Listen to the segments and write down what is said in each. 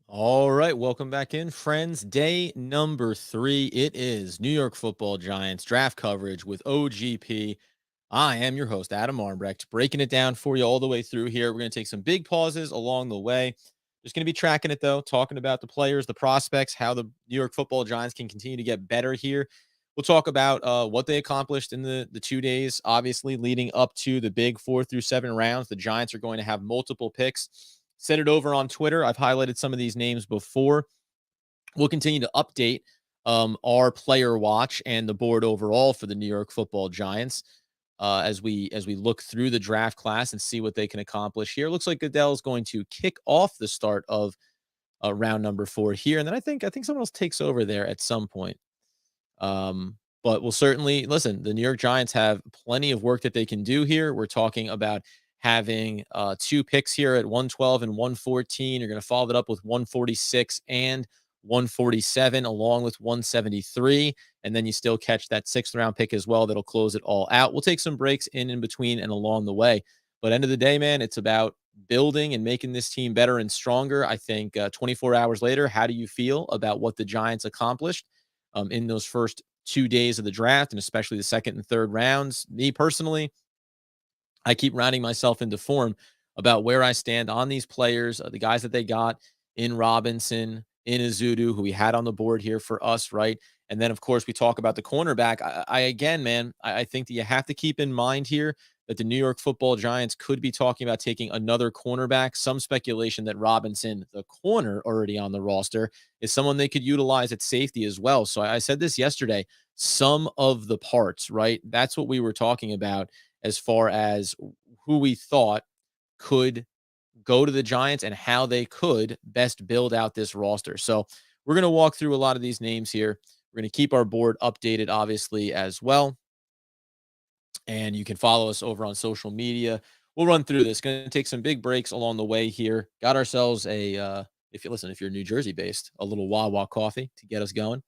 All right, welcome back in, friends. Day number 3. It is New York Football Giants draft coverage with OGP. I am your host, Adam Armbrecht, breaking it down for you all the way through here. We're going to take some big pauses along the way. Just going to be tracking it, though, talking about the players, the prospects, how the New York Football Giants can continue to get better here. We'll talk about what they accomplished in the 2 days, obviously, leading up to the big 4 through 7 rounds. The Giants are going to have multiple picks. Send it over on Twitter. I've highlighted some of these names before. We'll continue to update our player watch and the board overall for the New York Football Giants as we look through the draft class and see what they can accomplish here. Looks like Goodell is going to kick off the start of round number 4 here, and then I think someone else takes over there at some point. But we'll certainly listen. The New York Giants have plenty of work that they can do here. We're talking about having 2 picks here at 112 and 114. You're going to follow it up with 146 and 147, along with 173. And then you still catch that 6th round pick as well. That'll close it all out. We'll take some breaks in between and along the way. But end of the day, man, it's about building and making this team better and stronger. I think 24 hours later, how do you feel about what the Giants accomplished in those first 2 days of the draft, and especially the second and third rounds? Me personally, I keep rounding myself into form about where I stand on these players, the guys that they got in Robinson, in Azudu, who we had on the board here for us, right? And then, of course, we talk about the cornerback. I again, man, I think that you have to keep in mind here that the New York Football Giants could be talking about taking another cornerback. Some speculation that Robinson, the corner already on the roster, is someone they could utilize at safety as well. So I said this yesterday, some of the parts, right? That's what we were talking about as far as who we thought could go to the Giants and how they could best build out this roster. So we're going to walk through a lot of these names here. We're going to keep our board updated, obviously, as well. And you can follow us over on social media. We'll run through this. Going to take some big breaks along the way here. Got ourselves if you're New Jersey based, a little Wawa coffee to get us going.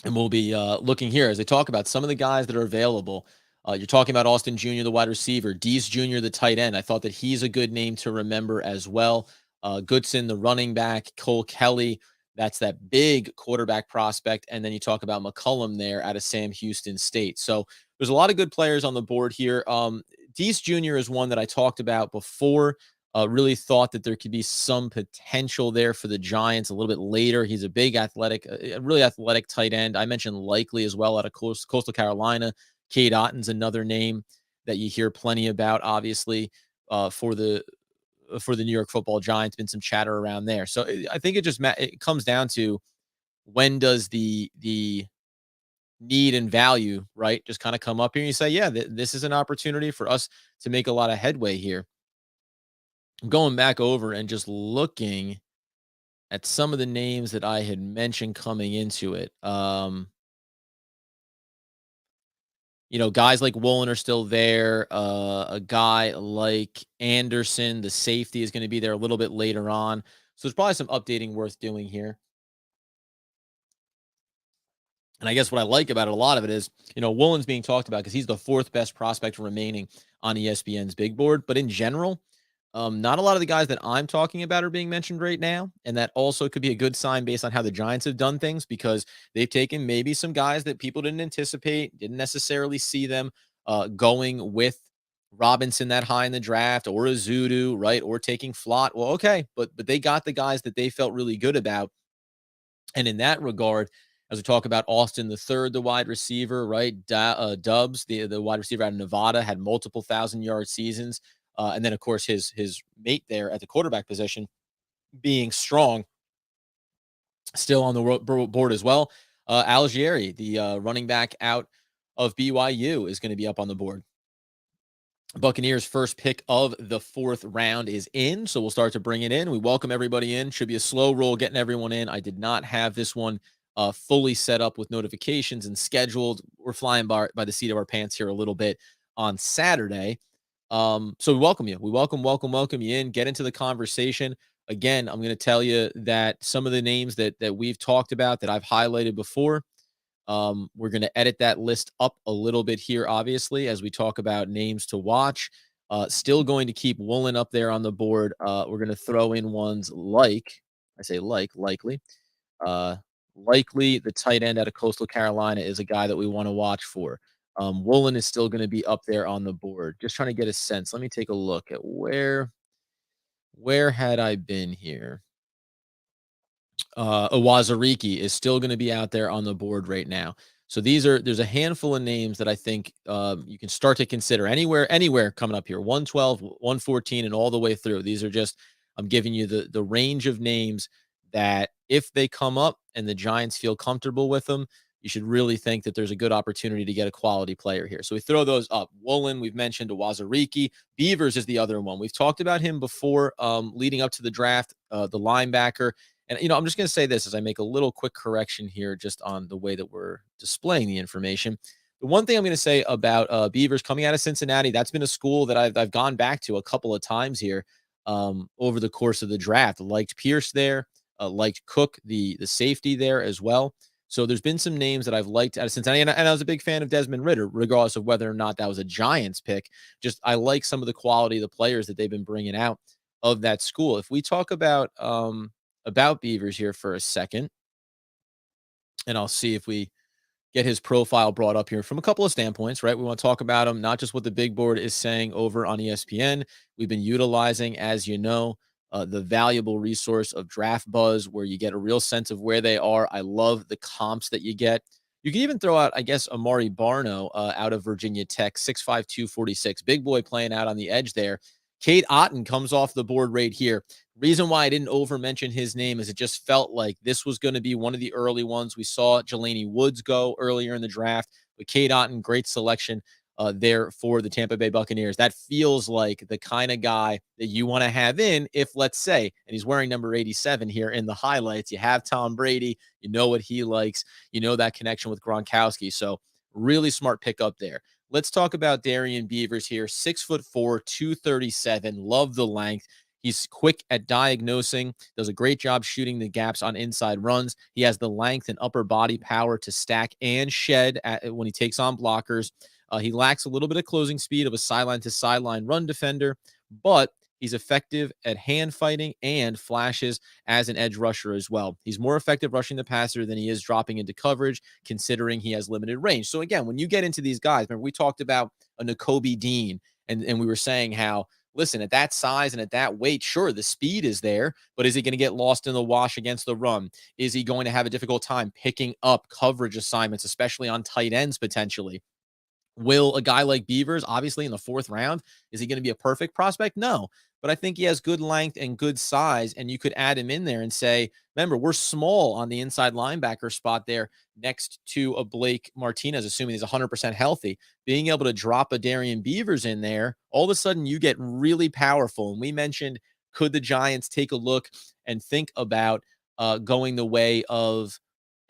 And we'll be looking here as they talk about some of the guys that are available. You're talking about Austin Jr., the wide receiver, Dees Jr., the tight end. I thought that he's a good name to remember as well. Goodson, the running back, Cole Kelly, that's that big quarterback prospect. And then you talk about McCullum there out of Sam Houston State. So there's a lot of good players on the board here. Dees Jr. is one that I talked about before. Really thought that there could be some potential there for the Giants a little bit later. He's a big athletic, a really athletic tight end. I mentioned Likely as well out of Coastal Carolina. Cade Otton's another name that you hear plenty about, obviously, for the New York Football Giants. Been some chatter around there. So I think it comes down to when does the need and value, right, just kind of come up here and you say, yeah, this is an opportunity for us to make a lot of headway here. I'm going back over and just looking at some of the names that I had mentioned coming into it. Guys like Woolen are still there. A guy like Anderson, the safety, is going to be there a little bit later on. So there's probably some updating worth doing here. And I guess what I like about it, a lot of it is, Woolen's being talked about because he's the 4th best prospect remaining on ESPN's big board. But in general, not a lot of the guys that I'm talking about are being mentioned right now. And that also could be a good sign based on how the Giants have done things, because they've taken maybe some guys that people didn't anticipate, didn't necessarily see them going with Robinson that high in the draft, or a Zudu, right? Or taking Flott. Well, okay. But they got the guys that they felt really good about. And in that regard, as we talk about Austin the third, the wide receiver, right? Dubs, the wide receiver out of Nevada, had multiple 1,000-yard seasons. And then, of course, his mate there at the quarterback position being Strong, still on the board as well. Algieri, the running back out of BYU, is going to be up on the board. Buccaneers' first pick of the 4th round is in, so we'll start to bring it in. We welcome everybody in. Should be a slow roll getting everyone in. I did not have this one fully set up with notifications and scheduled. We're flying by the seat of our pants here a little bit on Saturday. So we welcome you. We welcome you in. Get into the conversation. Again, I'm going to tell you that some of the names that we've talked about, that I've highlighted before, we're going to edit that list up a little bit here, obviously, as we talk about names to watch. Still going to keep Woolen up there on the board. We're going to throw in ones like, I say likely. Uh, Likely the tight end out of Coastal Carolina is a guy that we want to watch for. Woolen is still going to be up there on the board. Just trying to get a sense. Let me take a look at where had I been here? Awazariki is still going to be out there on the board right now. So there's a handful of names that I think you can start to consider anywhere coming up here 112, 114, and all the way through. These are just I'm giving you the range of names that if they come up and the Giants feel comfortable with them, you should really think that there's a good opportunity to get a quality player here. So we throw those up. Woolen, we've mentioned Awazariki. Beavers is the other one. We've talked about him before leading up to the draft, the linebacker. And, I'm just going to say this as I make a little quick correction here just on the way that we're displaying the information. The one thing I'm going to say about Beavers coming out of Cincinnati, that's been a school that I've gone back to a couple of times here over the course of the draft. Liked Pierce there, liked Cook, the safety there as well. So there's been some names that I've liked out of Cincinnati, and I was a big fan of Desmond Ridder, regardless of whether or not that was a Giants pick. Just I like some of the quality of the players that they've been bringing out of that school. If we talk about Beavers here for a second, and I'll see if we get his profile brought up here from a couple of standpoints, right? We want to talk about him, not just what the big board is saying over on ESPN. We've been utilizing, as you know, the valuable resource of Draft Buzz, where you get a real sense of where they are. I love the comps that you get. You can even throw out, I guess, Amari Barno out of Virginia Tech, 6'5", 246. Big boy playing out on the edge there. Cade Otton comes off the board right here. Reason why I didn't over mention his name is it just felt like this was going to be one of the early ones. We saw Jelani Woods go earlier in the draft, but Cade Otton, great selection there for the Tampa Bay Buccaneers. That feels like the kind of guy that you want to have in if, let's say, and he's wearing number 87 here in the highlights, you have Tom Brady, you know what he likes, you know that connection with Gronkowski. So really smart pick up there. Let's talk about Darian Beavers here, 6'4", 237. Love the length. He's quick at diagnosing, does a great job shooting the gaps on inside runs. He has the length and upper body power to stack and shed when he takes on blockers. He lacks a little bit of closing speed of a sideline to sideline run defender, but he's effective at hand fighting and flashes as an edge rusher as well. He's more effective rushing the passer than he is dropping into coverage, considering he has limited range. So again, when you get into these guys, remember we talked about a Nakobe Dean, and we were saying how, listen, at that size and at that weight, sure, the speed is there, but is he going to get lost in the wash against the run? Is he going to have a difficult time picking up coverage assignments, especially on tight ends potentially? Will a guy like Beavers, obviously in the fourth round, is he going to be a perfect prospect? No, but I think he has good length and good size, and you could add him in there and say, remember, we're small on the inside linebacker spot there next to a Blake Martinez, assuming he's 100% healthy. Being able to drop a Darian Beavers in there, all of a sudden you get really powerful. And we mentioned, could the Giants take a look and think about going the way of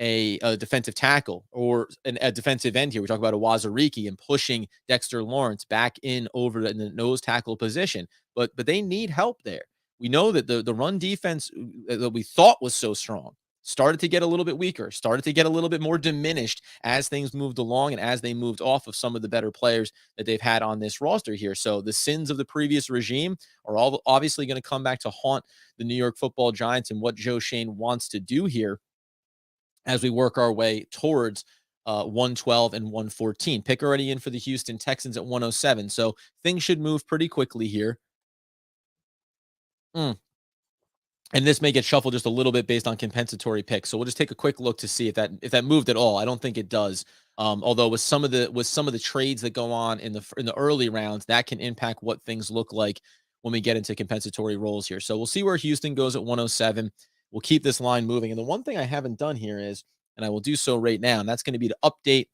a defensive tackle or a defensive end here? We talk about a Wazariki and pushing Dexter Lawrence back in over in the nose tackle position, but they need help there. We know that the run defense that we thought was so strong started to get a little bit weaker, started to get a little bit more diminished as things moved along and as they moved off of some of the better players that they've had on this roster here. So the sins of the previous regime are all obviously going to come back to haunt the New York Football Giants and what Joe Schoen wants to do here as we work our way towards 112 and 114. Pick already in for the Houston Texans at 107. So things should move pretty quickly here. And this may get shuffled just a little bit based on compensatory picks. So we'll just take a quick look to see if that moved at all. I don't think it does. Although with some of the trades that go on in the early rounds, that can impact what things look like when we get into compensatory roles here. So we'll see where Houston goes at 107. We'll keep this line moving. And the one thing I haven't done here is, and I will do so right now, and that's going to be to update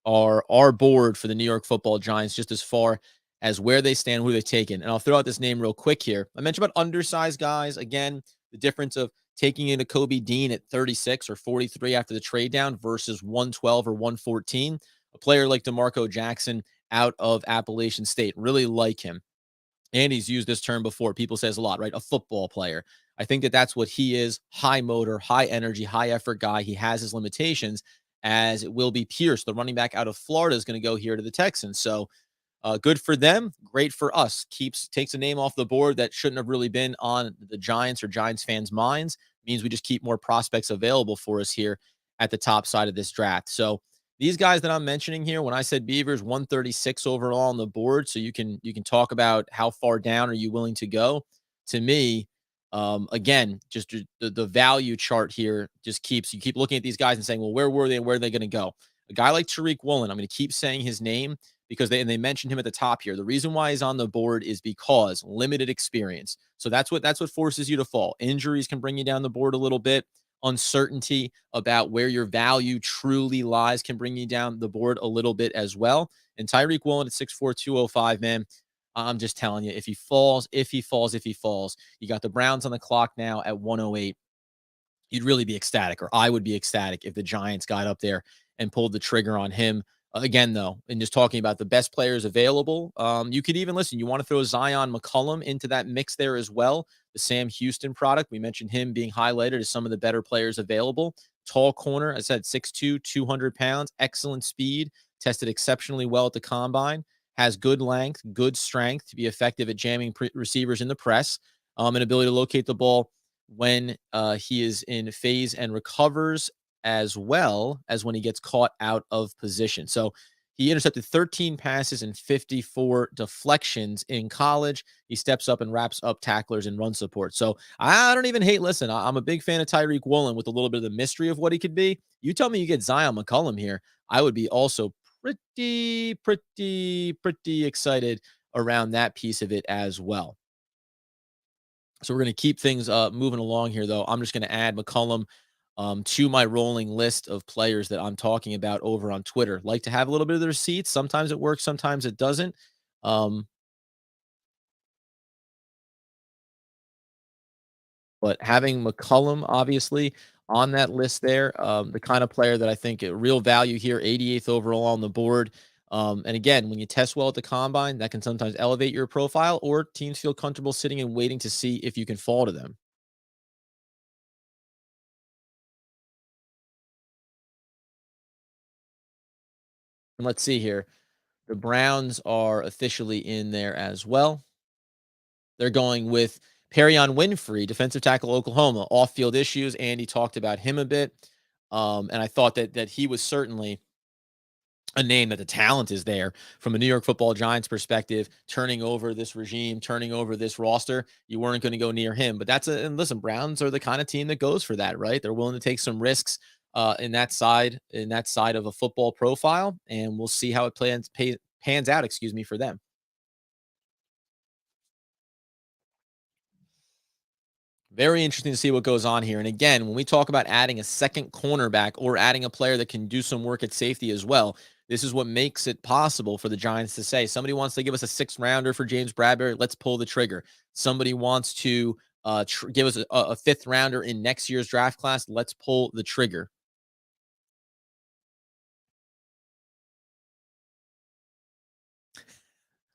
our board for the New York Football Giants just as far as where they stand, who they've taken. And I'll throw out this name real quick here. I mentioned about undersized guys. Again, the difference of taking in a Kobe Dean at 36 or 43 after the trade down versus 112 or 114. A player like DeMarco Jackson out of Appalachian State, really like him. And he's used this term before. People says a lot, right? A football player. I think that that's what he is. High motor, high energy, high effort guy. He has his limitations, as it will be Pierce, the running back out of Florida, is going to go here to the Texans. So Good for them. Great for us. Takes a name off the board that shouldn't have really been on the Giants or Giants fans' minds. Means we just keep more prospects available for us here at the top side of this draft. So these guys that I'm mentioning here, when I said Beavers, 136 overall on the board, so you can talk about how far down are you willing to go. To me, again, just the value chart here just keeps you keep looking at these guys and saying, well, where were they and where are they going to go? A guy like Tariq Woolen, I'm going to keep saying his name because they mentioned him at the top here. The reason why he's on the board is because limited experience. So that's what forces you to fall. Injuries can bring you down the board a little bit. Uncertainty about where your value truly lies can bring you down the board a little bit as well. And Tyreek Woolen at 6'4", 205, man, I'm just telling you, if he falls, you got the Browns on the clock now at 108. You'd really be ecstatic, or I would be ecstatic if the Giants got up there and pulled the trigger on him. Again, though, and just talking about the best players available, you could even listen. You want to throw Zion McCollum into that mix there as well. The Sam Houston product. We mentioned him being highlighted as some of the better players available. Tall corner, I said 6'2", 200 pounds, excellent speed, tested exceptionally well at the combine, has good length, good strength to be effective at jamming receivers in the press, and ability to locate the ball when he is in phase and recovers, as well as when he gets caught out of position. So he intercepted 13 passes and 54 deflections in college. He steps up and wraps up tacklers and run support. So I don't even hate. Listen, I'm a big fan of Tyreek Woolen with a little bit of the mystery of what he could be. You tell me you get Zion McCollum here, I would be also pretty excited around that piece of it as well. So we're going to keep things moving along here, though. I'm just going to add McCollum to my rolling list of players that I'm talking about over on Twitter. Like to have a little bit of the receipts. Sometimes it works, sometimes it doesn't. Um, but having McCollum, obviously, on that list there, the kind of player that I think real value here, 88th overall on the board. And again, when you test well at the combine, that can sometimes elevate your profile, or teams feel comfortable sitting and waiting to see if you can fall to them. And let's see here. The Browns are officially in there as well. They're going with Perrion Winfrey, defensive tackle, Oklahoma. Off-field issues. Andy talked about him a bit, and I thought that he was certainly a name that the talent is there from a New York Football Giants perspective. Turning over this regime, turning over this roster, you weren't going to go near him. But and listen, Browns are the kind of team that goes for that, right? They're willing to take some risks in that side of a football profile, and we'll see how it pans out. Excuse me, for them. Very interesting to see what goes on here. And again, when we talk about adding a second cornerback or adding a player that can do some work at safety as well, this is what makes it possible for the Giants to say, somebody wants to give us a sixth rounder for James Bradbury, let's pull the trigger. Somebody wants to give us a fifth rounder in next year's draft class, let's pull the trigger.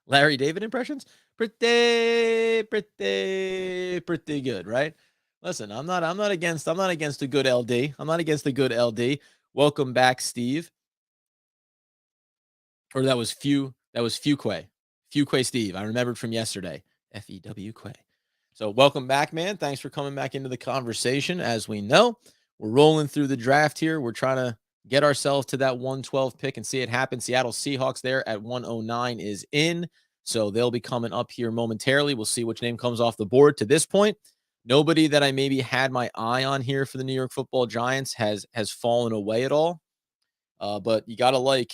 Larry David impressions? Pretty good, right? Listen, I'm not against a good LD. I'm not against a good LD. Welcome back, Steve. Or that was Fuquay. Fuquay Steve. I remembered from yesterday. FEW Quay. So welcome back, man. Thanks for coming back into the conversation. As we know, we're rolling through the draft here. We're trying to get ourselves to that 112 pick and see it happen. Seattle Seahawks there at 109 is in. So they'll be coming up here momentarily. We'll see which name comes off the board. To this point, nobody that I maybe had my eye on here for the New York Football Giants has fallen away at all. But you gotta like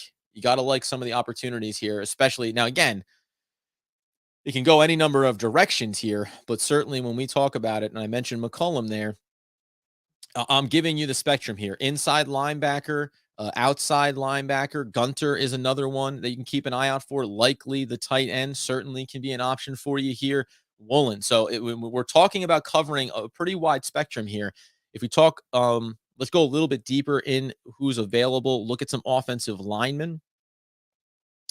some of the opportunities here, especially now. Again, it can go any number of directions here, but certainly when we talk about it, and I mentioned McCollum there, I'm giving you the spectrum here. Inside linebacker, outside linebacker. Gunter is another one that you can keep an eye out for. Likely the tight end certainly can be an option for you here. Woolen. So when we're talking about covering a pretty wide spectrum here. If we talk, let's go a little bit deeper in who's available. Look at some offensive linemen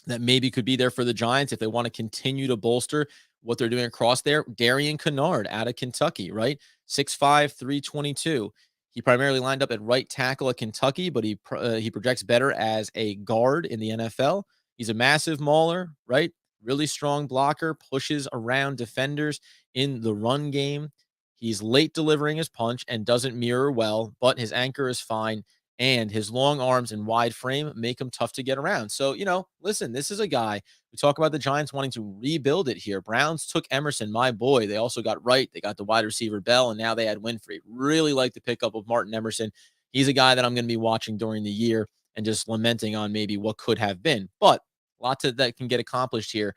that maybe could be there for the Giants if they want to continue to bolster what they're doing across there. Darian Kennard out of Kentucky, right? 6'5", 322. He primarily lined up at right tackle at Kentucky, but he projects better as a guard in the NFL. He's a massive mauler, right? Really strong blocker, pushes around defenders in the run game. He's late delivering his punch and doesn't mirror well, but his anchor is fine. And his long arms and wide frame make him tough to get around. So, listen, this is a guy. We talk about the Giants wanting to rebuild it here. Browns took Emerson, my boy. They also got Wright. They got the wide receiver Bell, and now they had Winfrey. Really like the pickup of Martin Emerson. He's a guy that I'm going to be watching during the year and just lamenting on maybe what could have been. But lots of that can get accomplished here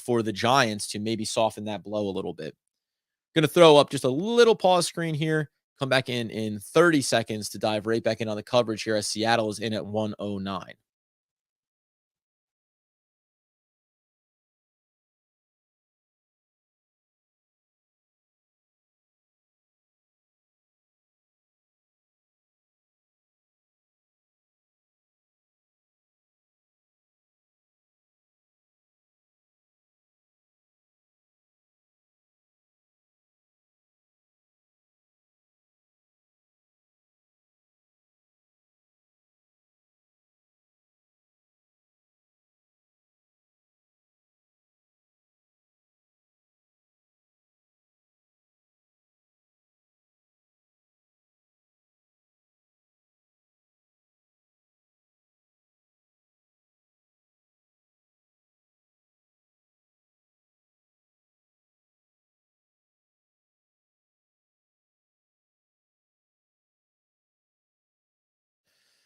for the Giants to maybe soften that blow a little bit. Going to throw up just a little pause screen here. Come back in 30 seconds to dive right back in on the coverage here as Seattle is in at 109.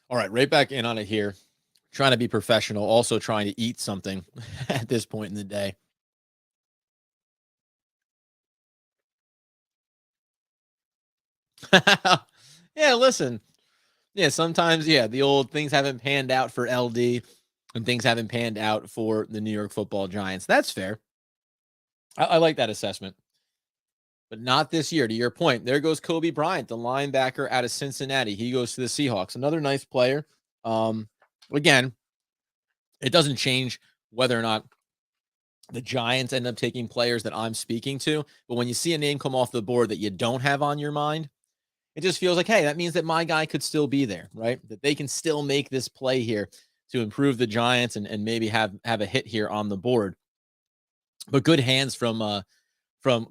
All right, right back in on it here. Trying to be professional, also trying to eat something at this point in the day. Yeah, listen. Yeah, sometimes, yeah, the old things haven't panned out for LD and things haven't panned out for the New York football Giants. That's fair. I like that assessment, but not this year. To your point, there goes Kobe Bryant, the linebacker out of Cincinnati. He goes to the Seahawks. Another nice player. Um, Again, it doesn't change whether or not the Giants end up taking players that I'm speaking to. But when you see a name come off the board that you don't have on your mind, it just feels like, hey, that means that my guy could still be there, right? That they can still make this play here to improve the Giants and maybe have a hit here on the board. But good hands from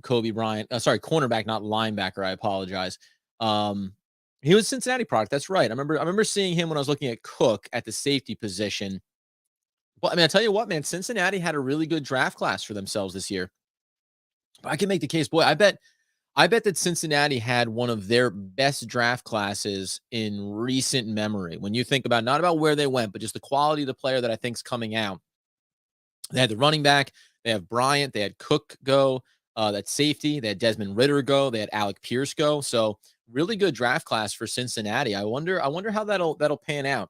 Kobe Bryant. Sorry, cornerback, not linebacker. I apologize. He was Cincinnati product. That's right. I remember seeing him when I was looking at Cook at the safety position. But I mean, I tell you what, man, Cincinnati had a really good draft class for themselves this year. I can make the case, boy. I bet that Cincinnati had one of their best draft classes in recent memory. When you think about not about where they went, but just the quality of the player that I think is coming out. They had the running back, they have Bryant, they had Cook go, that safety, they had Desmond Ritter go, they had Alec Pierce go. So really good draft class for Cincinnati. I wonder how that'll pan out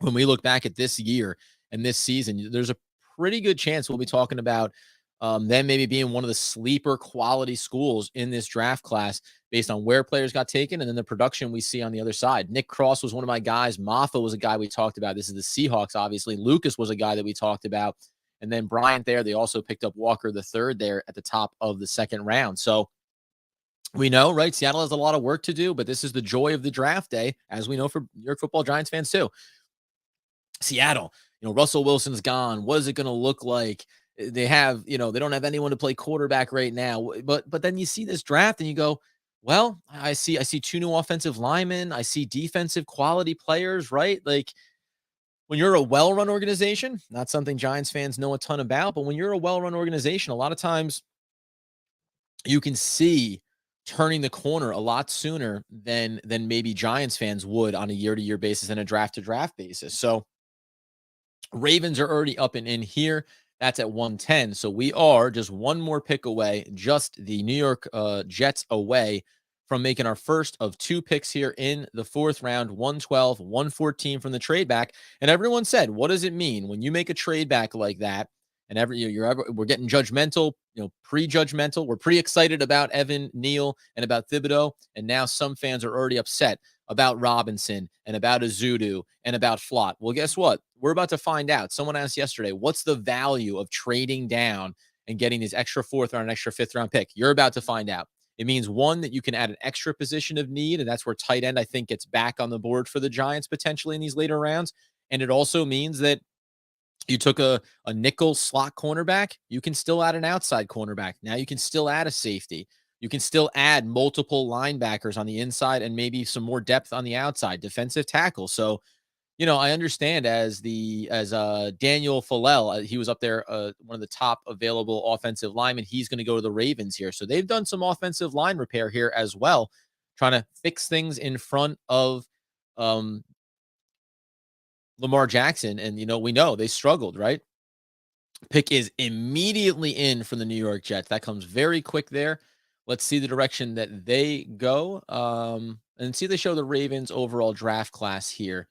when we look back at this year and this season. There's a pretty good chance we'll be talking about them maybe being one of the sleeper quality schools in this draft class based on where players got taken and then the production we see on the other side. Nick Cross was one of my guys. Maffa was a guy we talked about. This is the Seahawks, obviously. Lucas was a guy that we talked about. And then Bryant there. They also picked up Walker the third there at the top of the second round. So we know, right? Seattle has a lot of work to do, but this is the joy of the draft day, as we know for New York football Giants fans too. Seattle, Russell Wilson's gone. What is it going to look like? They have, they don't have anyone to play quarterback right now. But then you see this draft and you go, well, I see two new offensive linemen. I see defensive quality players, right? Like when you're a well-run organization, not something Giants fans know a ton about, but when you're a well-run organization, a lot of times you can see turning the corner a lot sooner than maybe Giants fans would on a year-to-year basis and a draft-to-draft basis. So Ravens are already up and in here. That's at 110. So we are just one more pick away, just the New York Jets away from making our first of two picks here in the fourth round, 112, 114 from the trade back. And everyone said, what does it mean when you make a trade back like that? And we're getting judgmental, pre-judgmental. We're pretty excited about Evan Neal and about Thibodeau. And now some fans are already upset about Robinson and about Azudu and about Flott. Well, guess what? We're about to find out. Someone asked yesterday, what's the value of trading down and getting these extra fourth round, extra fifth round pick? You're about to find out. It means, one, that you can add an extra position of need, and that's where tight end, I think, gets back on the board for the Giants potentially in these later rounds. And it also means that You took a nickel slot cornerback, you can still add an outside cornerback. Now you can still add a safety. You can still add multiple linebackers on the inside and maybe some more depth on the outside, defensive tackle. So, I understand as Daniel Falel, he was up there, one of the top available offensive linemen. He's going to go to the Ravens here. So they've done some offensive line repair here as well, trying to fix things in front of um, Lamar Jackson. And, we know they struggled, right? Pick is immediately in for the New York Jets. That comes very quick there. Let's see the direction that they go. And see, they show the Ravens overall draft class here.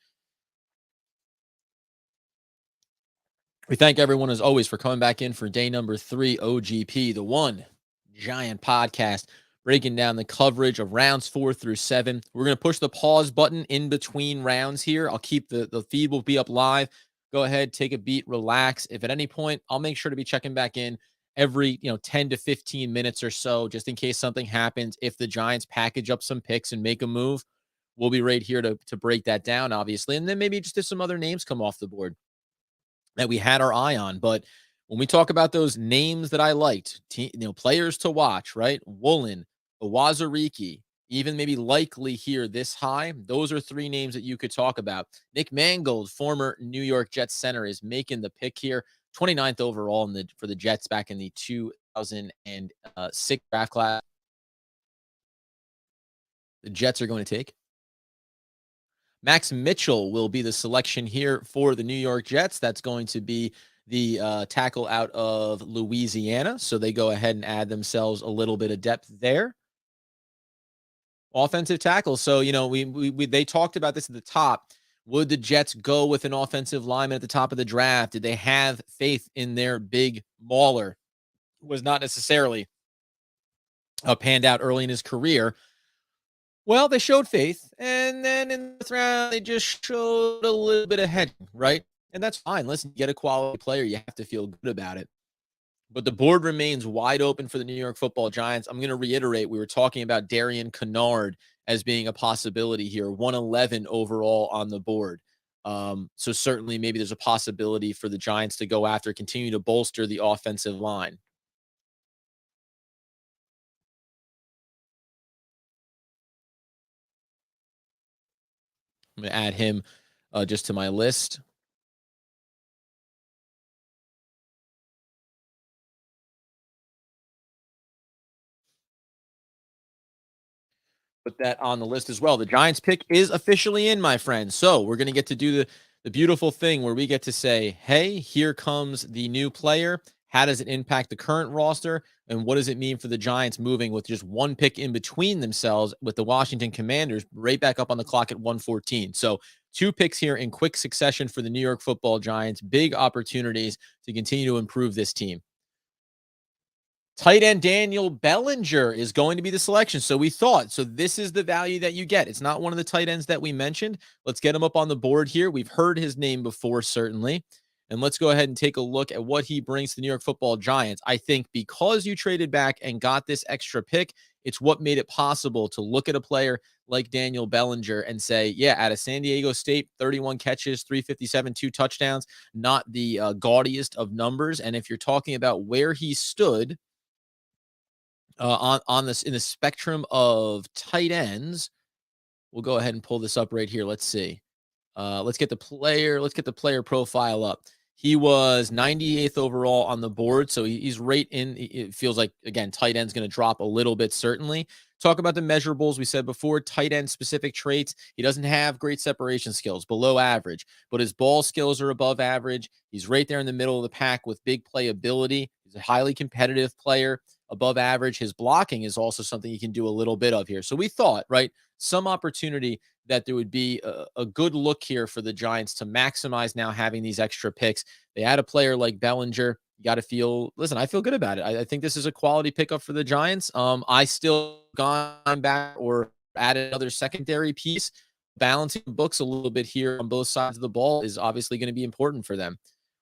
We thank everyone, as always, for coming back in for day number 3, OGP, the one giant podcast, breaking down the coverage of rounds 4 through 7. We're going to push the pause button in between rounds here. I'll keep the feed will be up live. Go ahead, take a beat, relax. If at any point, I'll make sure to be checking back in every 10 to 15 minutes or so, just in case something happens. If the Giants package up some picks and make a move, we'll be right here to break that down, obviously. And then maybe just if some other names come off the board that we had our eye on. But when we talk about those names that I liked, players to watch, right? Woolen, Owazariki, even maybe likely here this high. Those are 3 names that you could talk about. Nick Mangold, former New York Jets center, is making the pick here. 29th overall for the Jets back in the 2006 draft class. The Jets are going to take Max Mitchell will be the selection here for the New York Jets. That's going to be the tackle out of Louisiana. So they go ahead and add themselves a little bit of depth there. Offensive tackle. So, they talked about this at the top. Would the Jets go with an offensive lineman at the top of the draft? Did they have faith in their big mauler? Was not necessarily panned out early in his career. Well, they showed faith, and then in the round, they just showed a little bit of hedging, right? And that's fine. Listen, you get a quality player, you have to feel good about it. But the board remains wide open for the New York Football Giants. I'm going to reiterate, we were talking about Darian Kennard as being a possibility here, 111 overall on the board. So certainly maybe there's a possibility for the Giants to go after, continue to bolster the offensive line. I'm going to add him just to my list. Put that on the list as well. The Giants pick is officially in, my friends. So we're going to get to do the beautiful thing where we get to say, hey, here comes the new player. How does it impact the current roster? And what does it mean for the Giants moving with just one pick in between themselves with the Washington Commanders right back up on the clock at 114? So 2 picks here in quick succession for the New York Football Giants. Big opportunities to continue to improve this team. Tight end Daniel Bellinger is going to be the selection. So we thought, so this is the value that you get. It's not one of the tight ends that we mentioned. Let's get him up on the board here. We've heard his name before, certainly. And let's go ahead and take a look at what he brings to the New York Football Giants. I think because you traded back and got this extra pick, it's what made it possible to look at a player like Daniel Bellinger and say, yeah, out of San Diego State, 31 catches, 357, 2 touchdowns, not the gaudiest of numbers. And if you're talking about where he stood, on this in the spectrum of tight ends, we'll go ahead and pull this up right here. Let's see. Let's get the player profile up. He was 98th overall on the board, so he's right in. It feels like, again, tight end's going to drop a little bit, certainly. Talk about the measurables. We said before, tight end specific traits. He doesn't have great separation skills, below average, but his ball skills are above average. He's right there in the middle of the pack with big playability. He's a highly competitive player, above average. His blocking is also something he can do a little bit of here. So we thought, right, some opportunity that there would be a good look here for the Giants to maximize now having these extra picks. They add a player like Bellinger. You got to feel, listen, I feel good about it. I think this is a quality pickup for the Giants. I still gone back or added another secondary piece. Balancing books a little bit here on both sides of the ball is obviously going to be important for them.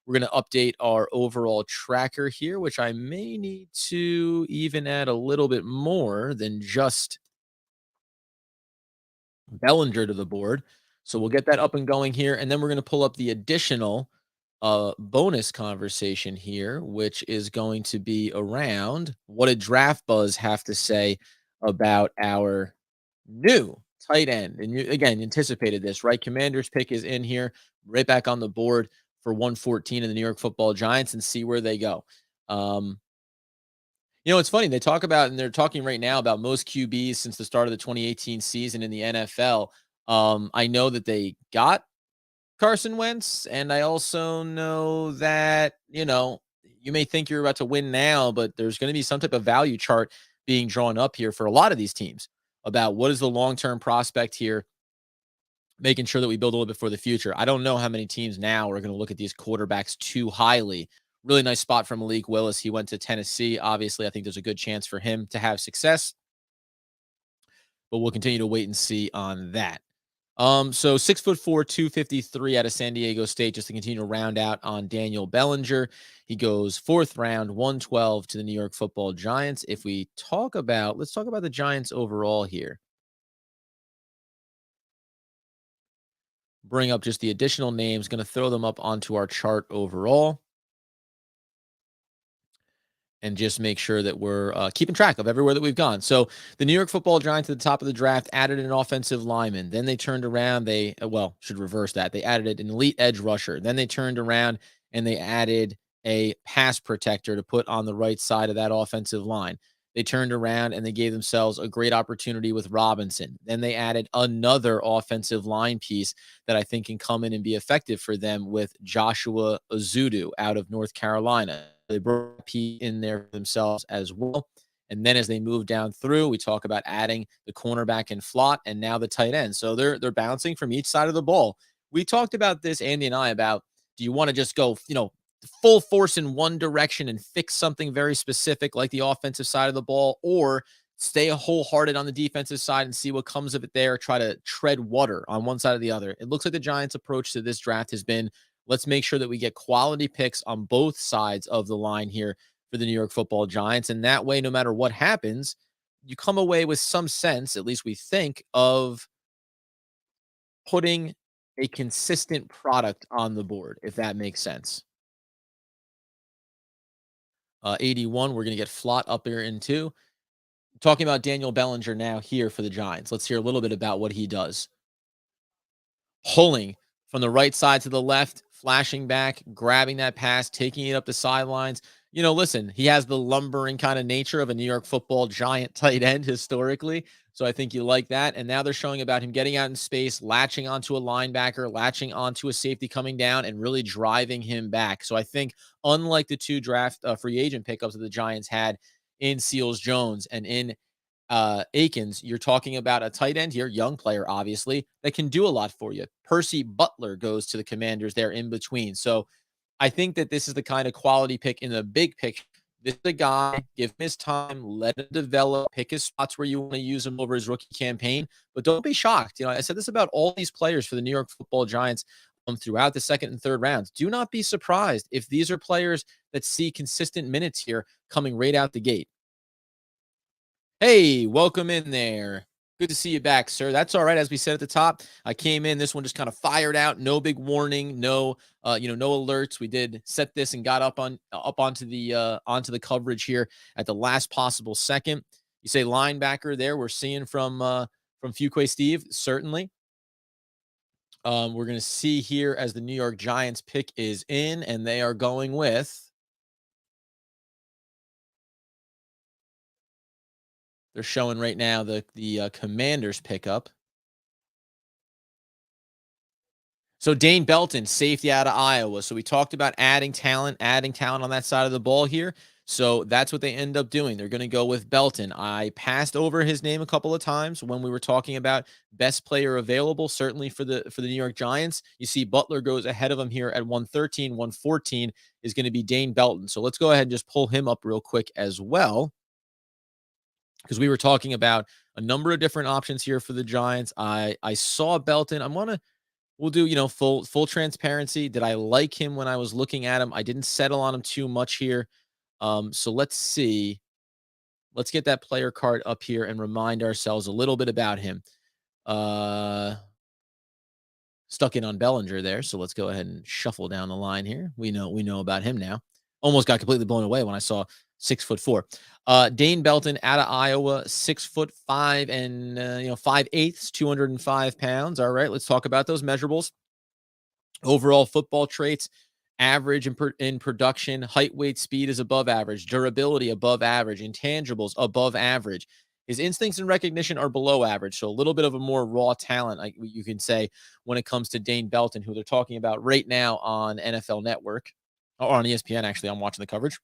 We're going to update our overall tracker here, which I may need to even add a little bit more than just Bellinger to the board. So we'll get that up and going here. And then we're going to pull up the additional bonus conversation here, which is going to be around what did Draft Buzz have to say about our new tight end. And you again anticipated this, right? Commander's pick is in here, right back on the board for 114 in the New York Football Giants, and see where they go. Um, it's funny. They talk about, and they're talking right now about most QBs since the start of the 2018 season in the NFL. I know that they got Carson Wentz, and I also know that, you may think you're about to win now, but there's going to be some type of value chart being drawn up here for a lot of these teams about what is the long-term prospect here, making sure that we build a little bit for the future. I don't know how many teams now are going to look at these quarterbacks too highly. Really nice spot from Malik Willis. He went to Tennessee. Obviously, I think there's a good chance for him to have success, but we'll continue to wait and see on that. So 6'4", 253 out of San Diego State, just to continue to round out on Daniel Bellinger. He goes fourth round, 112 to the New York Football Giants. If we let's talk about the Giants overall here. Bring up just the additional names, going to throw them up onto our chart overall, and just make sure that we're keeping track of everywhere that we've gone. So the New York Football Giants at the top of the draft added an offensive lineman. Then they turned around. Should reverse that. They added an elite edge rusher. Then they turned around and they added a pass protector to put on the right side of that offensive line. They turned around and they gave themselves a great opportunity with Robinson. Then they added another offensive line piece that I think can come in and be effective for them with Joshua Azudu out of North Carolina. They brought Pete in there for themselves as well. And then as they move down through, we talk about adding the cornerback and Flott and now the tight end. So they're bouncing from each side of the ball. We talked about this, Andy and I, about do you want to just go, full force in one direction and fix something very specific like the offensive side of the ball, or stay wholehearted on the defensive side and see what comes of it there, try to tread water on one side or the other. It looks like the Giants' approach to this draft has been, let's make sure that we get quality picks on both sides of the line here for the New York Football Giants. And that way, no matter what happens, you come away with some sense, at least we think, of putting a consistent product on the board, if that makes sense. 81, we're going to get Flott up here in two. Talking about Daniel Bellinger now here for the Giants. Let's hear a little bit about what he does. Pulling from the right side to the left, flashing back, grabbing that pass, taking it up the sidelines. Listen, he has the lumbering kind of nature of a New York Football Giant tight end historically. So I think you like that. And now they're showing about him getting out in space, latching onto a linebacker, latching onto a safety coming down, and really driving him back. So I think, unlike the two draft free agent pickups that the Giants had in Seals Jones and in Akins, you're talking about a tight end here, young player, obviously, that can do a lot for you. Percy Butler goes to the Commanders there in between. So I think that this is the kind of quality pick in the big picture. This is a guy, give him his time, let him develop, pick his spots where you want to use him over his rookie campaign, but don't be shocked. I said this about all these players for the New York Football Giants throughout the second and third rounds. Do not be surprised if these are players that see consistent minutes here coming right out the gate. Hey, welcome in there. Good to see you back, sir. That's all right. As we said at the top, I came in. This one just kind of fired out. No big warning. No, no alerts. We did set this and got up onto the coverage here at the last possible second. You say linebacker there. We're seeing from Fuquay Steve, certainly. We're going to see here as the New York Giants pick is in, and they are going with. They're showing right now the Commanders pickup. So Dane Belton, safety out of Iowa. So we talked about adding talent on that side of the ball here. So that's what they end up doing. They're going to go with Belton. I passed over his name a couple of times when we were talking about best player available, certainly for the New York Giants. You see Butler goes ahead of him here at 113. 114 is going to be Dane Belton. So let's go ahead and just pull him up real quick as well, because we were talking about a number of different options here for the Giants. I saw Belton. We'll do, full transparency. Did I like him when I was looking at him? I didn't settle on him too much here. So let's see. Let's get that player card up here and remind ourselves a little bit about him. stuck in on Bellinger there. So let's go ahead and shuffle down the line here. We know about him now. Almost got completely blown away when I saw 6'4". Dane Belton out of Iowa, 6'5" and 5/8, 205 pounds. All right, let's talk about those measurables. Overall football traits, average in production, height, weight, speed is above average, durability above average, intangibles above average. His instincts and recognition are below average, so a little bit of a more raw talent, like you can say, when it comes to Dane Belton, who they're talking about right now on NFL Network or on ESPN. Actually, I'm watching the coverage.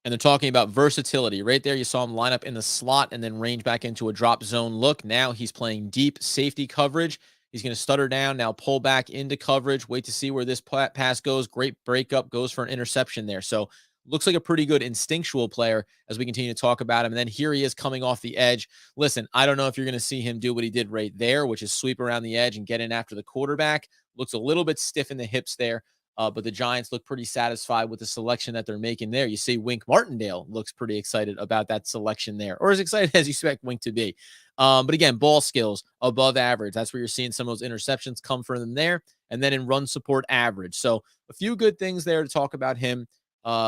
And they're talking about versatility. Right there, you saw him line up in the slot and then range back into a drop zone look. Now he's playing deep safety coverage. He's going to stutter down, now pull back into coverage. Wait to see where this pass goes. Great breakup, goes for an interception there. So looks like a pretty good instinctual player as we continue to talk about him. And then here he is coming off the edge. Listen, I don't know if you're going to see him do what he did right there, which is sweep around the edge and get in after the quarterback. Looks a little bit stiff in the hips there. But the Giants look pretty satisfied with the selection that they're making there. You see Wink Martindale looks pretty excited about that selection there, or as excited as you expect Wink to be. But again, ball skills above average. That's where you're seeing some of those interceptions come from them there. And then in run support, average. So a few good things there to talk about him.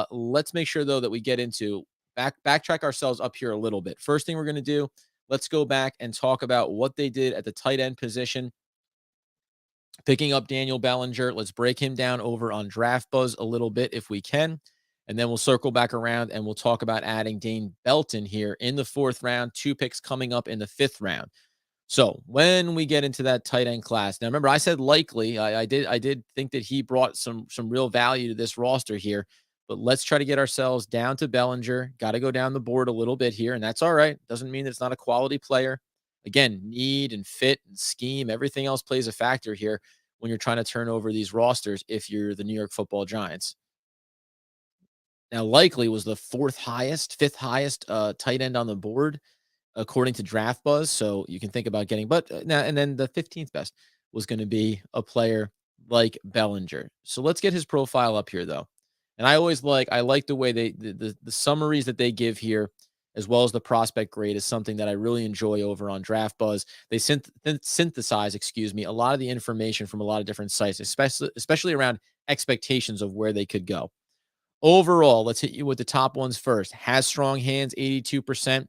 Let's make sure, though, that we get into backtrack ourselves up here a little bit. First thing we're going to do, let's go back and talk about what they did at the tight end position. Picking up Daniel Bellinger. Let's break him down over on Draft Buzz a little bit if we can. And then we'll circle back around and we'll talk about adding Dane Belton here in the 4th round, 2 picks coming up in the 5th round. So when we get into that tight end class, now remember I said likely. I did think that he brought some real value to this roster here. But let's try to get ourselves down to Bellinger. Got to go down the board a little bit here, and that's all right. Doesn't mean that it's not a quality player. Again, need and fit and scheme, everything else plays a factor here when you're trying to turn over these rosters if you're the New York Football Giants. Now, likely was the 5th highest tight end on the board, according to Draft Buzz. So you can think about getting, but now and then the 15th best was going to be a player like Bellinger. So let's get his profile up here, though. And I like the way the summaries that they give here, as well as the prospect grade, is something that I really enjoy over on Draft Buzz. They synthesize, a lot of the information from a lot of different sites, especially around expectations of where they could go. Overall, let's hit you with the top ones first. Has strong hands, 82%.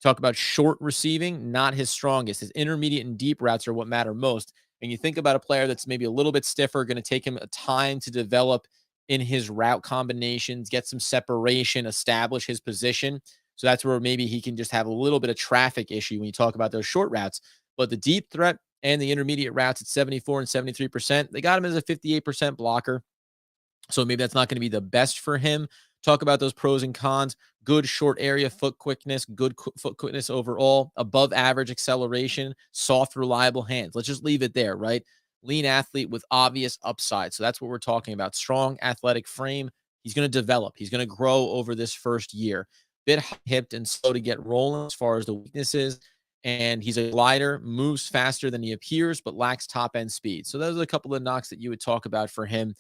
Talk about short receiving, not his strongest. His intermediate and deep routes are what matter most. And you think about a player that's maybe a little bit stiffer, going to take him a time to develop in his route combinations, get some separation, establish his position. So that's where maybe he can just have a little bit of traffic issue when you talk about those short routes. But the deep threat and the intermediate routes at 74 and 73%, they got him as a 58% blocker. So maybe that's not going to be the best for him. Talk about those pros and cons. Good short area foot quickness, good foot quickness overall, above average acceleration, soft, reliable hands. Let's just leave it there, right? Lean athlete with obvious upside. So that's what we're talking about. Strong athletic frame. He's going to develop. He's going to grow over this first year. Bit hipped and slow to get rolling as far as the weaknesses. And he's a glider, moves faster than he appears, but lacks top end speed. So those are a couple of knocks that you would talk about for him.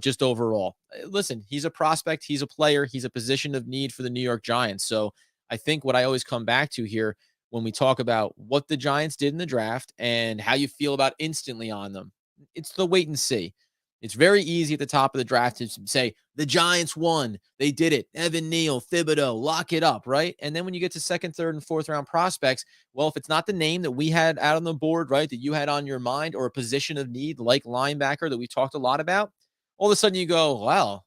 Just overall. Listen, he's a prospect, he's a player, he's a position of need for the New York Giants. So I think what I always come back to here when we talk about what the Giants did in the draft and how you feel about instantly on them, it's the wait and see. It's very easy at the top of the draft to say the Giants won, they did it. Evan Neal, Thibodeau, lock it up, right? And then when you get to 2nd, 3rd, and 4th round prospects, well, if it's not the name that we had out on the board, right, that you had on your mind, or a position of need like linebacker that we talked a lot about, all of a sudden you go, wow,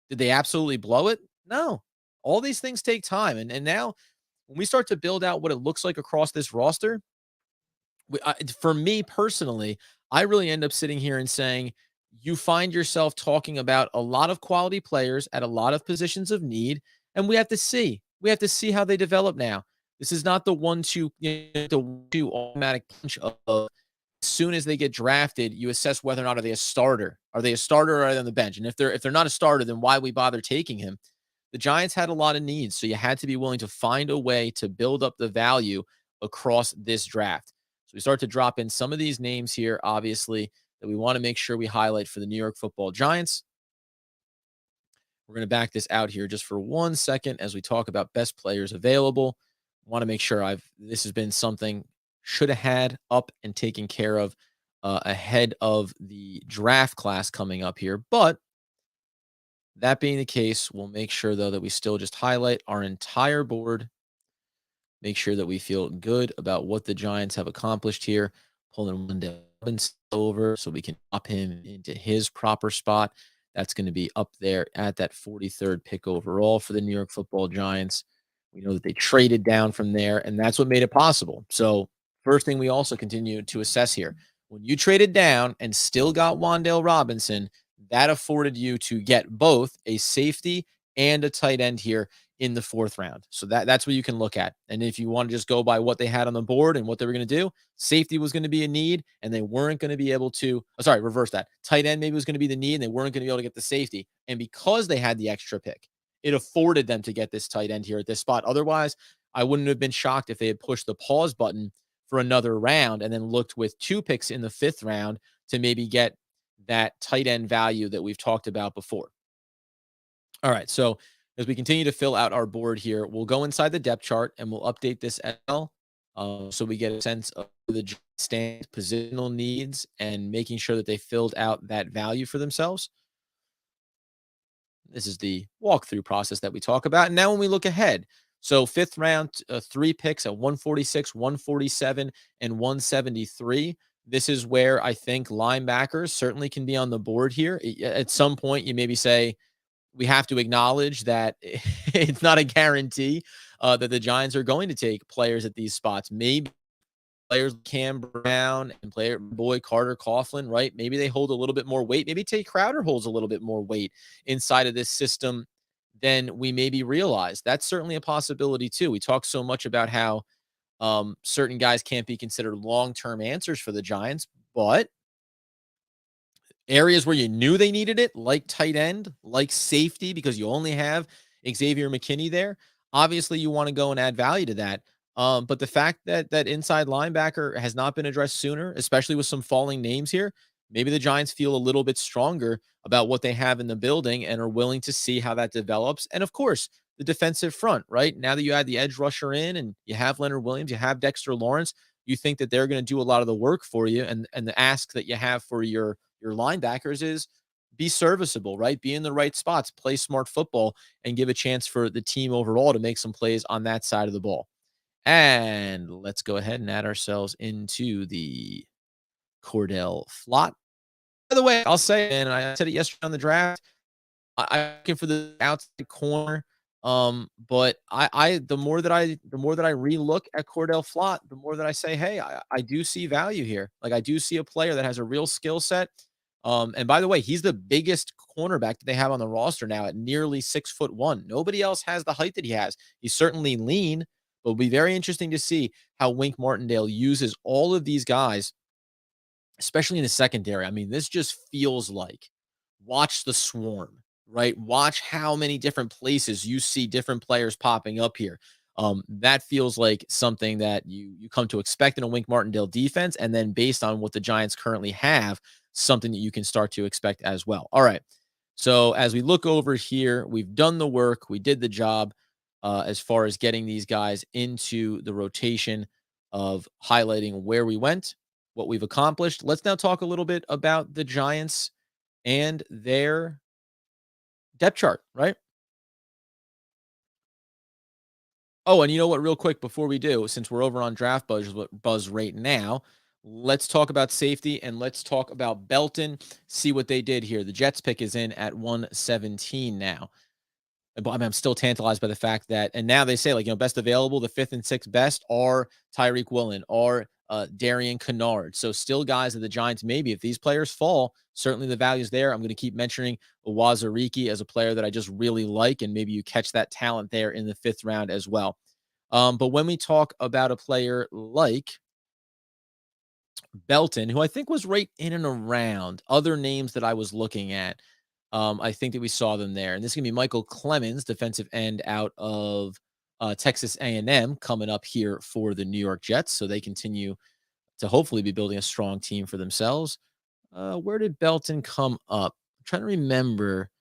did they absolutely blow it? No. All these things take time. And now when we start to build out what it looks like across this roster, for me personally, I really end up sitting here and saying, you find yourself talking about a lot of quality players at a lot of positions of need, and we have to see. We have to see how they develop now. This is not the 1-2, the 1-2 automatic punch of as soon as they get drafted, you assess whether or not are they a starter. Are they a starter or are they on the bench? And if they're not a starter, then why we bother taking him? The Giants had a lot of needs, so you had to be willing to find a way to build up the value across this draft. So we start to drop in some of these names here, obviously, that we want to make sure we highlight for the New York Football Giants. We're going to back this out here just for 1 second as we talk about best players available. Want to make sure this has been something should have had up and taken care of ahead of the draft class coming up here. But that being the case, we'll make sure, though, that we still just highlight our entire board, make sure that we feel good about what the Giants have accomplished here, pulling Wendell Robinson over so we can up him into his proper spot. That's going to be up there at that 43rd pick overall for the New York Football Giants. We know that they traded down from there, and that's what made it possible. So, first thing we also continue to assess here, when you traded down and still got Wandale Robinson, that afforded you to get both a safety and a tight end here in the 4th round. So that's what you can look at. And if you want to just go by what they had on the board and what they were going to do, safety was going to be a need, and they weren't going to be able to, reverse that. Tight end maybe was going to be the need, and they weren't going to be able to get the safety. And because they had the extra pick, it afforded them to get this tight end here at this spot. Otherwise, I wouldn't have been shocked if they had pushed the pause button for another round and then looked with 2 picks in the 5th round to maybe get that tight end value that we've talked about before. All right, so as we continue to fill out our board here, we'll go inside the depth chart and we'll update this as well, so we get a sense of the stand positional needs and making sure that they filled out that value for themselves. This is the walkthrough process that we talk about. And now when we look ahead, so 5th round, 3 picks at 146, 147, and 173. This is where I think linebackers certainly can be on the board here. At some point, you maybe say, we have to acknowledge that it's not a guarantee that the Giants are going to take players at these spots. Maybe players Cam Brown and player boy Carter Coughlin, right? Maybe they hold a little bit more weight. Maybe Tate Crowder holds a little bit more weight inside of this system than we maybe realize. That's certainly a possibility too. We talk so much about how certain guys can't be considered long-term answers for the Giants, but areas where you knew they needed it, like tight end, like safety, because you only have Xavier McKinney there. Obviously, you want to go and add value to that. But the fact that that inside linebacker has not been addressed sooner, especially with some falling names here, maybe the Giants feel a little bit stronger about what they have in the building and are willing to see how that develops. And of course, the defensive front, right? Now that you add the edge rusher in and you have Leonard Williams, you have Dexter Lawrence, you think that they're going to do a lot of the work for you. And the ask that you have for your linebackers is be serviceable, right? Be in the right spots, play smart football, and give a chance for the team overall to make some plays on that side of the ball. And let's go ahead and add ourselves into the Cordell Flott. By the way, I'll say, and I said it yesterday on the draft, I'm looking for the outside corner. But the more that I relook at Cordell Flott, the more that I say, hey, I do see value here. Like I do see a player that has a real skill set. And by the way, he's the biggest cornerback that they have on the roster now at nearly 6'1". Nobody else has the height that he has. He's certainly lean, but it'll be very interesting to see how Wink Martindale uses all of these guys, especially in the secondary. I mean, this just feels like watch the swarm, right? Watch how many different places you see different players popping up here. That feels like something that you come to expect in a Wink Martindale defense, and then based on what the Giants currently have, something that you can start to expect as well. All right. So as we look over here, we've done the work, we did the job as far as getting these guys into the rotation of highlighting where we went, what we've accomplished. Let's now talk a little bit about the Giants and their depth chart, right? Oh, and you know what? Real quick before we do, since we're over on Draft Buzz right now, let's talk about safety and let's talk about Belton. See what they did here. The Jets pick is in at 117 now. But I mean, I'm still tantalized by the fact that, and now they say, like, best available, the 5th and 6th best are Tyreek Woolen, are Darian Kennard. So still guys that the Giants, maybe if these players fall, certainly the value's there. I'm going to keep mentioning Wazariki as a player that I just really like, and maybe you catch that talent there in the 5th round as well. But when we talk about a player like Belton, who I think was right in and around other names that I was looking at, I think that we saw them there. And this is going to be Michael Clemens, defensive end out of Texas A&M, coming up here for the New York Jets. So they continue to hopefully be building a strong team for themselves. Where did Belton come up? I'm trying to remember,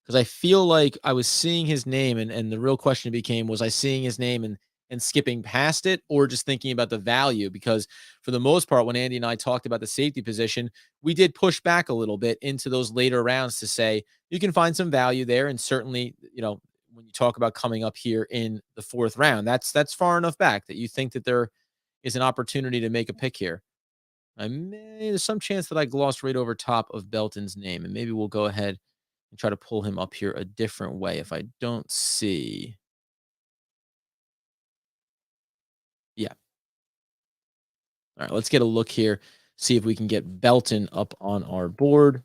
because I feel like I was seeing his name, and the real question became, was I seeing his name and skipping past it, or just thinking about the value? Because for the most part, when Andy and I talked about the safety position, we did push back a little bit into those later rounds to say you can find some value there. And certainly, when you talk about coming up here in the fourth round, that's far enough back that you think that there is an opportunity to make a pick here. There's some chance that I glossed right over top of Belton's name, and maybe we'll go ahead and try to pull him up here a different way if I don't see. Yeah. All right, let's get a look here, see if we can get Belton up on our board.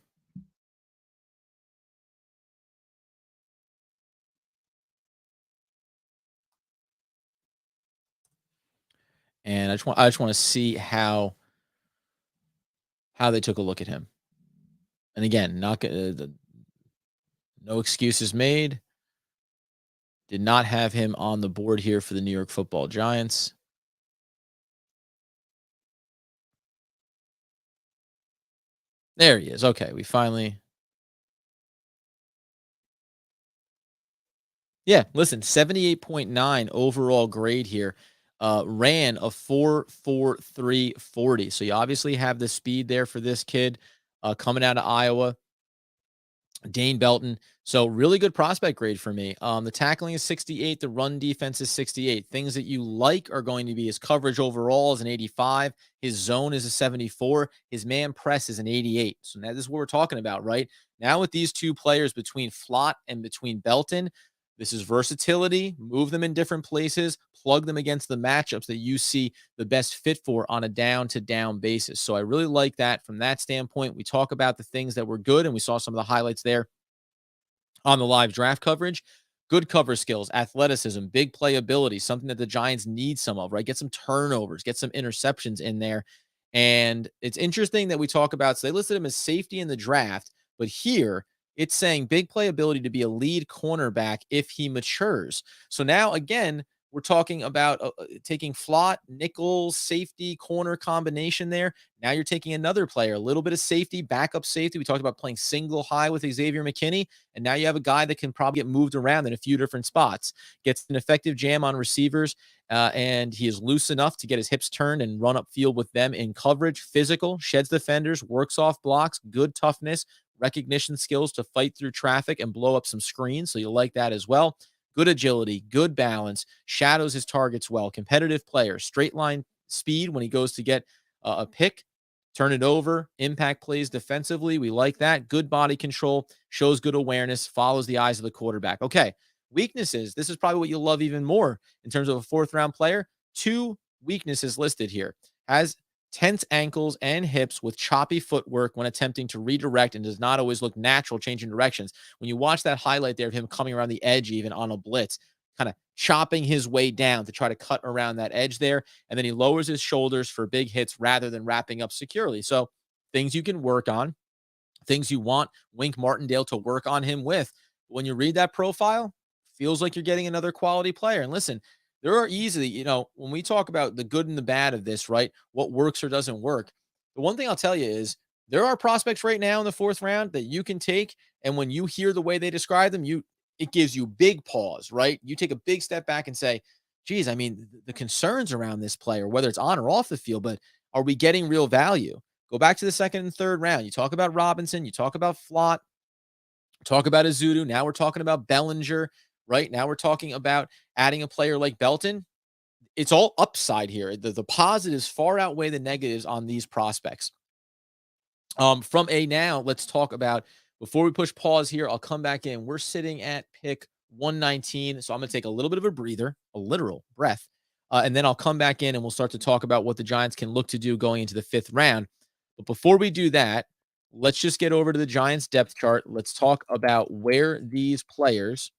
And I just want to see how they took a look at him. And again, not no excuses made. Did not have him on the board here for the New York Football Giants. There he is. Okay, we finally. Yeah, listen, 78.9 overall grade here. Ran a 4.4340. So you obviously have the speed there for this kid coming out of Iowa. Dane Belton. So really good prospect grade for me. The tackling is 68. The run defense is 68. Things that you like are going to be his coverage overall is an 85. His zone is a 74. His man press is an 88. So now this is what we're talking about, right? Now with these two players between Flott and between Belton, this is versatility. Move them in different places. Plug them against the matchups that you see the best fit for on a down-to-down basis. So I really like that from that standpoint. We talk about the things that were good, and we saw some of the highlights there on the live draft coverage. Good cover skills, athleticism, big playability, something that the Giants need some of, right? Get some turnovers, get some interceptions in there. And it's interesting that we talk about, so they listed him as safety in the draft, but here it's saying big playability to be a lead cornerback if he matures. So now, again, we're talking about taking Flott, nickel, safety, corner combination there. Now you're taking another player, a little bit of safety, backup safety. We talked about playing single high with Xavier McKinney, and now you have a guy that can probably get moved around in a few different spots, gets an effective jam on receivers, and he is loose enough to get his hips turned and run upfield with them in coverage, physical, sheds defenders, works off blocks, good toughness, recognition skills to fight through traffic and blow up some screens. So you'll like that as well. Good agility, good balance, shadows his targets well, competitive player, straight line speed when he goes to get a pick, turn it over, impact plays defensively. We like that. Good body control, shows good awareness, follows the eyes of the quarterback. Okay, weaknesses. This is probably what you'll love even more in terms of a fourth round player. Two weaknesses listed here. Has tense ankles and hips with choppy footwork when attempting to redirect and does not always look natural changing directions. When you watch that highlight there of him coming around the edge, even on a blitz, kind of chopping his way down to try to cut around that edge there. And then he lowers his shoulders for big hits rather than wrapping up securely. So things you can work on, things you want Wink Martindale to work on him with. When you read that profile, feels like you're getting another quality player. And listen, there are easily, when we talk about the good and the bad of this, right? What works or doesn't work. The one thing I'll tell you is there are prospects right now in the fourth round that you can take. And when you hear the way they describe them, it gives you big pause, right? You take a big step back and say, geez, I mean, the concerns around this player, whether it's on or off the field, but are we getting real value? Go back to the second and third round. You talk about Robinson, you talk about Flott, talk about Azudu. Now we're talking about Bellinger, right? Now we're talking about adding a player like Belton. It's all upside here. The positives far outweigh the negatives on these prospects. From a now, let's talk about, before we push pause here, I'll come back in. We're sitting at pick 119. So I'm going to take a little bit of a breather, a literal breath. And then I'll come back in and we'll start to talk about what the Giants can look to do going into the fifth round. But before we do that, let's just get over to the Giants depth chart. Let's talk about where these players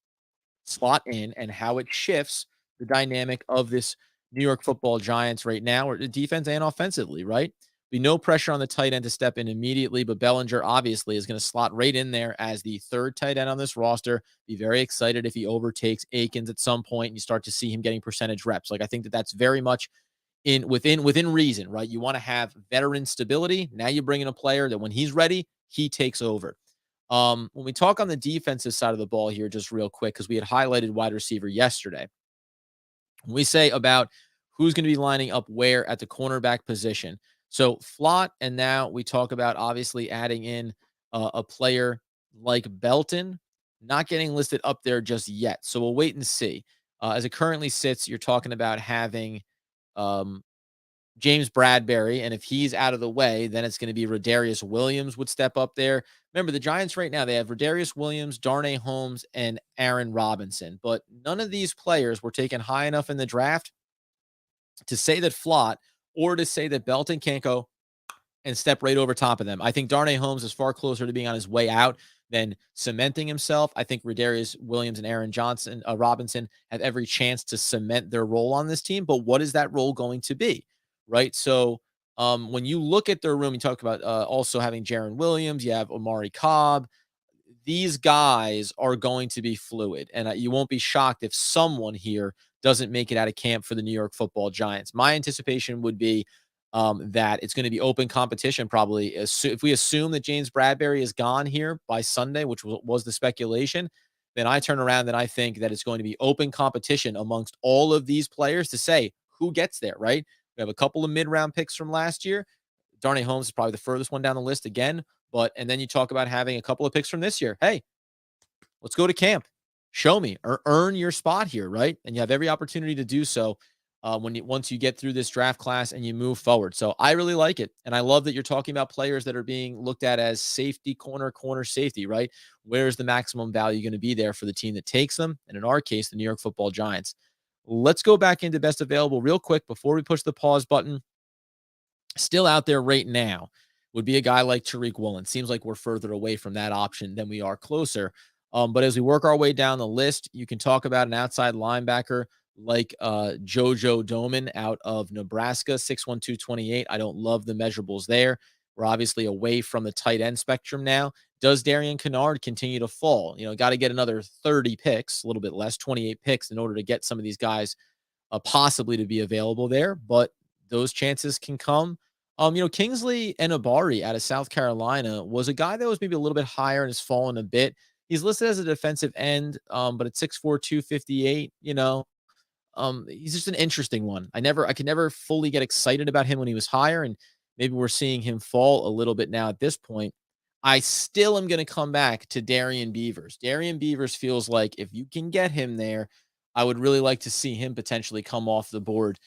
slot in and how it shifts the dynamic of this New York Football Giants right now, or the defense and offensively, right? Be no pressure on the tight end to step in immediately, but Bellinger obviously is going to slot right in there as the third tight end on this roster. Be very excited if he overtakes Akins at some point and you start to see him getting percentage reps. Like, I think that that's very much within reason, right? You want to have veteran stability. Now you bring in a player that when he's ready, he takes over. When we talk on the defensive side of the ball here, just real quick, because we had highlighted wide receiver yesterday. we say about who's going to be lining up where at the cornerback position. So Flott, and now we talk about obviously adding in a player like Belton, not getting listed up there just yet. So we'll wait and see. As it currently sits, you're talking about having um, James Bradbury, and if he's out of the way, then it's going to be Rodarius Williams would step up there. Remember, the Giants right now, they have Rodarius Williams, Darnay Holmes, and Aaron Robinson, but none of these players were taken high enough in the draft to say that Flott or to say that Belton can't go and step right over top of them. I think Darnay Holmes is far closer to being on his way out than cementing himself. I think Rodarius Williams and Aaron Robinson have every chance to cement their role on this team. But what is that role going to be? Right. So when you look at their room, you talk about also having Jaron Williams, you have Omari Cobb. These guys are going to be fluid, and you won't be shocked if someone here doesn't make it out of camp for the New York Football Giants. My anticipation would be that it's going to be open competition probably. If we assume that James Bradbury is gone here by Sunday, which was the speculation, then I turn around and I think that it's going to be open competition amongst all of these players to say who gets there, right? We have a couple of mid-round picks from last year. Darnay Holmes is probably the furthest one down the list again. But, and then you talk about having a couple of picks from this year. Hey, let's go to camp. Show me or earn your spot here, right? And you have every opportunity to do so once you get through this draft class and you move forward. So I really like it. And I love that you're talking about players that are being looked at as safety corner safety, right? Where's the maximum value going to be there for the team that takes them? And in our case, the New York Football Giants. Let's go back into best available real quick before we push the pause button. Still out there right now would be a guy like Tariq Woolen. Seems like we're further away from that option than we are closer. But as we work our way down the list, you can talk about an outside linebacker like Jojo Doman out of Nebraska, 6'1", 228. I don't love the measurables there. We're obviously away from the tight end spectrum now. Does Darian Kennard continue to fall? You know, got to get another 30 picks, a little bit less, 28 picks in order to get some of these guys possibly to be available there. But those chances can come. Kingsley Enagbare out of South Carolina was a guy that was maybe a little bit higher and has fallen a bit. He's listed as a defensive end, but at 6'4", 258, he's just an interesting one. I could never fully get excited about him when he was higher, and maybe we're seeing him fall a little bit now at this point. I still am going to come back to Darian Beavers. Darian Beavers feels like if you can get him there, I would really like to see him potentially come off the board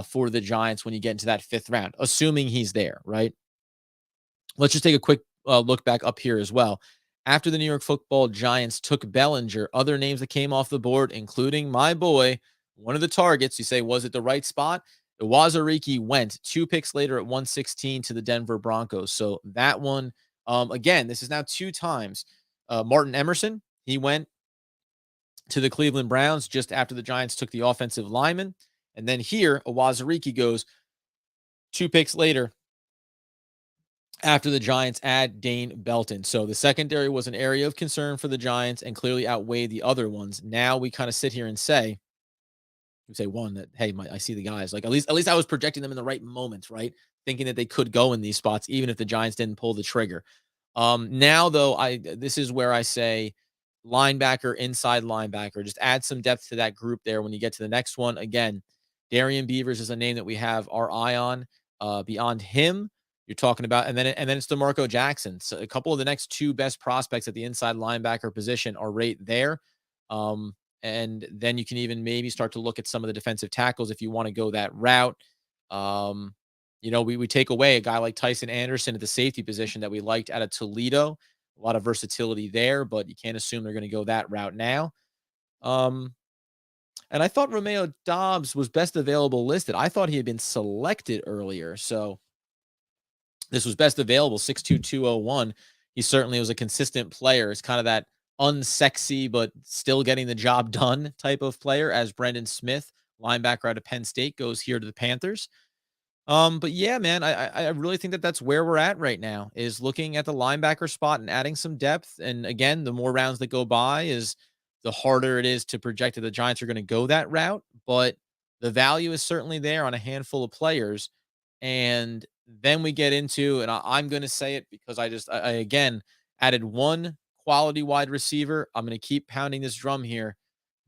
for the Giants when you get into that fifth round, assuming he's there, right? Let's just take a quick look back up here as well. After the New York Football Giants took Bellinger, other names that came off the board, including my boy, one of the targets, you say, was it the right spot? Iwazurike went 2 picks later at 116 to the Denver Broncos. So that one, again, this is now 2 times. Martin Emerson, he went to the Cleveland Browns just after the Giants took the offensive lineman. And then here, Iwazurike goes 2 picks later after the Giants add Dane Belton. So the secondary was an area of concern for the Giants and clearly outweighed the other ones. Now we kind of sit here and say, one that, hey, I see the guys. Like at least I was projecting them in the right moment, right? Thinking that they could go in these spots, even if the Giants didn't pull the trigger. Now though, this is where I say linebacker, inside linebacker, just add some depth to that group there when you get to the next one. Again, Darian Beavers is a name that we have our eye on. Beyond him, you're talking about, and then it's DeMarco Jackson. So a couple of the next 2 best prospects at the inside linebacker position are right there. And then you can even maybe start to look at some of the defensive tackles if you want to go that route. We take away a guy like Tyson Anderson at the safety position that we liked out of Toledo. A lot of versatility there, but you can't assume they're going to go that route now. And I thought Romeo Doubs was best available listed. I thought he had been selected earlier. So this was best available, 6'2", 201. He certainly was a consistent player. It's kind of that unsexy, but still getting the job done type of player, as Brendan Smith, linebacker out of Penn State, goes here to the Panthers. But yeah, man, I really think that that's where we're at right now, is looking at the linebacker spot and adding some depth. And again, the more rounds that go by is the harder it is to project that the Giants are going to go that route. But the value is certainly there on a handful of players. And then we get into, and I'm going to say it because I again added one quality wide receiver. I'm going to keep pounding this drum here.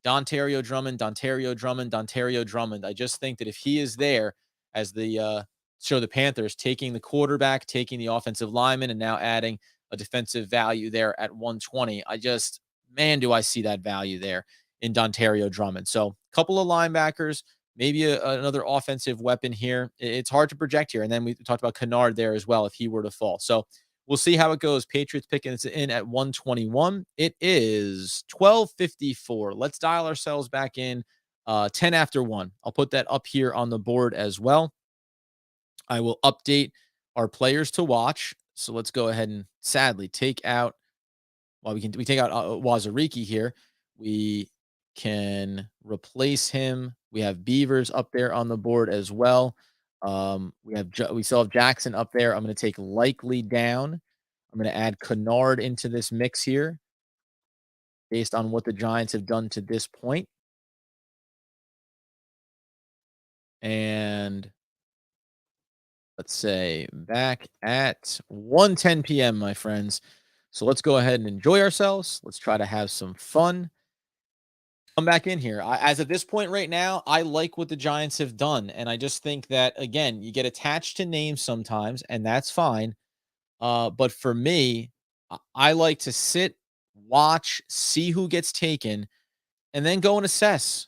Dontario Drummond, Dontario Drummond, Dontario Drummond. I just think that if he is there as the show the Panthers taking the quarterback, taking the offensive lineman, and now adding a defensive value there at 120, man, do I see that value there in Dontario Drummond. So a couple of linebackers, maybe another offensive weapon here. It's hard to project here. And then we talked about Kennard there as well if he were to fall. So we'll see how it goes. Patriots picking it in at 121. It is 12:54. Let's dial ourselves back in 10 after 1. I'll put that up here on the board as well. I will update our players to watch. So let's go ahead and sadly take out we take out Wazariki here. We can replace him. We have Beavers up there on the board as well. We still have Jackson up there. I'm going to take Likely down. I'm going to add Kennard into this mix here based on what the Giants have done to this point. And let's say back at 1:10 p.m., my friends. So let's go ahead and enjoy ourselves. Let's try to have some fun. Come back in here. As of this point right now, I like what the Giants have done. And I just think that, again, you get attached to names sometimes, and that's fine. But for me, I like to sit, watch, see who gets taken, and then go and assess.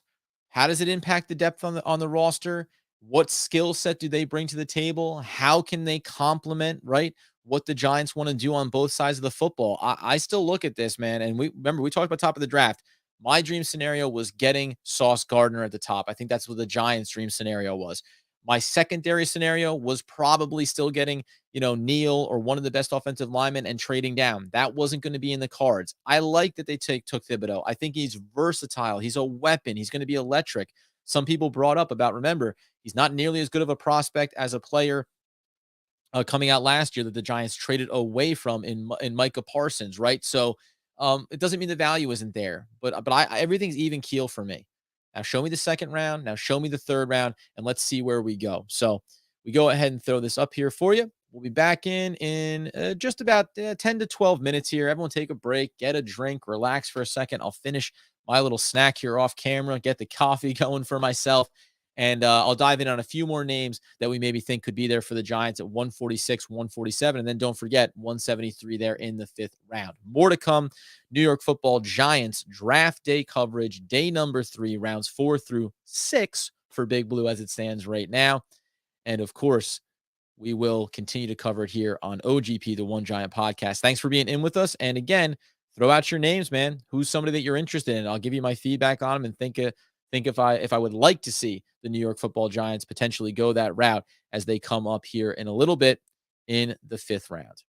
How does it impact the depth on the roster? What skill set do they bring to the table? How can they complement, right? What the Giants want to do on both sides of the football. I still look at this, man. And we talked about top of the draft. My dream scenario was getting Sauce Gardner at the top. I think that's what the Giants' dream scenario was. My secondary scenario was probably still getting, Neal or one of the best offensive linemen and trading down. That wasn't going to be in the cards. I like that they took Thibodeau. I think he's versatile. He's a weapon. He's going to be electric. Some people brought up about, remember, he's not nearly as good of a prospect as a player coming out last year that the Giants traded away from in Micah Parsons, right? So it doesn't mean the value isn't there, but everything's even keel for me. Now show me the second round. Now show me the third round, and let's see where we go. So we go ahead and throw this up here for you. We'll be back in just about 10 to 12 minutes here. Everyone take a break, get a drink, relax for a second. I'll finish my little snack here off camera, get the coffee going for myself. And I'll dive in on a few more names that we maybe think could be there for the Giants at 146, 147. And then don't forget 173 there in the fifth round. More to come. New York Football Giants draft day coverage, day number 3, rounds 4 through 6 for Big Blue as it stands right now. And of course, we will continue to cover it here on OGP, the One Giant podcast. Thanks for being in with us. And again, throw out your names, man. Who's somebody that you're interested in? I'll give you my feedback on them and think if I would like to see the New York Football Giants potentially go that route as they come up here in a little bit in the 5th round.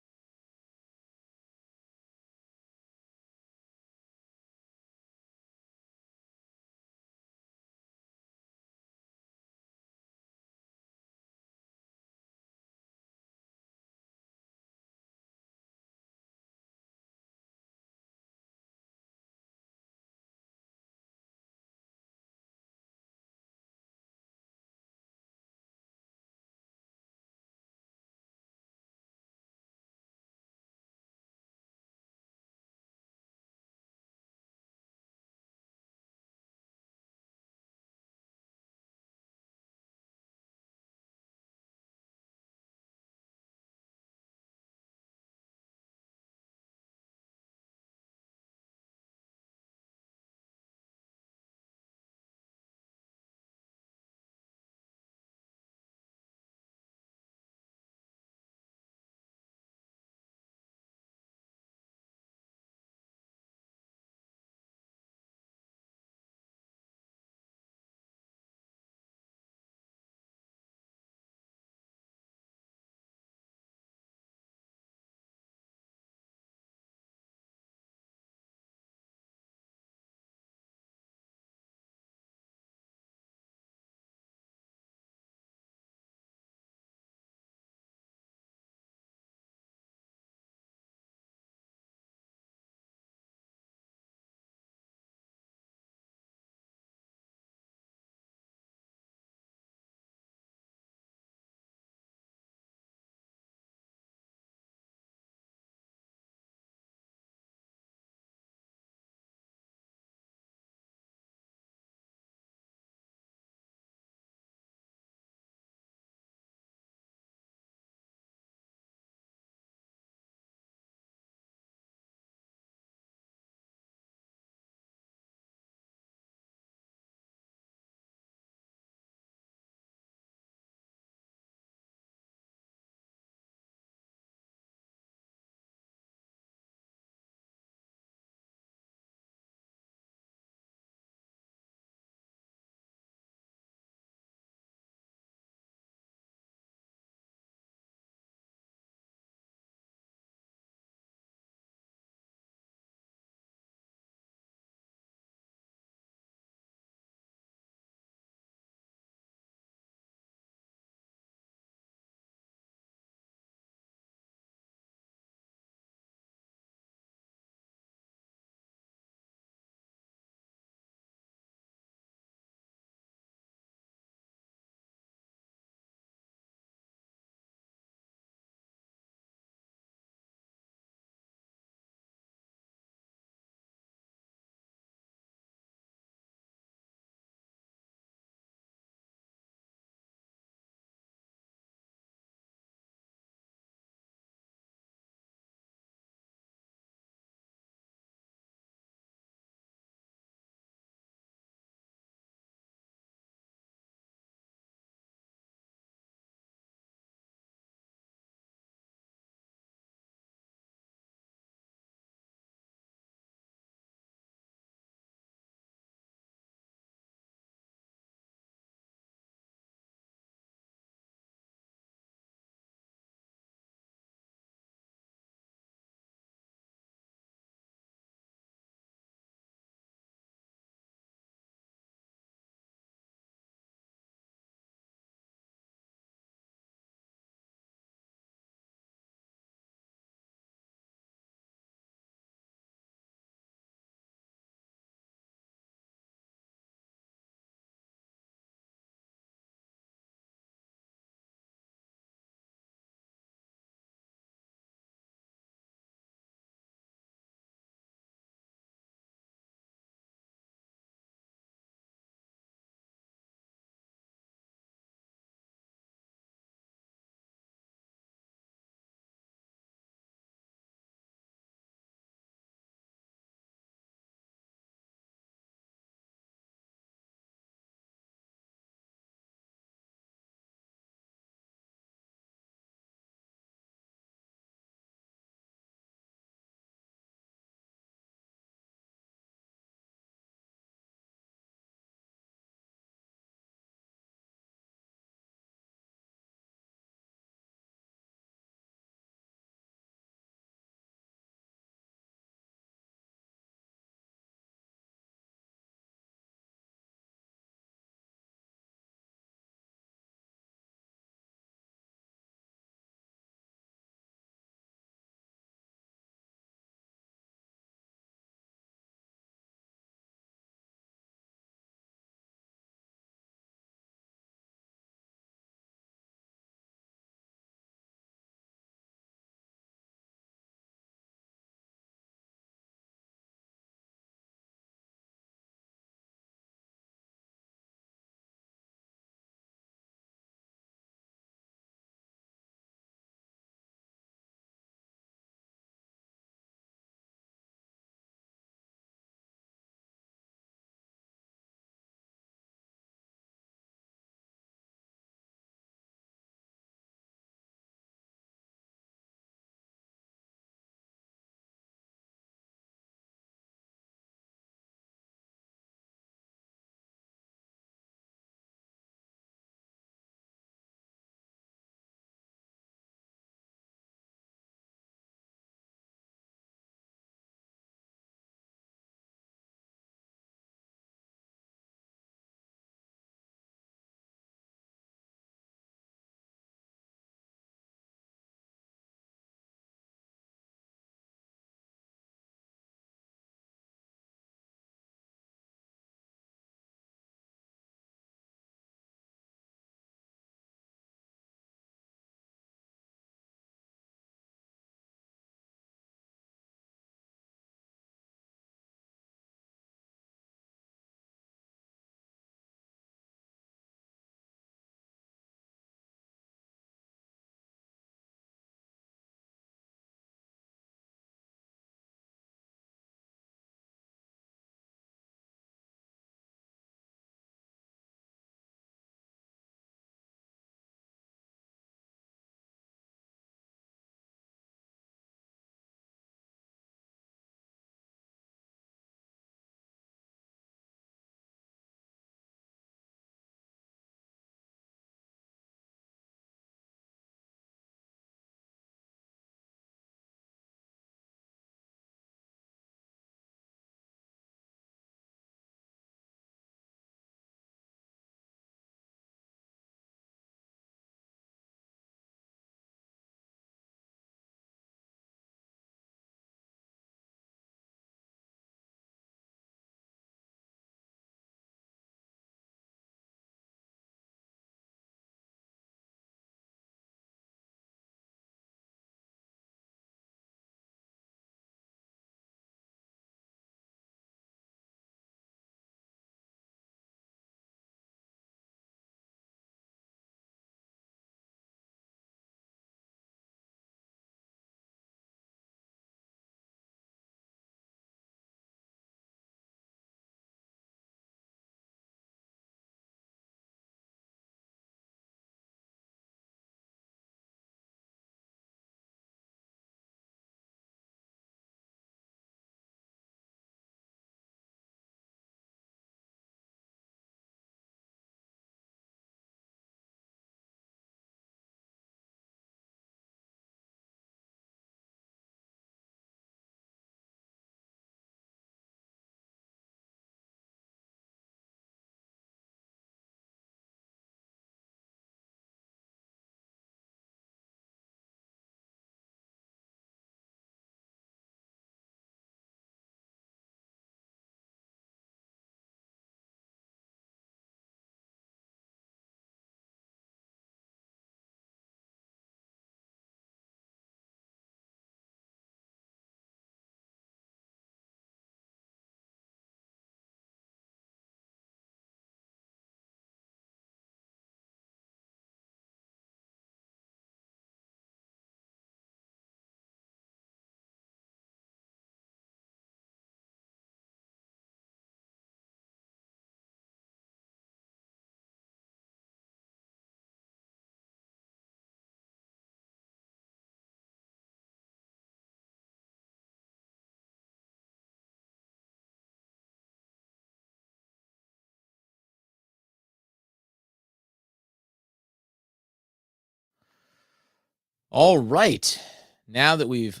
All right. Now that we've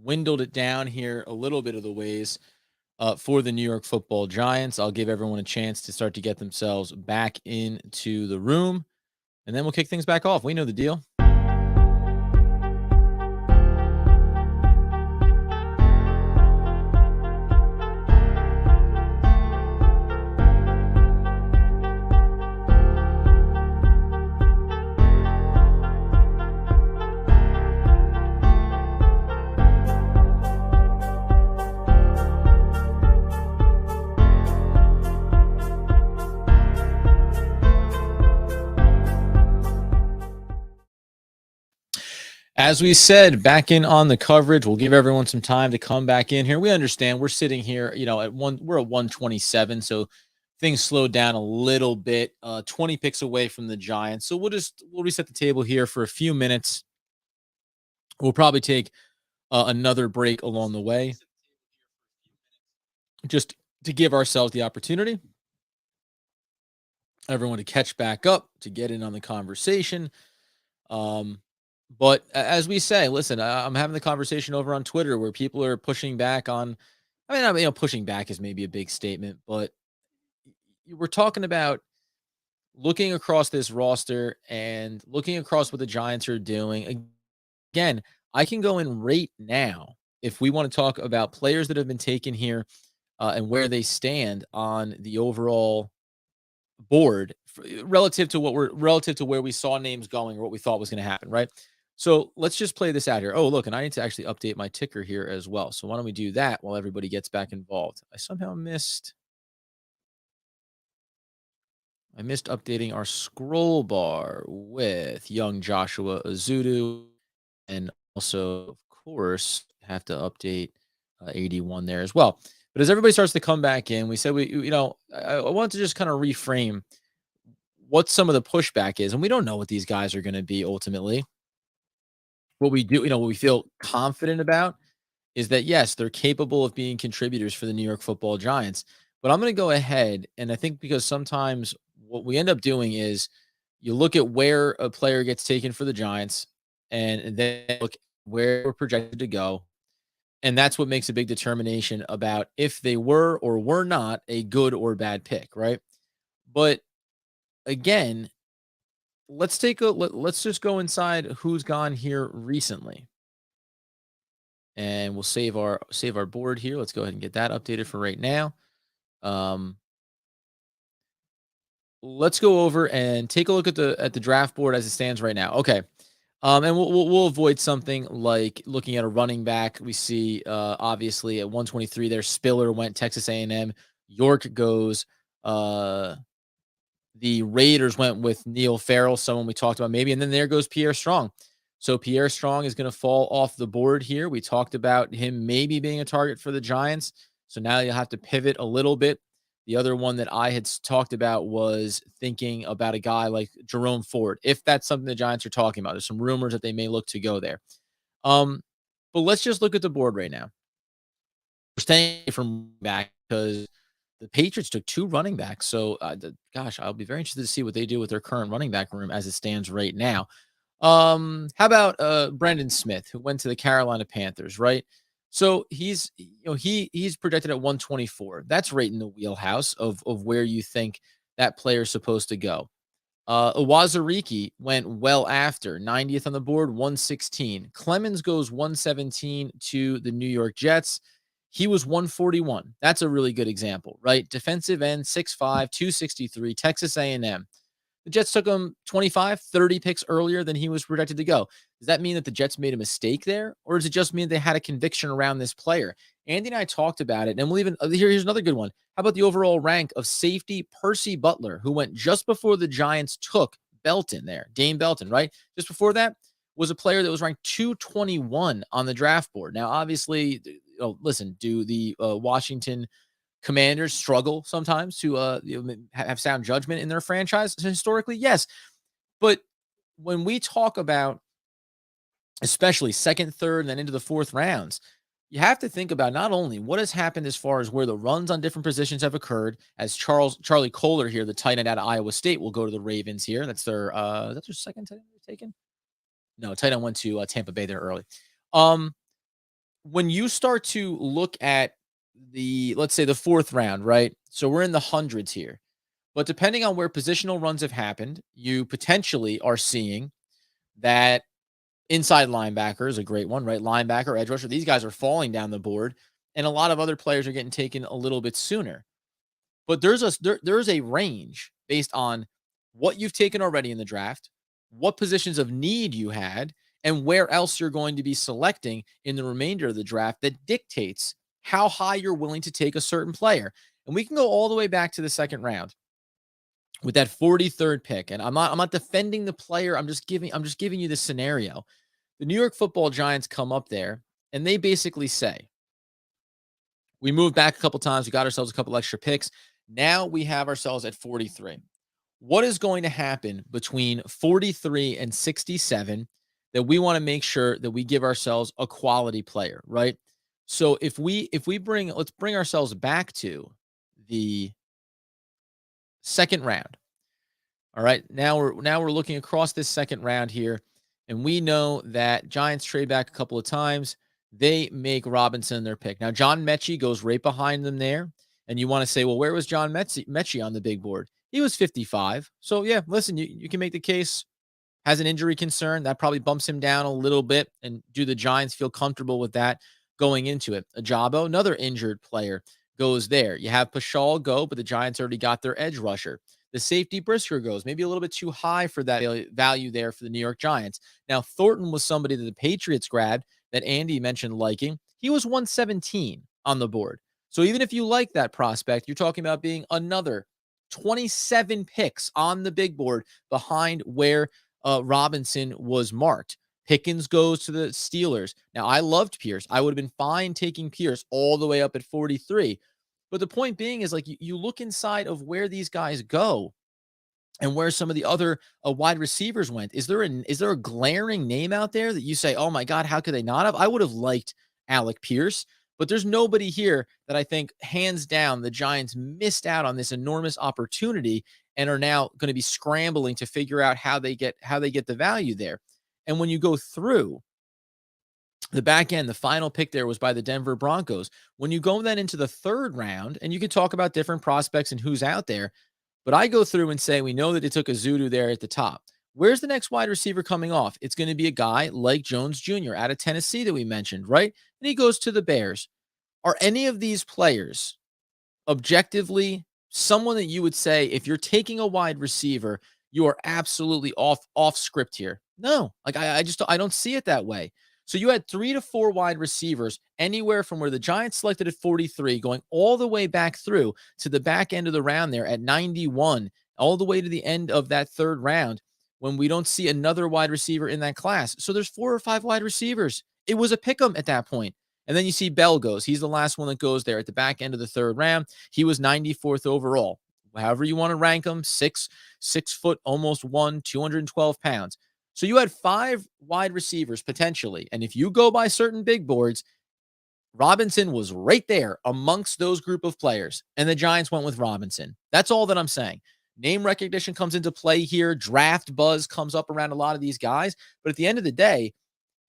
dwindled it down here a little bit of the ways for the New York Football Giants, I'll give everyone a chance to start to get themselves back into the room, and then we'll kick things back off. We know the deal. As we said, back in on the coverage, we'll give everyone some time to come back in here. We understand we're sitting here, we're at 127, so things slowed down a little bit. 20 picks away from the Giants. So we'll reset the table here for a few minutes. We'll probably take another break along the way, just to give ourselves the opportunity, everyone to catch back up, to get in on the conversation. But as we say, listen, I'm having the conversation over on Twitter where people are pushing back on. Pushing back is maybe a big statement, but we're talking about looking across this roster and looking across what the Giants are doing. Again, I can go and rate now if we want to talk about players that have been taken here and where they stand on the overall board relative to where we saw names going or what we thought was going to happen, right? So let's just play this out here. Oh, look, and I need to actually update my ticker here as well. So why don't we do that while everybody gets back involved? I somehow missed updating our scroll bar with young Joshua Azudu, and also, of course, have to update 81 there as well. But as everybody starts to come back in, we said I want to just kind of reframe what some of the pushback is, and we don't know what these guys are going to be ultimately. What we do, what we feel confident about is that, yes, they're capable of being contributors for the New York Football Giants. But I'm going to go ahead, and I think because sometimes what we end up doing is you look at where a player gets taken for the Giants and then look where we're projected to go. And that's what makes a big determination about if they were or were not a good or bad pick, right? But again, let's just go inside who's gone here recently. And we'll save our board here. Let's go ahead and get that updated for right now. Let's go over and take a look at the draft board as it stands right now. Okay. And we'll avoid something like looking at a running back. We see obviously at 123 there, Spiller went Texas A&M. York goes. The Raiders went with Neil Farrell, someone we talked about maybe, and then there goes Pierre Strong. So Pierre Strong is going to fall off the board here. We talked about him maybe being a target for the Giants. So now you'll have to pivot a little bit. The other one that I had talked about was thinking about a guy like Jerome Ford, if that's something the Giants are talking about. There's some rumors that they may look to go there. But let's just look at the board right now. We're staying from back because the Patriots took 2 running backs. So, I'll be very interested to see what they do with their current running back room as it stands right now. How about Brandon Smith, who went to the Carolina Panthers, right? So he's projected at 124. That's right in the wheelhouse of where you think that player's supposed to go. Iwazurike went well after 90th on the board, 116. Clemens goes 117 to the New York Jets. He was 141. That's a really good example, right? Defensive end, 6'5", 263, Texas A&M. The Jets took him 25, 30 picks earlier than he was projected to go. Does that mean that the Jets made a mistake there? Or does it just mean they had a conviction around this player? Andy and I talked about it, and we'll even here's another good one. How about the overall rank of safety Percy Butler, who went just before the Giants took Belton there, Dane Belton, right? Just before that was a player that was ranked 221 on the draft board. Now, obviously, listen, do the Washington Commanders struggle sometimes to have sound judgment in their franchise historically? Yes. But when we talk about especially second, third, and then into the fourth rounds, you have to think about not only what has happened as far as where the runs on different positions have occurred, as Charlie Kohler here, the tight end out of Iowa State, will go to the Ravens here. That's their second tight end taken. No, tight end went to Tampa Bay there early. Um, when you start to look at let's say the fourth round, right? So we're in the hundreds here. But depending on where positional runs have happened, you potentially are seeing that inside linebacker is a great one, right? Linebacker, edge rusher, these guys are falling down the board, and a lot of other players are getting taken a little bit sooner. But there's a range based on what you've taken already in the draft, what positions of need you had, and where else you're going to be selecting in the remainder of the draft that dictates how high you're willing to take a certain player. And we can go all the way back to the second round with that 43rd pick. And I'm not defending the player. I'm just giving you the scenario. The New York Football Giants come up there and they basically say, we moved back a couple times. We got ourselves a couple extra picks. Now we have ourselves at 43. What is going to happen between 43 and 67 that we want to make sure that we give ourselves a quality player, right? So let's bring ourselves back to the second round. All right. Now we're looking across this second round here, and we know that Giants trade back a couple of times. They make Robinson their pick. Now, John Mechie goes right behind them there. And you want to say, well, where was John Mechie on the big board? He was 55. So, yeah, listen, you can make the case, has an injury concern. That probably bumps him down a little bit. And do the Giants feel comfortable with that going into it? Ajabo, another injured player, goes there. You have Paschal go, but the Giants already got their edge rusher. The safety Brisker goes, maybe a little bit too high for that value there for the New York Giants. Now, Thornton was somebody that the Patriots grabbed that Andy mentioned liking. He was 117 on the board. So even if you like that prospect, you're talking about being another 27 picks on the big board behind where Robinson was marked. Pickens goes to the Steelers. Now, I loved Pierce. I would have been fine taking Pierce all the way up at 43. But the point being is, like, you look inside of where these guys go and where some of the other wide receivers went. Is there a glaring name out there that you say, oh my God, how could they not have? I would have liked Alec Pierce, but there's nobody here that I think hands down the Giants missed out on this enormous opportunity and are now going to be scrambling to figure out how they get the value there. And when you go through the back end, the final pick there was by the Denver Broncos. When you go then into the third round, and you can talk about different prospects and who's out there, but I go through and say, we know that it took a Zudu there at the top. Where's the next wide receiver coming off? It's going to be a guy like Jones Jr. out of Tennessee that we mentioned, right? And he goes to the Bears. Are any of these players objectively someone that you would say, if you're taking a wide receiver, you are absolutely off script here? No, like I don't see it that way. So you had 3 to 4 wide receivers anywhere from where the Giants selected at 43, going all the way back through to the back end of the round there at 91, all the way to the end of that third round when we don't see another wide receiver in that class. So there's 4 or 5 wide receivers. It was a pick 'em at that point. And then you see Bell goes. He's the last one that goes there at the back end of the third round. He was 94th overall. However you want to rank him, 6 foot, almost 212 pounds. So you had 5 wide receivers potentially. And if you go by certain big boards, Robinson was right there amongst those group of players. And the Giants went with Robinson. That's all that I'm saying. Name recognition comes into play here. Draft buzz comes up around a lot of these guys. But at the end of the day,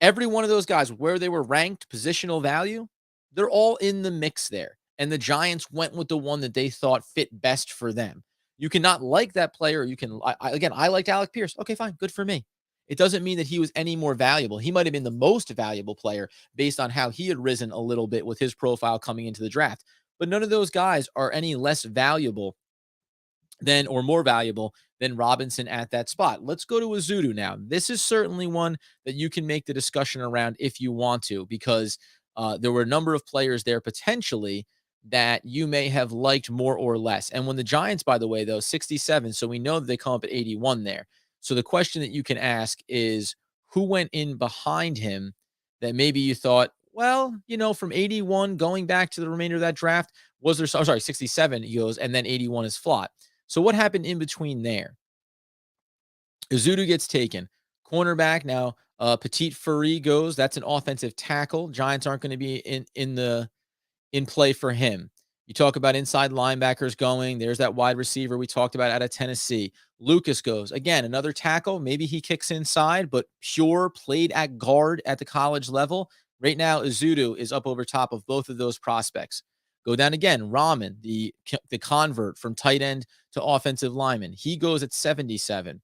every one of those guys, where they were ranked positional value, they're all in the mix there. And the Giants went with the one that they thought fit best for them. You cannot like that player. You can, I liked Alec Pierce. Okay, fine. Good for me. It doesn't mean that he was any more valuable. He might have been the most valuable player based on how he had risen a little bit with his profile coming into the draft. But none of those guys are any less valuable than or more valuable than Robinson at that spot. Let's go to Azudu now. This is certainly one that you can make the discussion around if you want to, because there were a number of players there potentially that you may have liked more or less. And when the Giants, by the way, though, 67, so we know that they come up at 81 there. So the question that you can ask is, who went in behind him that maybe you thought, well, from 81 going back to the remainder of that draft, was there, 67 he goes, and then 81 is Flott. So what happened in between there? Azudu gets taken. Cornerback now, Petit Furry goes. That's an offensive tackle. Giants aren't going to be in play for him. You talk about inside linebackers going. There's that wide receiver we talked about out of Tennessee. Lucas goes. Again, another tackle. Maybe he kicks inside, but pure played at guard at the college level. Right now, Izudu is up over top of both of those prospects. Go down again. Rahman, the convert from tight end to offensive lineman. He goes at 77.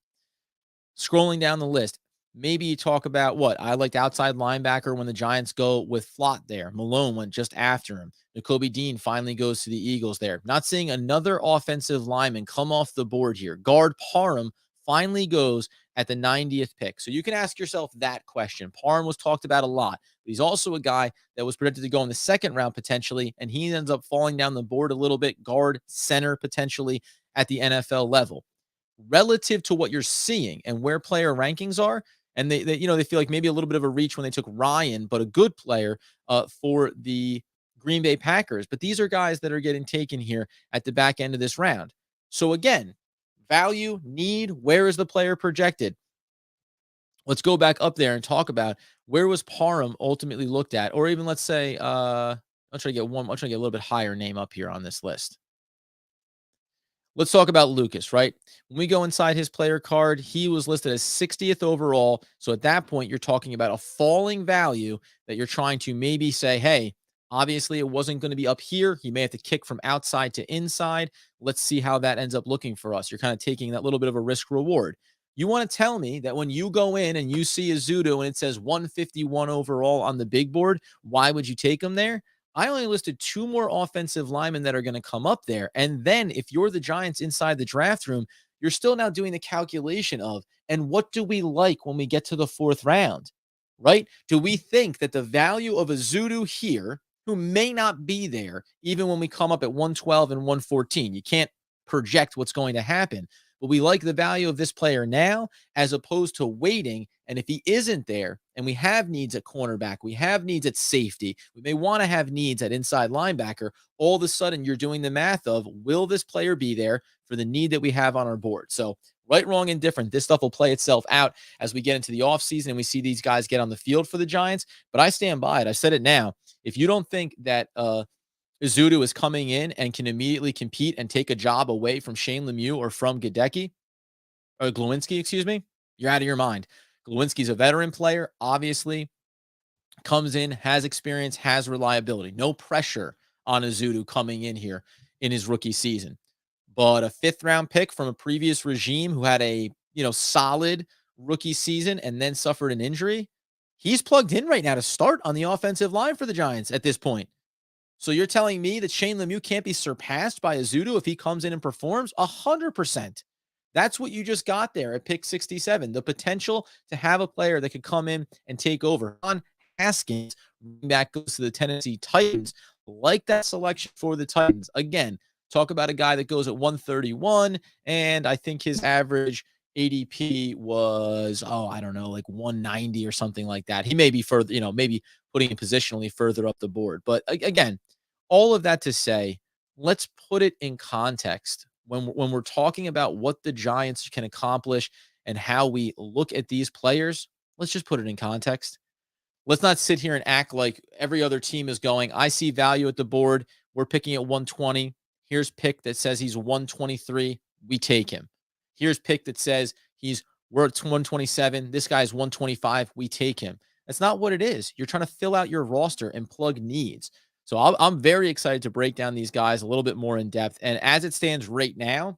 Scrolling down the list, maybe you talk about what I liked outside linebacker when the Giants go with Flott there. Malone went just after him. Nakobe Dean finally goes to the Eagles there. Not seeing another offensive lineman come off the board here. Guard Parham finally goes at the 90th pick. So you can ask yourself that question. Parham was talked about a lot, but he's also a guy that was predicted to go in the second round potentially, and he ends up falling down the board a little bit. Guard, center potentially at the NFL level relative to what you're seeing and where player rankings are. And they feel like maybe a little bit of a reach when they took Ryan, but a good player for the Green Bay Packers. But these are guys that are getting taken here at the back end of this round. So again, value, need, where is the player projected? Let's go back up there and talk about where was Parham ultimately looked at, or even let's say, I'll try to get a little bit higher name up here on this list. Let's talk about Lucas, right? When we go inside his player card, he was listed as 60th overall. So at that point, you're talking about a falling value that you're trying to maybe say, hey, obviously it wasn't going to be up here. He may have to kick from outside to inside. Let's see how that ends up looking for us. You're kind of taking that little bit of a risk reward. You want to tell me that when you go in and you see a Zudo and it says 151 overall on the big board, why would you take him there? I only listed two more offensive linemen that are going to come up there. And then if you're the Giants inside the draft room, you're still now doing the calculation of, and what do we like when we get to the fourth round, right? Do we think that the value of a Zudu here, who may not be there, even when we come up at 112 and 114, you can't project what's going to happen, but we like the value of this player now as opposed to waiting. And if he isn't there and we have needs at cornerback, we have needs at safety, we may want to have needs at inside linebacker, all of a sudden you're doing the math of, will this player be there for the need that we have on our board? So right, wrong, and different, this stuff will play itself out as we get into the offseason and we see these guys get on the field for the Giants. But I stand by it. I said it now. If you don't think that Izudu is coming in and can immediately compete and take a job away from Shane Lemieux or from Glowinski, excuse me, you're out of your mind. Glowinski's a veteran player, obviously, comes in, has experience, has reliability. No pressure on Izudu coming in here in his rookie season. But a fifth-round pick from a previous regime who had a solid rookie season and then suffered an injury, he's plugged in right now to start on the offensive line for the Giants at this point. So you're telling me that Shane Lemieux can't be surpassed by Izudu if he comes in and performs? 100%. That's what you just got there at pick 67. The potential to have a player that could come in and take over. On Haskins, back goes to the Tennessee Titans. Like that selection for the Titans. Again, talk about a guy that goes at 131, and I think his average ADP was, like 190 or something like that. He may be further, maybe putting him positionally further up the board. But again, all of that to say, let's put it in context. When we're talking about what the Giants can accomplish and how we look at these players, let's just put it in context. Let's not sit here and act like every other team is going, I see value at the board. We're picking at 120. Here's pick that says he's 123. We take him. Here's pick that says we're at 127. This guy's 125. We take him. That's not what it is. You're trying to fill out your roster and plug needs. So I'm very excited to break down these guys a little bit more in depth. And as it stands right now,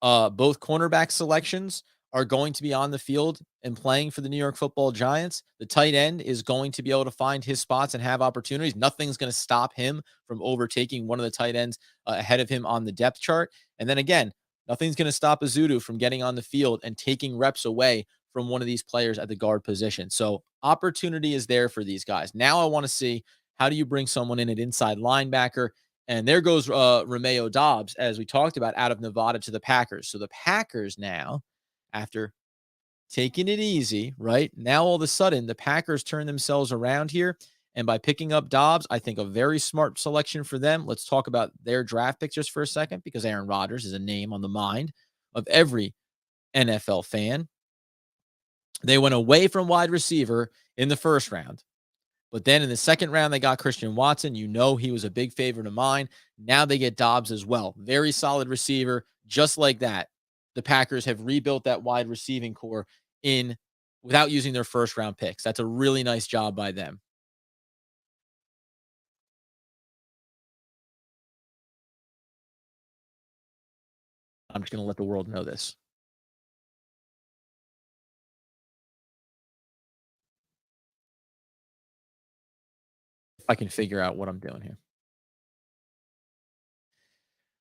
both cornerback selections are going to be on the field and playing for the New York Football Giants. The tight end is going to be able to find his spots and have opportunities. Nothing's going to stop him from overtaking one of the tight ends ahead of him on the depth chart. And then again, nothing's going to stop Izudu from getting on the field and taking reps away from one of these players at the guard position. So opportunity is there for these guys. Now I want to see, how do you bring someone in at inside linebacker? And there goes Romeo Doubs, as we talked about, out of Nevada to the Packers. So the Packers now, after taking it easy, right? Now all of a sudden, the Packers turn themselves around here. And by picking up Doubs, I think a very smart selection for them. Let's talk about their draft picks just for a second, because Aaron Rodgers is a name on the mind of every NFL fan. They went away from wide receiver in the first round. But then in the second round, they got Christian Watson. You know, he was a big favorite of mine. Now they get Dobbs as well. Very solid receiver. Just like that, the Packers have rebuilt that wide receiving core in without using their first round picks. That's a really nice job by them. I'm just going to let the world know this. If I can figure out what I'm doing here.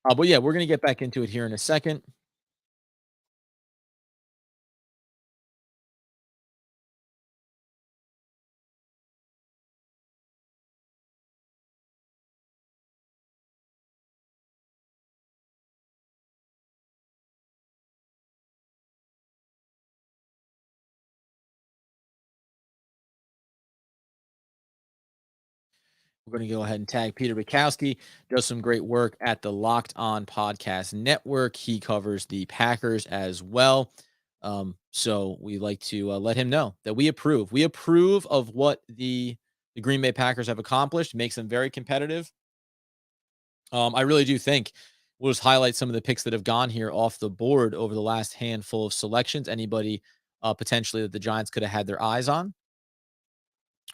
But yeah, we're going to get back into it here in a second. We're going to go ahead and tag Peter Bukowski. Does some great work at the Locked On Podcast Network. He covers the Packers as well. So we like to let him know that we approve. We approve of what the Green Bay Packers have accomplished. Makes them very competitive. I really do think we'll just highlight some of the picks that have gone here off the board over the last handful of selections. Anybody potentially that the Giants could have had their eyes on.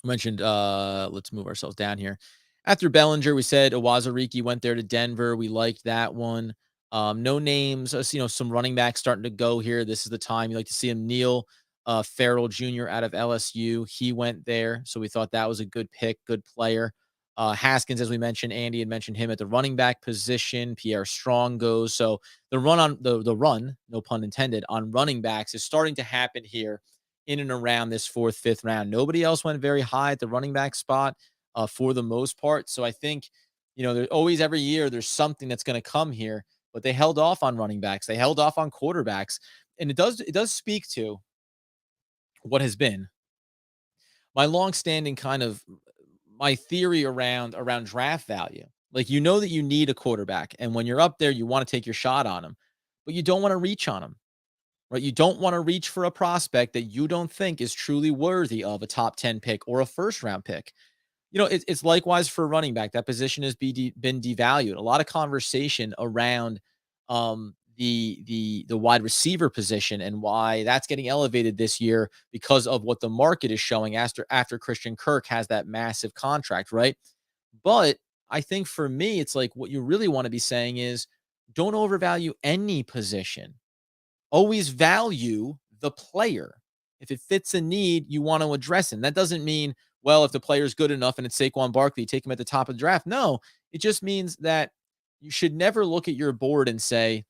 Mentioned, let's move ourselves down here. After Bellinger, we said Owazariki went there to Denver. We liked that one. No names, some running backs starting to go here. This is the time you like to see him. Neil Farrell Jr. out of LSU. He went there. So we thought that was a good pick, good player. Haskins, as we mentioned, Andy had mentioned him at the running back position. Pierre Strong goes. So the run on the run, no pun intended, on running backs is starting to happen here in and around this fourth, fifth round. Nobody else went very high at the running back spot for the most part. So I think, there's always every year there's something that's going to come here, but they held off on running backs. They held off on quarterbacks. And it does speak to what has been my long-standing kind of my theory around draft value. Like, that you need a quarterback, and when you're up there, you want to take your shot on him, but you don't want to reach on him. Right? You don't want to reach for a prospect that you don't think is truly worthy of a top 10 pick or a first round pick. It's likewise for running back. That position has been devalued. A lot of conversation around the wide receiver position and why that's getting elevated this year because of what the market is showing after Christian Kirk has that massive contract, right? But I think for me, it's like what you really want to be saying is don't overvalue any position. Always value the player. If it fits a need, you want to address it. And that doesn't mean, well, if the player's good enough and it's Saquon Barkley, take him at the top of the draft. No, it just means that you should never look at your board and say,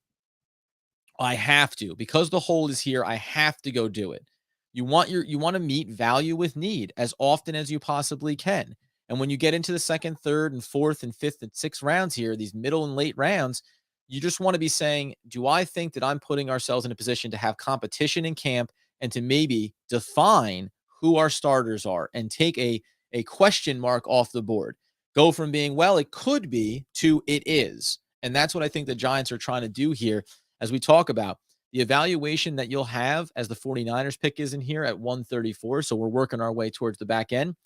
I have to, because the hold is here, I have to go do it. You want to meet value with need as often as you possibly can. And when you get into the second, third, and fourth, and fifth, and sixth rounds here, these middle and late rounds, you just want to be saying, do I think that I'm putting ourselves in a position to have competition in camp and to maybe define who our starters are and take a question mark off the board? Go from being, well, it could be to it is. And that's what I think the Giants are trying to do here as we talk about the evaluation that you'll have as the 49ers pick is in here at 134. So we're working our way towards the back end.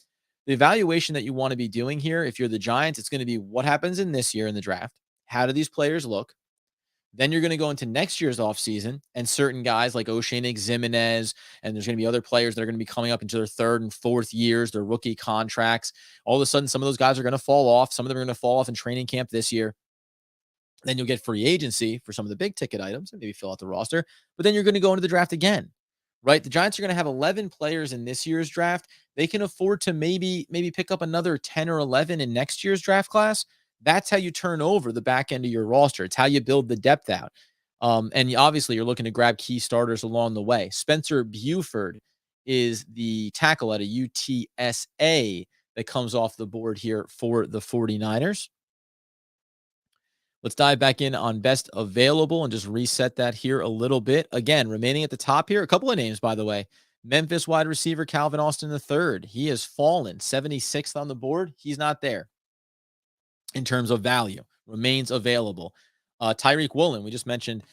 The evaluation that you want to be doing here, if you're the Giants, it's going to be what happens in this year in the draft. How do these players look? Then you're going to go into next year's offseason, and certain guys like O'Shane Ximenez, and there's going to be other players that are going to be coming up into their third and fourth years, their rookie contracts. All of a sudden, some of those guys are going to fall off. Some of them are going to fall off in training camp this year. Then you'll get free agency for some of the big ticket items and maybe fill out the roster. But then you're going to go into the draft again, right? The Giants are going to have 11 players in this year's draft. They can afford to maybe pick up another 10 or 11 in next year's draft class. That's how you turn over the back end of your roster. It's how you build the depth out. And obviously, you're looking to grab key starters along the way. Spencer Buford is the tackle at a UTSA that comes off the board here for the 49ers. Let's dive back in on best available and just reset that here a little bit. Again, remaining at the top here, a couple of names, by the way. Memphis wide receiver Calvin Austin III. He has fallen 76th on the board. He's not there in terms of value. Remains available. Tyreek Woolen, we just mentioned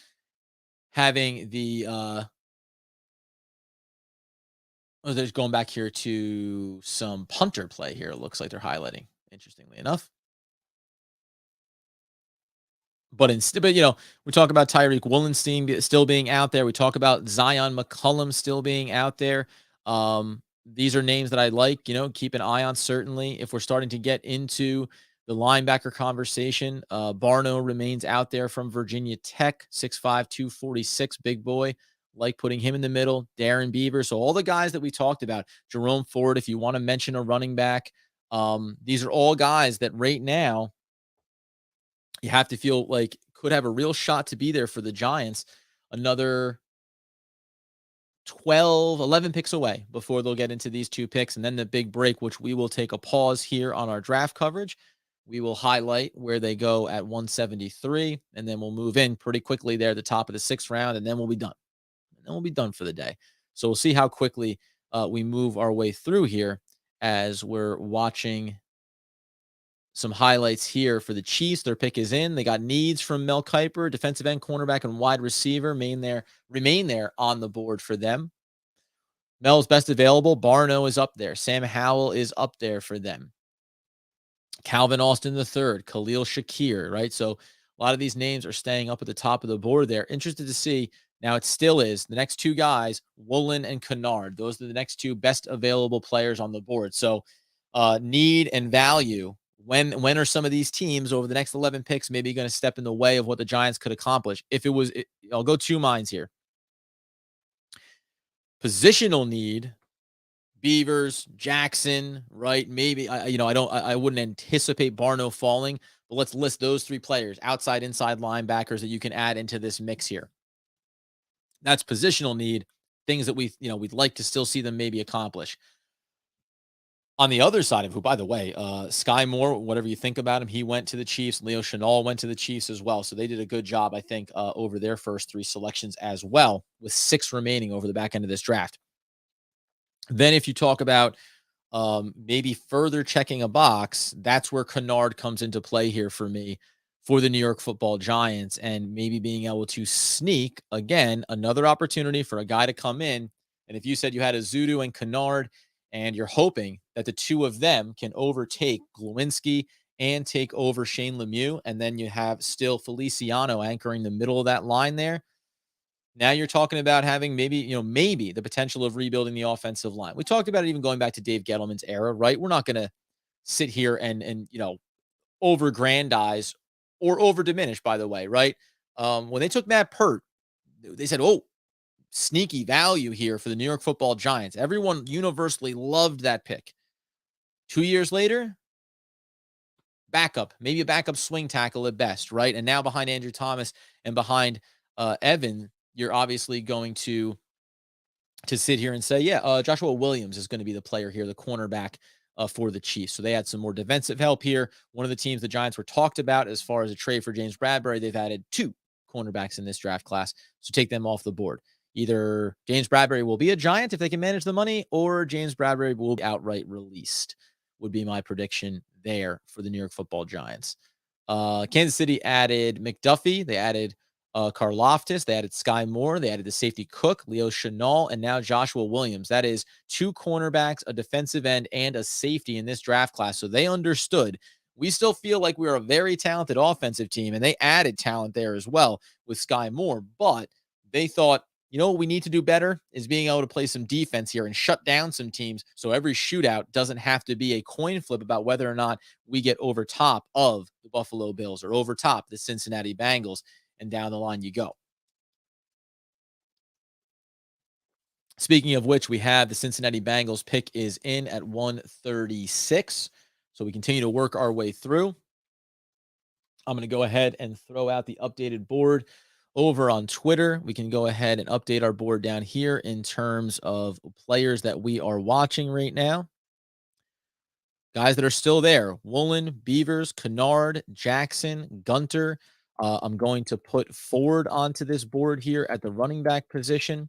having the Oh, they're going back here to some punter play here. It looks like they're highlighting, interestingly enough. But instead, but we talk about Tyreek Woolenstein still being out there. We talk about Zion McCullum still being out there. These are names that I like. Keep an eye on. Certainly, if we're starting to get into the linebacker conversation, Barno remains out there from Virginia Tech, 6'5", 246, big boy. Like putting him in the middle. Darren Beaver. So all the guys that we talked about, Jerome Ford. If you want to mention a running back, these are all guys that right now you have to feel like could have a real shot to be there for the Giants. Another 12, 11 picks away before they'll get into these two picks. And then the big break, which we will take a pause here on our draft coverage. We will highlight where they go at 173, and then we'll move in pretty quickly there at the top of the 6th round, and then we'll be done. And then we'll be done for the day. So we'll see how quickly we move our way through here as we're watching some highlights here for the Chiefs. Their pick is in. They got needs from Mel Kiper, defensive end, cornerback, and wide receiver remain there on the board for them. Mel's best available. Barno is up there. Sam Howell is up there for them. Calvin Austin III, Khalil Shakir, right? So a lot of these names are staying up at the top of the board there. Interested to see. Now it still is the next two guys, Woolen and Kennard. Those are the next two best available players on the board. So need and value. When are some of these teams over the next 11 picks maybe going to step in the way of what the Giants could accomplish? I'll go two minds here. Positional need, Beavers, Jackson, right? Maybe I wouldn't anticipate Barno falling, but let's list those three players, outside, inside linebackers that you can add into this mix here. That's positional need, things that we'd like to still see them maybe accomplish. On the other side of who, by the way, Sky Moore, whatever you think about him, he went to the Chiefs. Leo Chenal went to the Chiefs as well. So they did a good job, I think, over their first three selections as well, with 6 remaining over the back end of this draft. Then if you talk about maybe further checking a box, that's where Kennard comes into play here for me for the New York Football Giants, and maybe being able to sneak, again, another opportunity for a guy to come in. And if you said you had a Zudu and Kennard, and you're hoping that the two of them can overtake Glowinski and take over Shane Lemieux, and then you have still Feliciano anchoring the middle of that line there. Now you're talking about having maybe the potential of rebuilding the offensive line. We talked about it even going back to Dave Gettleman's era, right? We're not going to sit here and over-grandize or over-diminish, by the way, right? When they took Matt Pert, they said, oh, sneaky value here for the New York Football Giants. Everyone universally loved that pick. 2 years later, backup, maybe a backup swing tackle at best, right? And now behind Andrew Thomas and behind Evan, you're obviously going to sit here and say, Joshua Williams is going to be the player here, the cornerback for the Chiefs. So they had some more defensive help here. One of the teams the Giants were talked about as far as a trade for James Bradbury, they've added 2 cornerbacks in this draft class. So take them off the board. Either James Bradbury will be a Giant if they can manage the money, or James Bradbury will be outright released, would be my prediction there for the New York Football Giants. Kansas City added McDuffie. They added Karlaftis. They added Sky Moore. They added the safety Cook, Leo Chenal, and now Joshua Williams. That is 2 cornerbacks, a defensive end, and a safety in this draft class. So they understood. We still feel like we're a very talented offensive team, and they added talent there as well with Sky Moore. But they thought, what we need to do better is being able to play some defense here and shut down some teams so every shootout doesn't have to be a coin flip about whether or not we get over top of the Buffalo Bills or over top the Cincinnati Bengals, and down the line you go. Speaking of which, we have the Cincinnati Bengals pick is in at 136. So we continue to work our way through. I'm going to go ahead and throw out the updated board over on Twitter. We can go ahead and update our board down here in terms of players that we are watching right now. Guys that are still there: Woolen, Beavers, Kennard, Jackson, Gunter. I'm going to put Ford onto this board here at the running back position.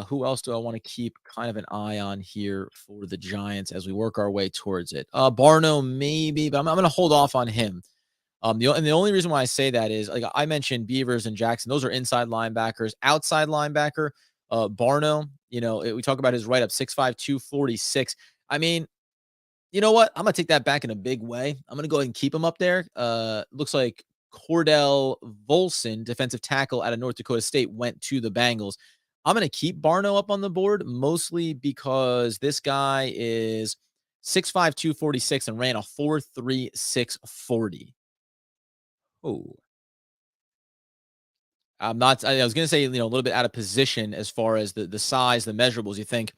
Who else do I want to keep kind of an eye on here for the Giants as we work our way towards it? Barno, maybe, but I'm going to hold off on him. The only reason why I say that is, like I mentioned, Beavers and Jackson, those are inside linebackers. Outside linebacker, Barno, We talk about his write up 6'5", 246. I mean, you know what? I'm gonna take that back in a big way. I'm gonna go ahead and keep him up there. Looks like Cordell Volson, defensive tackle out of North Dakota State, went to the Bengals. I'm gonna keep Barno up on the board mostly because this guy is 6'5", 246 and ran a 4.36 40. Oh, I'm not. I was gonna say a little bit out of position as far as the size, the measurables. You think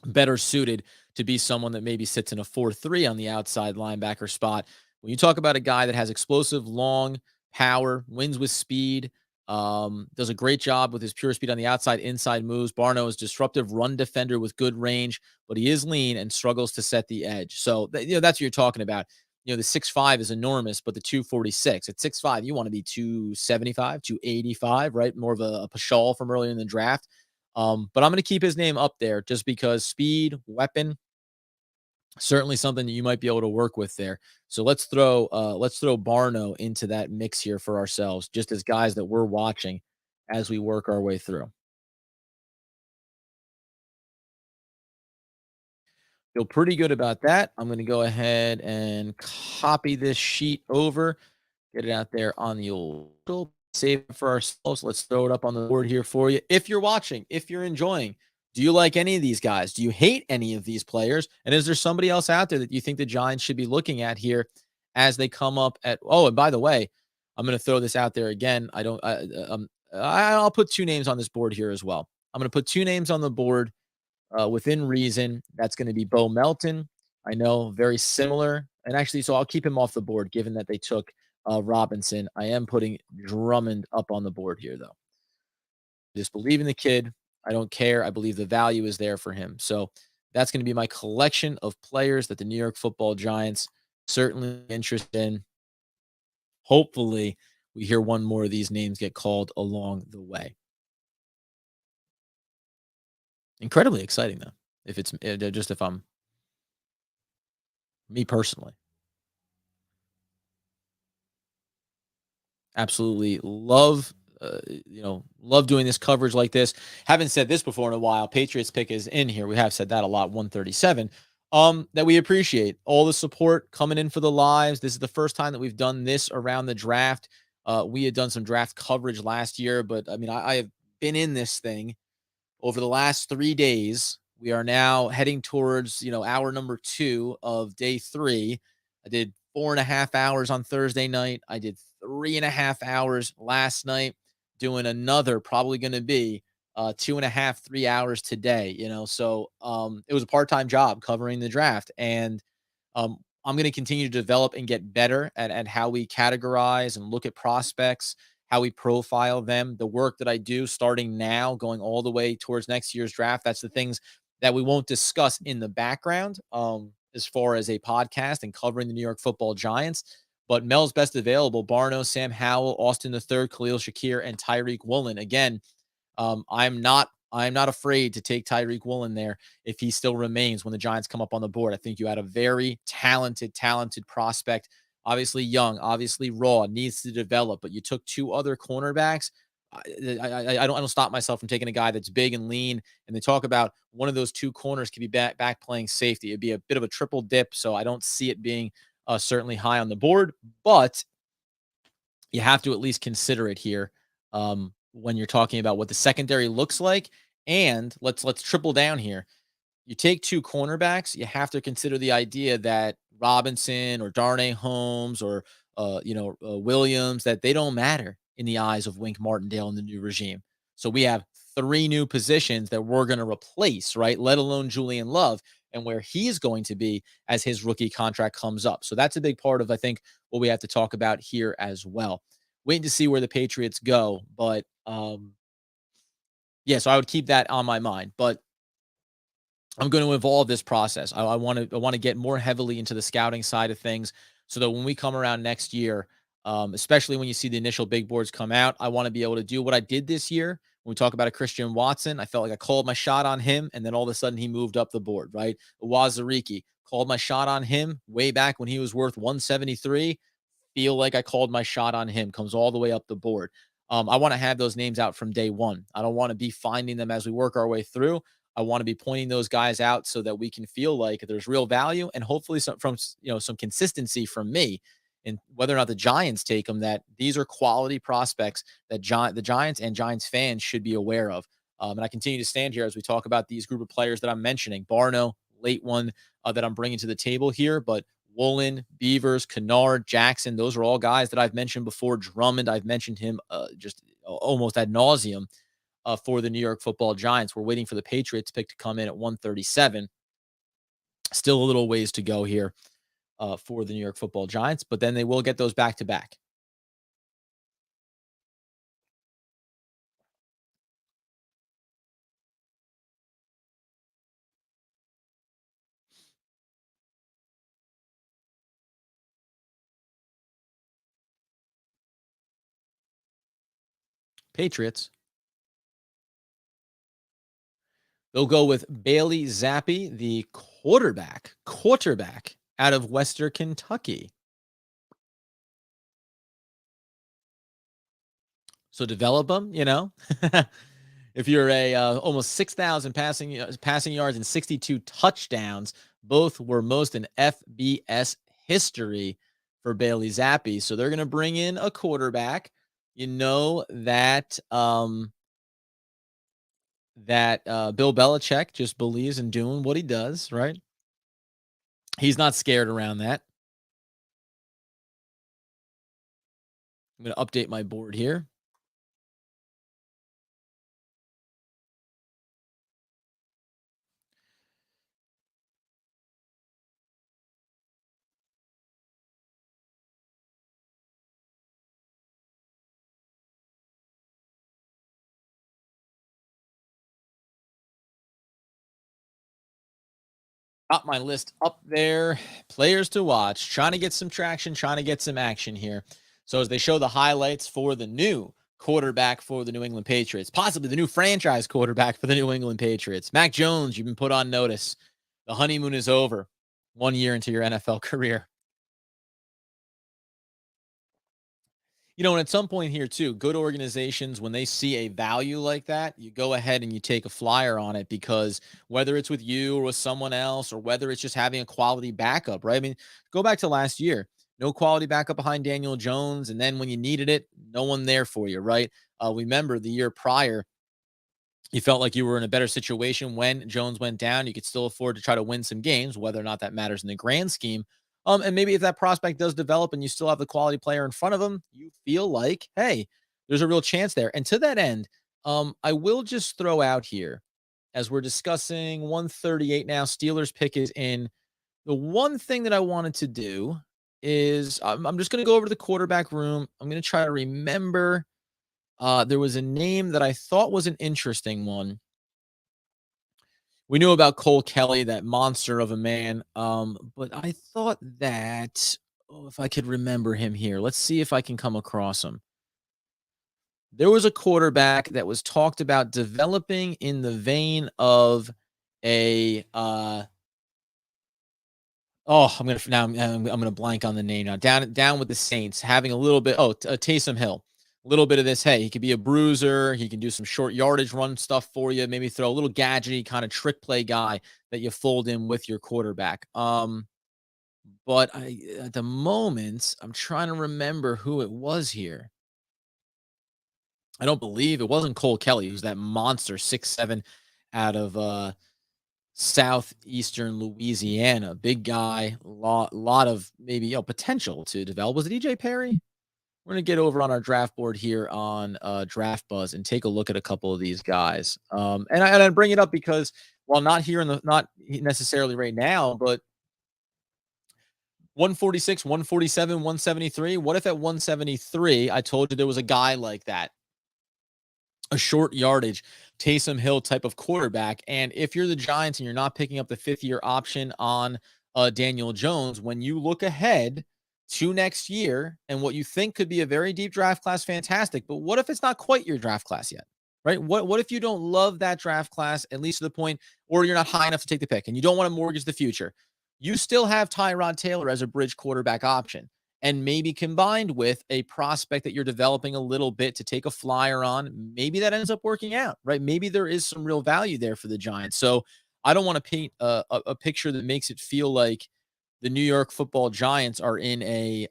better suited to be someone that maybe sits in a 4-3 on the outside linebacker spot. When you talk about a guy that has explosive, long power, wins with speed, does a great job with his pure speed on the outside, inside moves. Barno is disruptive run defender with good range, but he is lean and struggles to set the edge. So, that's what you're talking about. The 6'5" is enormous, but the 246 at 6'5", you want to be 275, 285, right? More of a Pashal from earlier in the draft. But I'm going to keep his name up there just because speed, weapon, certainly something that you might be able to work with there. So let's throw Barno into that mix here for ourselves, just as guys that we're watching as we work our way through. Feel pretty good about that. I'm going to go ahead and copy this sheet over. Get it out there on the old save it for ourselves. Let's throw it up on the board here for you. If you're watching, if you're enjoying, do you like any of these guys? Do you hate any of these players? And is there somebody else out there that you think the Giants should be looking at here as they come up at? Oh, and by the way, I'm going to throw this out there again. I'll put two names on this board here as well. I'm going to put two names on the board within reason. That's going to be Bo Melton. I know, very similar. And actually, so I'll keep him off the board given that they took Robinson. I am putting Drummond up on the board here, though. Just believe in the kid. I don't care. I believe the value is there for him. So that's going to be my collection of players that the New York Football Giants certainly interested in. Hopefully, we hear one more of these names get called along the way. Incredibly exciting, though. If I'm me personally. Absolutely love doing this coverage like this. Haven't said this before in a while. Patriots pick is in here. We have said that a lot. 137. That we appreciate all the support coming in for the lives. This is the first time that we've done this around the draft. We had done some draft coverage last year, but I mean, I have been in this thing over the last 3 days. We are now heading towards, hour number 2 of day 3. I did 4.5 hours on Thursday night. I did 3.5 hours last night, doing another, probably going to be 2.5, 3 hours today, So it was a part-time job covering the draft. And I'm going to continue to develop and get better at how we categorize and look at prospects, how we profile them, the work that I do starting now, going all the way towards next year's draft. That's the things that we won't discuss in the background as far as a podcast and covering the New York Football Giants. But Mel's best available: Barno, Sam Howell, Austin III, Khalil Shakir, and Tyreek Woolen. Again, I'm not afraid to take Tyreek Woolen there if he still remains when the Giants come up on the board. I think you had a very talented prospect, obviously young, obviously raw, needs to develop, but you took two other cornerbacks. I don't stop myself from taking a guy that's big and lean. And they talk about one of those two corners could be back playing safety. It'd be a bit of a triple dip, so I don't see it being certainly high on the board, but you have to at least consider it here when you're talking about what the secondary looks like. And let's triple down here. You take two cornerbacks, you have to consider the idea that Robinson or Darnay Holmes or Williams, that they don't matter in the eyes of Wink Martindale and the new regime. So we have three new positions that we're going to replace, right? Let alone Julian Love and where he's going to be as his rookie contract comes up. So that's a big part of, I think, what we have to talk about here as well. Waiting to see where the Patriots go, but yeah, so I would keep that on my mind. But I'm going to evolve this process. I want to get more heavily into the scouting side of things, so that when we come around next year, especially when you see the initial big boards come out, I want to be able to do what I did this year. When we talk about a Christian Watson, I felt like I called my shot on him, and then all of a sudden he moved up the board, right? Wazariki, called my shot on him way back when he was worth 173. Feel like I called my shot on him, comes all the way up the board. I want to have those names out from day one. I don't want to be finding them as we work our way through. I want to be pointing those guys out so that we can feel like there's real value and hopefully some consistency from me. And whether or not the Giants take them, that these are quality prospects that the Giants and Giants fans should be aware of. And I continue to stand here as we talk about these group of players that I'm mentioning. Barno, late one that I'm bringing to the table here, but Woolen, Beavers, Kennard, Jackson, those are all guys that I've mentioned before. Drummond, I've mentioned him just almost ad nauseum for the New York Football Giants. We're waiting for the Patriots pick to come in at 137. Still a little ways to go here for the New York Football Giants, but then they will get those back to back. Patriots. They'll go with Bailey Zappi, the quarterback out of Western Kentucky. So develop them, if you're a almost 6,000 passing yards and 62 touchdowns, both were most in FBS history for Bailey Zappi. So they're going to bring in a quarterback. You know that Bill Belichick just believes in doing what he does, right? He's not scared around that. I'm going to update my board here. Got my list up there. Players to watch, trying to get some traction, trying to get some action here. So as they show the highlights for the new quarterback for the New England Patriots, possibly the new franchise quarterback for the New England Patriots, Mac Jones, you've been put on notice. The honeymoon is over 1 year into your NFL career. And at some point here too, good organizations, when they see a value like that, you go ahead and you take a flyer on it, because whether it's with you or with someone else, or whether it's just having a quality backup, right? I mean, go back to last year, no quality backup behind Daniel Jones. And then when you needed it, no one there for you, right? We remember the year prior, you felt like you were in a better situation when Jones went down. You could still afford to try to win some games, whether or not that matters in the grand scheme. And maybe if that prospect does develop and you still have the quality player in front of him, you feel like, hey, there's a real chance there. And to that end, I will just throw out here, as we're discussing 138 now, Steelers pick is in. The one thing that I wanted to do is I'm just going to go over to the quarterback room. I'm going to try to remember. There was a name that I thought was an interesting one. We knew about Cole Kelly, that monster of a man. But I thought that, if I could remember him here, let's see if I can come across him. There was a quarterback that was talked about developing in the vein of a I'm gonna blank on the name now. Down with the Saints, having a little bit. Taysom Hill, a little bit of this. Hey, he could be a bruiser. He can do some short yardage run stuff for you. Maybe throw a little gadgety kind of trick play guy that you fold in with your quarterback. But at the moment, I'm trying to remember who it was here. I don't believe it wasn't Cole Kelly, who's that monster 6'7" out of southeastern Louisiana. Big guy, lot of maybe potential to develop. Was it EJ Perry? We're gonna get over on our draft board here on Draft Buzz and take a look at a couple of these guys. And I bring it up because, while not necessarily right now, but 146, 147, 173. What if at 173, I told you there was a guy like that, a short yardage Taysom Hill type of quarterback? And if you're the Giants and you're not picking up the 5th-year option on Daniel Jones, when you look ahead to next year and what you think could be a very deep draft class, fantastic. But what if it's not quite your draft class yet, right? What if you don't love that draft class, at least to the point, or you're not high enough to take the pick and you don't want to mortgage the future? You still have Tyrod Taylor as a bridge quarterback option. and maybe combined with a prospect that you're developing a little bit to take a flyer on, maybe that ends up working out, right? Maybe there is some real value there for the Giants. So I don't want to paint a picture that makes it feel like the New York Football Giants are in a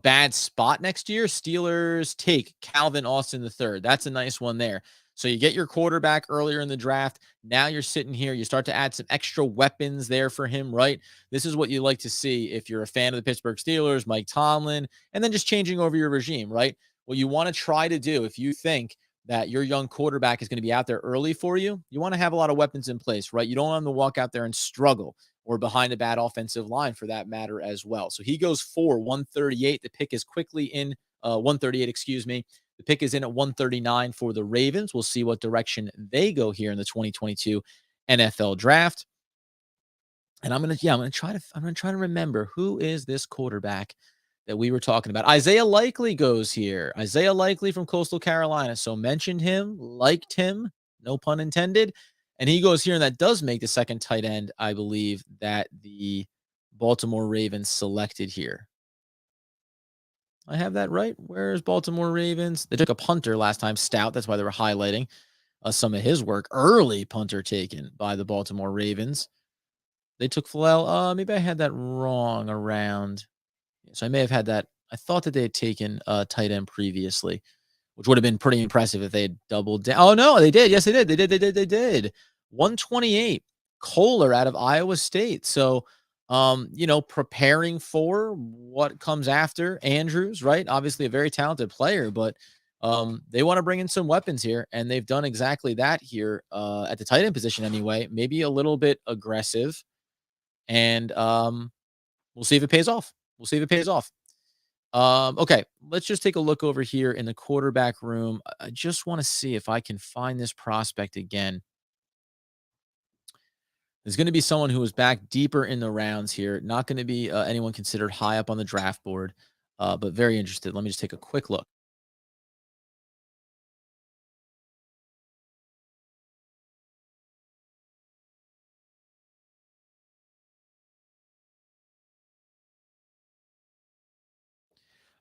bad spot next year. Steelers take Calvin Austin III. That's a nice one there. So you get your quarterback earlier in the draft. Now you're sitting here. You start to add some extra weapons there for him, right? This is what you like to see if you're a fan of the Pittsburgh Steelers, Mike Tomlin, and then just changing over your regime, right? What you want to try to do if you think that your young quarterback is going to be out there early for you, you want to have a lot of weapons in place, right? You don't want him to walk out there and struggle or behind a bad offensive line for that matter as well. So he goes for 138. The pick is quickly in 138, excuse me. The pick is in at 139 for the Ravens. We'll see what direction they go here in the 2022 NFL draft. And I'm going to try to remember who is this quarterback that we were talking about. Isaiah Likely goes here. Isaiah Likely from Coastal Carolina. So mentioned him, liked him, no pun intended. And he goes here, and that does make the second tight end, I believe, that the Baltimore Ravens selected here. I have that right. Where's Baltimore Ravens? They took a punter last time, Stout. That's why they were highlighting some of his work. Early punter taken by the Baltimore Ravens. They took Philel. Maybe I had that wrong around. So I may have had that. I thought that they had taken a tight end previously, which would have been pretty impressive if they had doubled down. Oh, no, they did. Yes, they did. They did. 128. Kohler out of Iowa State. So, preparing for what comes after Andrews, right? Obviously a very talented player, but they want to bring in some weapons here, and they've done exactly that here at the tight end position anyway. Maybe a little bit aggressive, and we'll see if it pays off. Okay, let's just take a look over here in the quarterback room. I just want to see if I can find this prospect again. There's going to be someone who is back deeper in the rounds here. Not going to be anyone considered high up on the draft board, but very interested. Let me just take a quick look.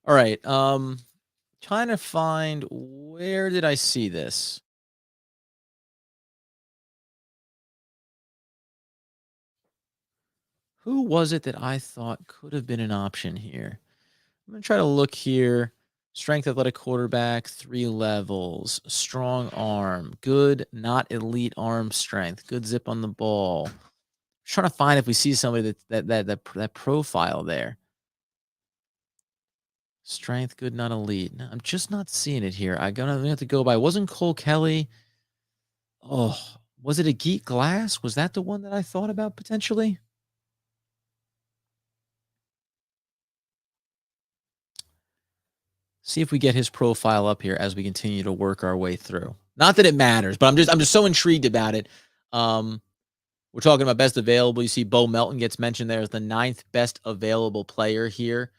All right. Trying to find, where did I see this? Who was it that I thought could have been an option here? I'm going to try to look here. Strength, athletic quarterback, 3 levels, strong arm, good, not elite arm strength, good zip on the ball. Trying to find if we see somebody that profile there. Strength, good, not elite. No, I'm just not seeing it here. I'm gonna have to go by. Wasn't Cole Kelly? Oh, was it a Geek Glass? Was that the one that I thought about potentially? See if we get his profile up here as we continue to work our way through. Not that it matters, but I'm just so intrigued about it. We're talking about best available. You see Bo Melton gets mentioned there as the 9th best available player here.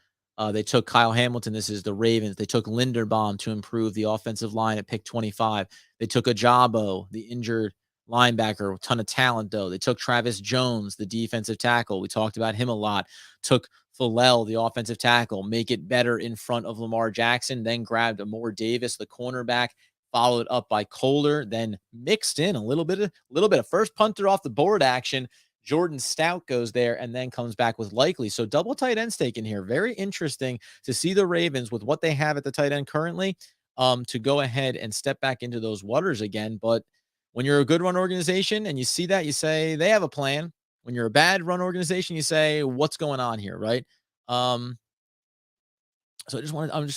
They took Kyle Hamilton. This is the Ravens. They took Linderbaum to improve the offensive line at pick 25. They took Ajabo, the injured linebacker, a ton of talent, though. They took Travis Jones, the defensive tackle. We talked about him a lot. Took Philel, the offensive tackle, make it better in front of Lamar Jackson. Then grabbed Amore Davis, the cornerback, followed up by Kohler, then mixed in a little bit of first punter off the board action. Jordan Stout goes there and then comes back with Likely. So double tight ends taken here. Very interesting to see the Ravens with what they have at the tight end currently to go ahead and step back into those waters again. But when you're a good run organization and you see that, you say they have a plan. When you're a bad run organization, you say, what's going on here, right? So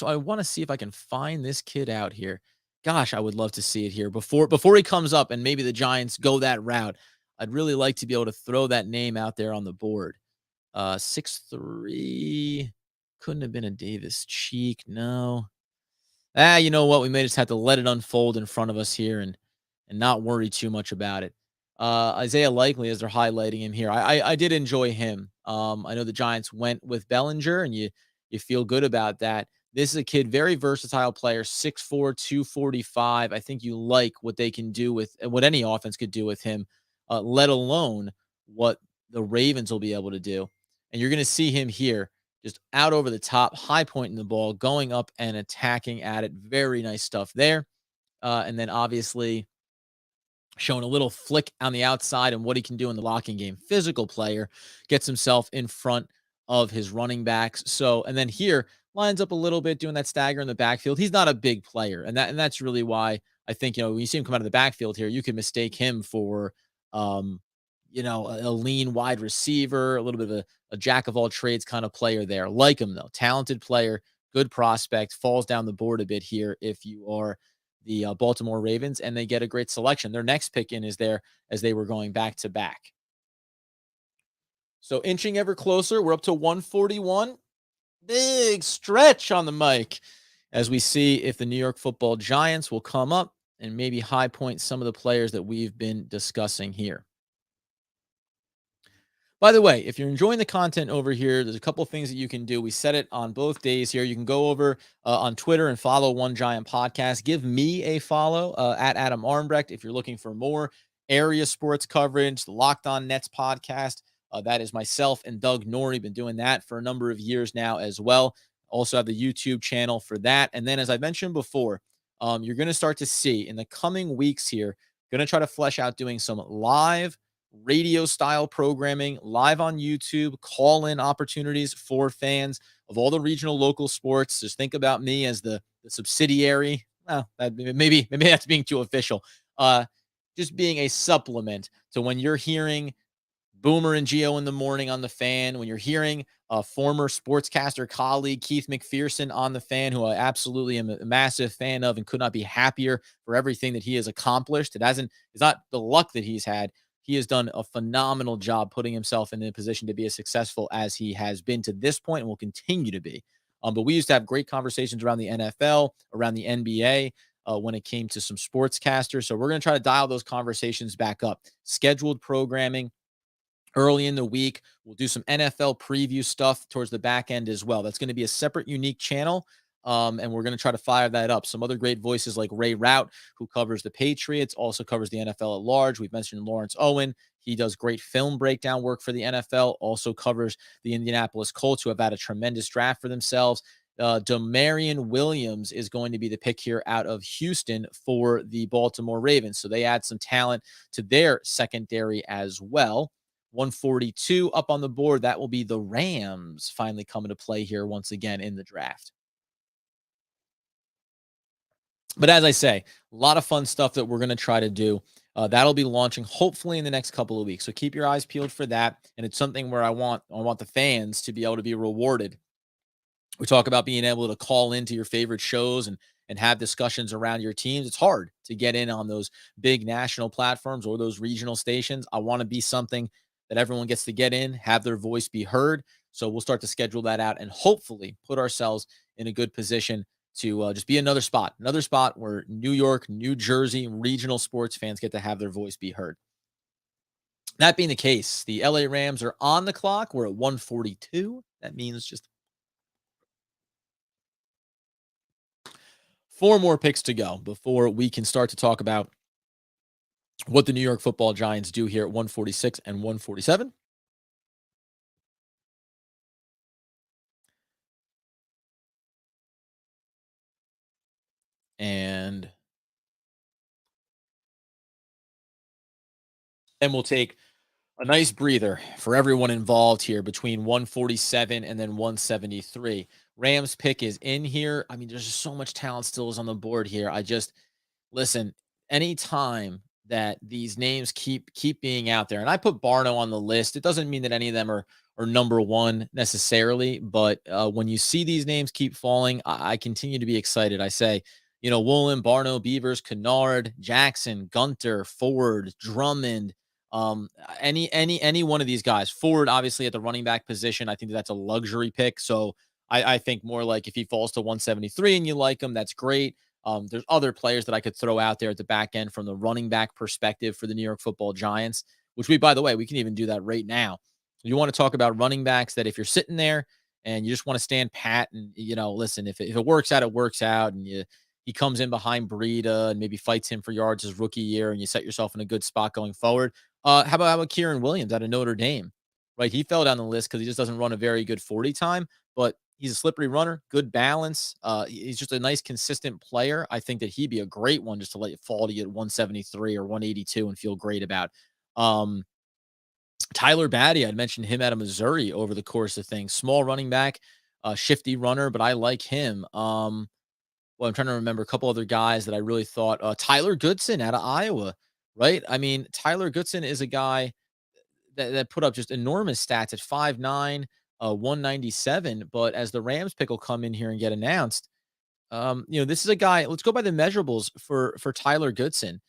I want to see if I can find this kid out here. Gosh, I would love to see it here before he comes up and maybe the Giants go that route. I'd really like to be able to throw that name out there on the board. 6'3", couldn't have been a Davis Cheek. No. You know what? We may just have to let it unfold in front of us here and not worry too much about it. Isaiah Likely, as they're highlighting him here, I did enjoy him. I know the Giants went with Bellinger, and you feel good about that. This is a kid, very versatile player, 6'4", 245. I think you like what they can do with what any offense could do with him, let alone what the Ravens will be able to do. And you're going to see him here just out over the top, high point in the ball, going up and attacking at it. Very nice stuff there. And then obviously showing a little flick on the outside and what he can do in the blocking game. Physical player, gets himself in front of his running backs. So, and then here lines up a little bit, doing that stagger in the backfield. He's not a big player, and that's really why I think, when you see him come out of the backfield here, you can mistake him for um, a lean wide receiver, a little bit of a jack of all trades kind of player there. Like him though, talented player, good prospect, falls down the board a bit here if you are the Baltimore Ravens, and they get a great selection. Their next pick in is there as they were going back to back. So inching ever closer, we're up to 141. Big stretch on the mic as we see if the New York Football Giants will come up and maybe high point some of the players that we've been discussing here. By the way, if you're enjoying the content over here, there's a couple things that you can do. We set it on both days here. You can go over on Twitter and follow One Giant Podcast. Give me a follow at Adam Armbrecht if you're looking for more area sports coverage, the Locked On Nets podcast. That is myself and Doug Norrie. Been doing that for a number of years now as well. Also have the YouTube channel for that. And then, as I mentioned before, you're going to start to see in the coming weeks here, going to try to flesh out doing some live radio style programming live on YouTube, call in opportunities for fans of all the regional local sports. Just think about me as the subsidiary. Well, maybe that's being too official. Just being a supplement to when you're hearing Boomer and Geo in the morning on the Fan, when you're hearing a former sportscaster colleague, Keith McPherson, on the Fan, who I absolutely am a massive fan of and could not be happier for everything that he has accomplished. It's not the luck that he's had. He has done a phenomenal job putting himself in a position to be as successful as he has been to this point and will continue to be. But we used to have great conversations around the NFL, around the NBA, when it came to some sportscasters. So we're going to try to dial those conversations back up. Scheduled programming early in the week. We'll do some NFL preview stuff towards the back end as well. That's going to be a separate, unique channel. And we're going to try to fire that up. Some other great voices like Ray Rout, who covers the Patriots, also covers the NFL at large. We've mentioned Lawrence Owen. He does great film breakdown work for the NFL, also covers the Indianapolis Colts, who have had a tremendous draft for themselves. Darian Williams is going to be the pick here out of Houston for the Baltimore Ravens. So they add some talent to their secondary as well. 142 up on the board. That will be the Rams finally coming to play here once again in the draft. But as I say, a lot of fun stuff that we're going to try to do. That'll be launching hopefully in the next couple of weeks. So keep your eyes peeled for that. And it's something where I want the fans to be able to be rewarded. We talk about being able to call into your favorite shows and have discussions around your teams. It's hard to get in on those big national platforms or those regional stations. I want to be something that everyone gets to get in, have their voice be heard. So we'll start to schedule that out and hopefully put ourselves in a good position to just be another spot where New York, New Jersey regional sports fans get to have their voice be heard. That being the case, the LA Rams are on the clock. We're at 142. That means just 4 more picks to go before we can start to talk about what the New York Football Giants do here at 146 and 147. And then we'll take a nice breather for everyone involved here between 147 and then 173. Rams pick is in here. I mean, there's just so much talent still is on the board here. Listen, anytime that these names keep being out there, and I put Barno on the list, it doesn't mean that any of them are number one necessarily, but when you see these names keep falling, I continue to be excited. I say, Woolen, Barno, Beavers, Kennard, Jackson, Gunter, Ford, Drummond, any one of these guys. Ford, obviously at the running back position, I think that's a luxury pick. So I think more like if he falls to 173 and you like him, that's great. There's other players that I could throw out there at the back end from the running back perspective for the New York Football Giants, which by the way, we can even do that right now. You want to talk about running backs that if you're sitting there and you just want to stand pat and, listen, if it works out, it works out. And he comes in behind Breida and maybe fights him for yards his rookie year and you set yourself in a good spot going forward. How about Kieran Williams out of Notre Dame? right? He fell down the list because he just doesn't run a very good 40 time, but he's a slippery runner, good balance. He's just a nice, consistent player. I think that he'd be a great one just to let you fall to you at 173 or 182 and feel great about. Um, Tyler Batty, I'd mentioned him out of Missouri over the course of things. Small running back, shifty runner, but I like him. Well, I'm trying to remember a couple other guys that I really thought. Tyler Goodson out of Iowa, right? I mean, Tyler Goodson is a guy that put up just enormous stats at 5'9", 197. But as the Rams pick will come in here and get announced, this is a guy. Let's go by the measurables for Tyler Goodson.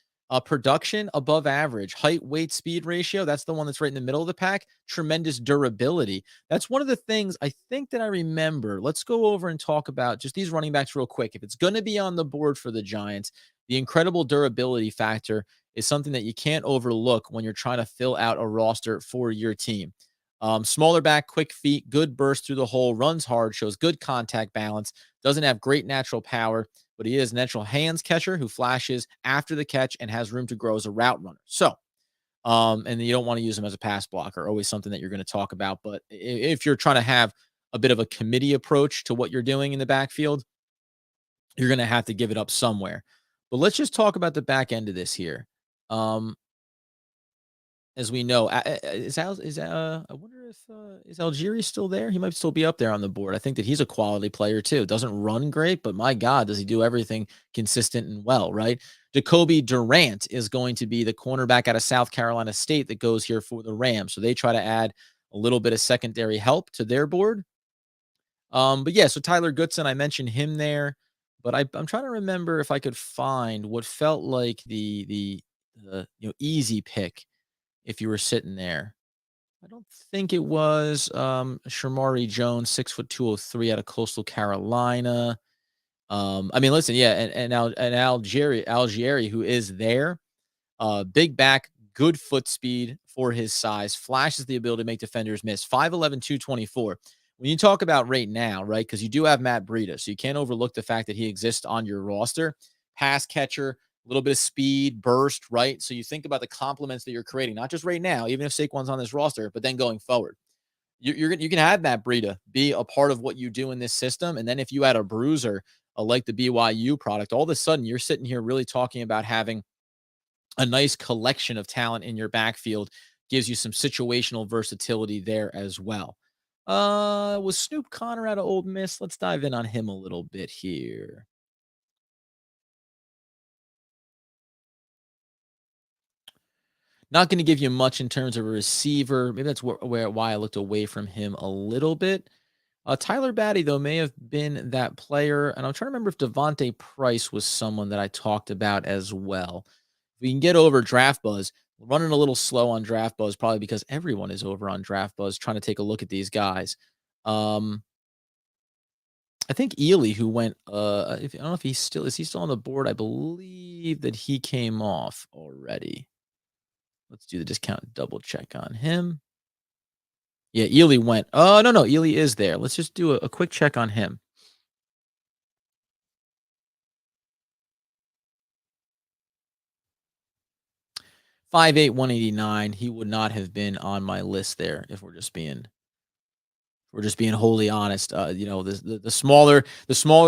Production above average, height, weight, speed ratio. That's the one that's right in the middle of the pack. Tremendous durability. That's one of the things I think that I remember. Let's go over and talk about just these running backs real quick. If it's going to be on the board for the Giants, the incredible durability factor is something that you can't overlook when you're trying to fill out a roster for your team. Smaller back, quick feet, good burst through the hole, runs hard, shows good contact balance, doesn't have great natural power, but he is a natural hands catcher who flashes after the catch and has room to grow as a route runner. So, and you don't want to use him as a pass blocker, always something that you're going to talk about. But if you're trying to have a bit of a committee approach to what you're doing in the backfield, you're going to have to give it up somewhere. But let's just talk about the back end of this here. Um, as we know, I wonder if is Algieri still there? He might still be up there on the board. I think that he's a quality player too. Doesn't run great, but my God, does he do everything consistent and well, right? Jacoby Durant is going to be the cornerback out of South Carolina State that goes here for the Rams. So they try to add a little bit of secondary help to their board. But yeah, so Tyler Goodson, I mentioned him there, but I'm trying to remember if I could find what felt like the easy pick if you were sitting there. I don't think it was Shamari Jones, 6'2", 203 out of Coastal Carolina. I mean, listen, yeah, and Algieri, who is there, big back, good foot speed for his size, flashes the ability to make defenders miss. 5'11", 224. When you talk about right now, right, because you do have Matt Breida, so you can't overlook the fact that he exists on your roster. Pass catcher, a little bit of speed, burst, right? So you think about the complements that you're creating, not just right now, even if Saquon's on this roster, but then going forward. You can have Matt Breida be a part of what you do in this system. And then if you add a bruiser like the BYU product, all of a sudden you're sitting here really talking about having a nice collection of talent in your backfield, gives you some situational versatility there as well. Was Snoop Connor out of Old Miss? Let's dive in on him a little bit here. Not going to give you much in terms of a receiver. Maybe that's why I looked away from him a little bit. Tyler Batty, though, may have been that player. And I'm trying to remember if Devontae Price was someone that I talked about as well. If we can get over Draft Buzz, we're running a little slow on Draft Buzz, probably because everyone is over on Draft Buzz trying to take a look at these guys. I think Ely, who went, I don't know if is he still on the board? I believe that he came off already. Let's do the discount double check on him. Yeah, Ely went. Oh, no, Ely is there. Let's just do a quick check on him. 5'8", 189. He would not have been on my list there if we're just being wholly honest. The smaller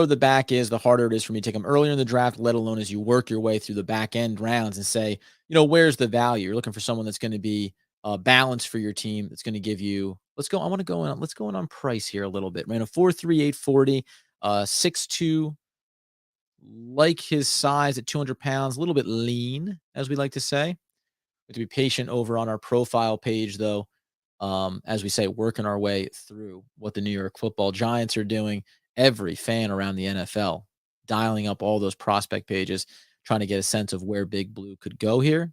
the back is, the harder it is for me to take him earlier in the draft, let alone as you work your way through the back end rounds and say, where's the value? You're looking for someone that's going to be balanced for your team. That's going to give you, let's go. I want to go in. Let's go in on price here a little bit, man. A 4.3, 840, 6'2", like his size at 200 pounds, a little bit lean, as we like to say. We have to be patient over on our profile page, though. As we say, working our way through what the New York Football Giants are doing. Every fan around the NFL dialing up all those prospect pages, trying to get a sense of where Big Blue could go here.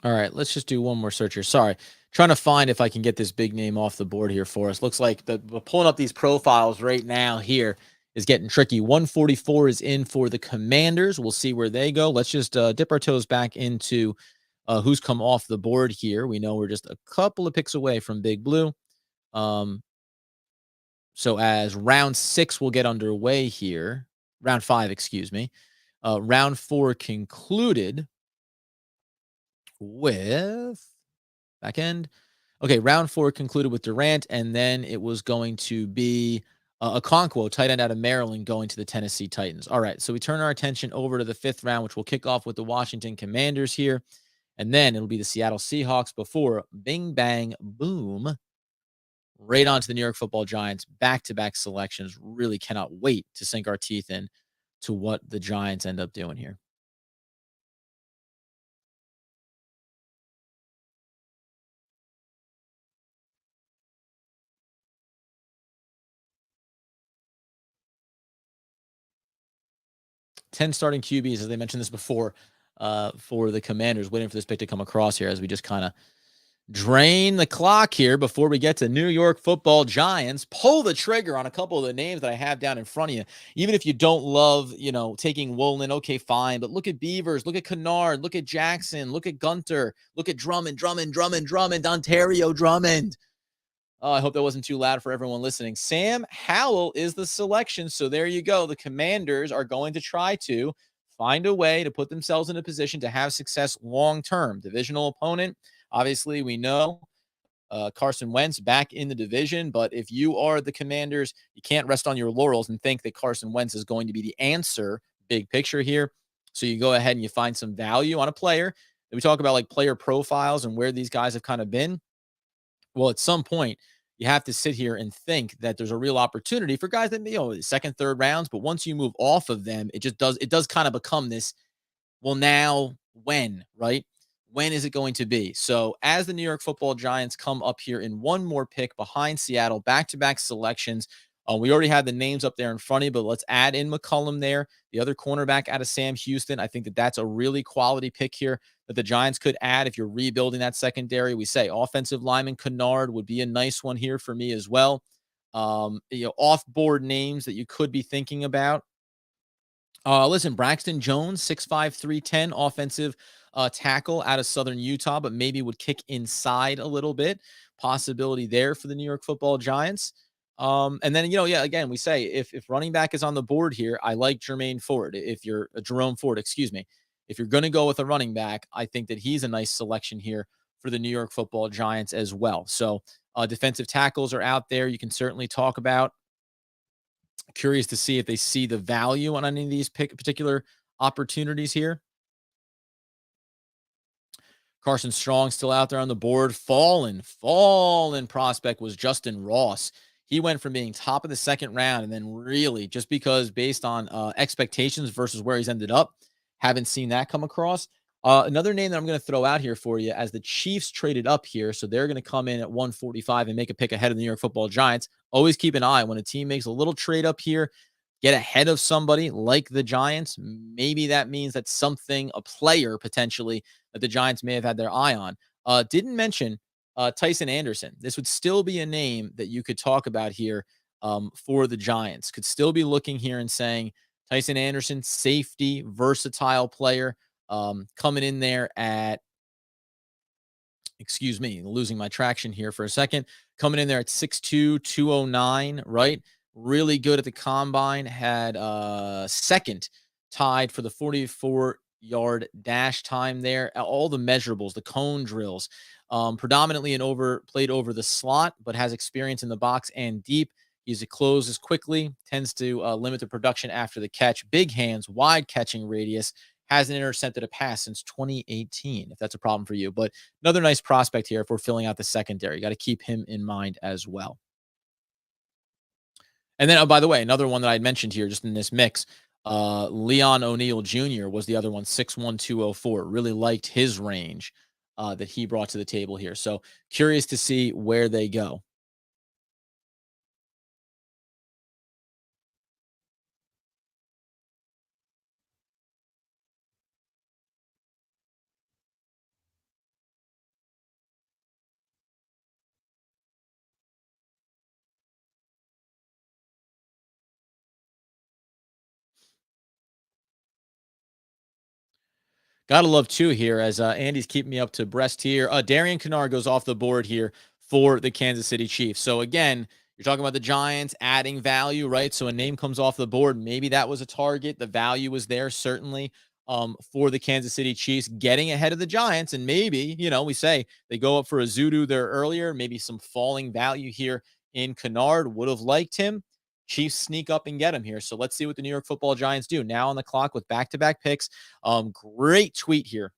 All right, let's just do one more search here. Sorry. Trying to find if I can get this big name off the board here for us. Looks like pulling up these profiles right now here is getting tricky. 144 is in for the Commanders. We'll see where they go. Let's just dip our toes back into who's come off the board here. We know we're just a couple of picks away from Big Blue. So as round 6 will get underway here, round 5, excuse me. Round 4 concluded with back end. Okay, round 4 concluded with Durant, and then it was going to be a Okonkwo, tight end out of Maryland, going to the Tennessee Titans. All right, so we turn our attention over to the 5th round, which will kick off with the Washington Commanders here, and then it'll be the Seattle Seahawks before bing, bang, boom, right onto the New York Football Giants. Back-to-back selections. Really cannot wait to sink our teeth in to what the Giants end up doing here. 10 starting QBs, as they mentioned this before, for the Commanders, waiting for this pick to come across here as we just kind of drain the clock here before we get to New York Football Giants. Pull the trigger on a couple of the names that I have down in front of you. Even if you don't love, taking Wolin, okay, fine. But look at Beavers, look at Kennard, look at Jackson, look at Gunter, look at Drummond, Ontario Drummond. Oh, I hope that wasn't too loud for everyone listening. Sam Howell is the selection. So there you go. The Commanders are going to try to find a way to put themselves in a position to have success long term. Divisional opponent. Obviously, we know Carson Wentz back in the division. But if you are the Commanders, you can't rest on your laurels and think that Carson Wentz is going to be the answer, big picture here. So you go ahead and you find some value on a player. We talk about like player profiles and where these guys have kind of been. Well, at some point, you have to sit here and think that there's a real opportunity for guys that, second, third rounds. But once you move off of them, it does kind of become this, well, now when, right? When is it going to be? So as the New York Football Giants come up here in one more pick behind Seattle, back-to-back selections. We already had the names up there in front of you, but let's add in McCollum there, the other cornerback out of Sam Houston. I think that that's a really quality pick here that the Giants could add if you're rebuilding that secondary. We say offensive lineman Kennard would be a nice one here for me as well. Off-board names that you could be thinking about. Listen, Braxton Jones, 6'5", 310, offensive tackle out of Southern Utah, but maybe would kick inside a little bit. Possibility there for the New York Football Giants. And then, again, we say if running back is on the board here, I like Jerome Ford. If you're Jerome Ford, excuse me. If you're going to go with a running back, I think that he's a nice selection here for the New York Football Giants as well. So defensive tackles are out there. You can certainly talk about. Curious to see if they see the value on any of these particular opportunities here. Carson Strong still out there on the board. Fallen prospect was Justin Ross. He went from being top of the second round and then really just because based on expectations versus where he's ended up, haven't seen that come across. Another name that I'm going to throw out here for you as the Chiefs traded up here. So they're going to come in at 145 and make a pick ahead of the New York Football Giants. Always keep an eye when a team makes a little trade up here, get ahead of somebody like the Giants. Maybe that means that a player potentially that the Giants may have had their eye on. Didn't mention Tyson Anderson. This would still be a name that you could talk about here for the Giants. Could still be looking here and saying Tyson Anderson, safety, versatile player, coming in there at, excuse me, losing my traction here for a second, coming in there at 6'2", 209, right? Really good at the combine, had second tied for the 44-yard dash time there. All the measurables, the cone drills, predominantly played over the slot, but has experience in the box and deep. He closes quickly, tends to limit the production after the catch. Big hands, wide catching radius, hasn't intercepted a pass since 2018, if that's a problem for you. But another nice prospect here if we're filling out the secondary. You got to keep him in mind as well. And then, oh, by the way, another one that I mentioned here just in this mix, Leon O'Neal Jr. was the other one, 6'1", 204. Really liked his range that he brought to the table here. So curious to see where they go. Gotta love two here as Andy's keeping me up to breast here. Darian Kennard goes off the board here for the Kansas City Chiefs. So again, you're talking about the Giants adding value, right? So a name comes off the board. Maybe that was a target. The value was there, certainly, for the Kansas City Chiefs getting ahead of the Giants. And maybe, we say they go up for a Zudu there earlier, maybe some falling value here in Kennard. Would have liked him. Chiefs sneak up and get him here. So let's see what the New York Football Giants do. Now on the clock with back-to-back picks. Great tweet here.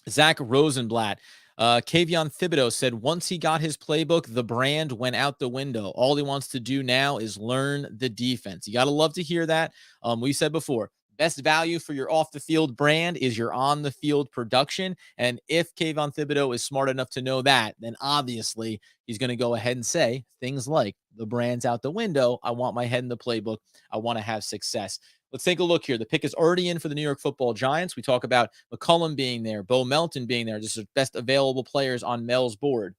Zach Rosenblatt. Kayvon Thibodeau said once he got his playbook, the brand went out the window. All he wants to do now is learn the defense. You got to love to hear that. We said before, best value for your off the field brand is your on the field production. And if Kayvon Thibodeau is smart enough to know that, then obviously he's going to go ahead and say things like the brand's out the window. I want my head in the playbook. I want to have success. Let's take a look here. The pick is already in for the New York Football Giants. We talk about McCollum being there, Bo Melton being there, just the best available players on Mel's board.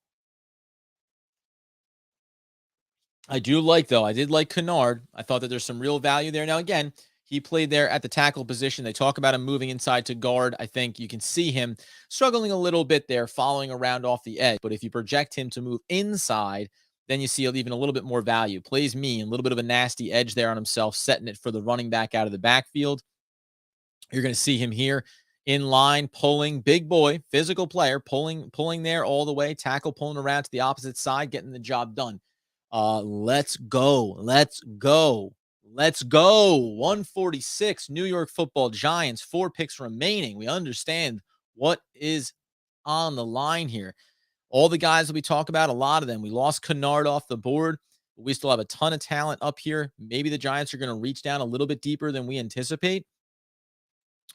I do like, though, I did like Kennard. I thought that there's some real value there. Now, again, he played there at the tackle position. They talk about him moving inside to guard. I think you can see him struggling a little bit there, following around off the edge. But if you project him to move inside, then you see even a little bit more value. Plays mean, a little bit of a nasty edge there on himself, setting it for the running back out of the backfield. You're going to see him here in line, pulling, big boy, physical player, pulling there all the way, tackle pulling around to the opposite side, getting the job done. Let's go. Let's go. Let's go. 146, New York Football Giants, 4 picks remaining. We understand what is on the line here. All the guys that we talk about, a lot of them, we lost Kennard off the board, but we still have a ton of talent up here. Maybe the Giants are going to reach down a little bit deeper than we anticipate.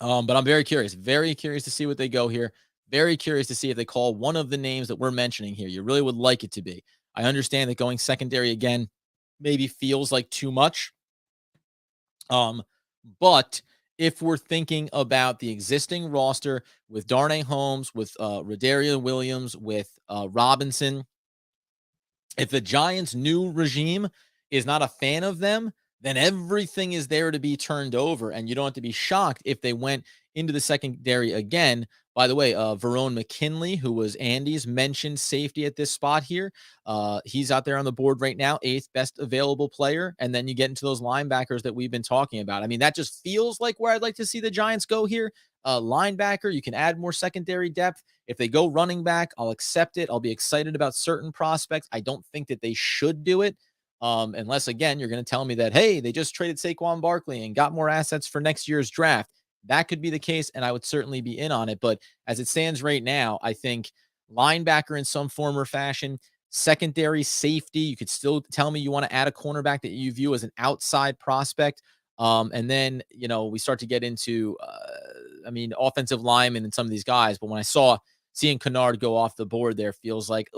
But I'm very curious to see what they go here. Very curious to see if they call one of the names that we're mentioning here. You really would like it to be. I understand that going secondary again maybe feels like too much. But if we're thinking about the existing roster with Darnay Holmes, with Darian Williams, with Robinson, if the Giants' new regime is not a fan of them, then everything is there to be turned over. And you don't have to be shocked if they went into the secondary again. By the way, Verone McKinley, who was Andy's mentioned safety at this spot here, he's out there on the board right now, 8th best available player. And then you get into those linebackers that we've been talking about. I mean, that just feels like where I'd like to see the Giants go here. Linebacker, you can add more secondary depth. If they go running back, I'll accept it. I'll be excited about certain prospects. I don't think that they should do it. Unless, again, you're going to tell me that, hey, they just traded Saquon Barkley and got more assets for next year's draft. That could be the case, and I would certainly be in on it. But as it stands right now, I think linebacker in some form or fashion, secondary safety, you could still tell me you want to add a cornerback that you view as an outside prospect. And then, we start to get into, offensive linemen and some of these guys. But when I saw seeing Kennard go off the board there feels like,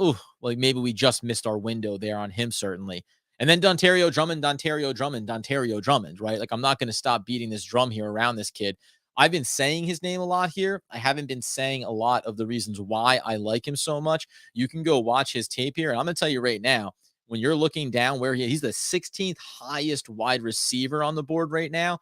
maybe we just missed our window there on him, certainly. And then Dontario Drummond, right? Like, I'm not going to stop beating this drum here around this kid. I've been saying his name a lot here. I haven't been saying a lot of the reasons why I like him so much. You can go watch his tape here. And I'm going to tell you right now, when you're looking down where he's the 16th highest wide receiver on the board right now.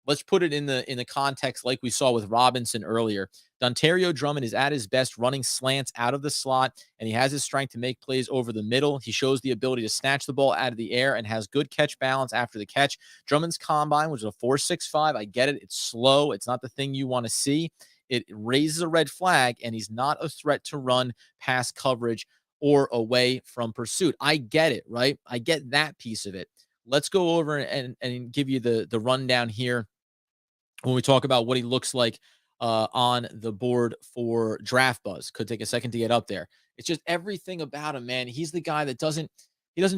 Let's put it in the context like we saw with Robinson earlier. Dontario Drummond is at his best running slants out of the slot, and he has his strength to make plays over the middle. He shows the ability to snatch the ball out of the air and has good catch balance after the catch. Drummond's combine was a 4.65. I get it. It's slow. It's not the thing you want to see. It raises a red flag, and he's not a threat to run past coverage or away from pursuit. I get it, right? I get that piece of it. Let's go over and give you the rundown here when we talk about what he looks like on the board for Draft Buzz. Could take a second to get up there. It's just everything about him, man. He's the guy that doesn't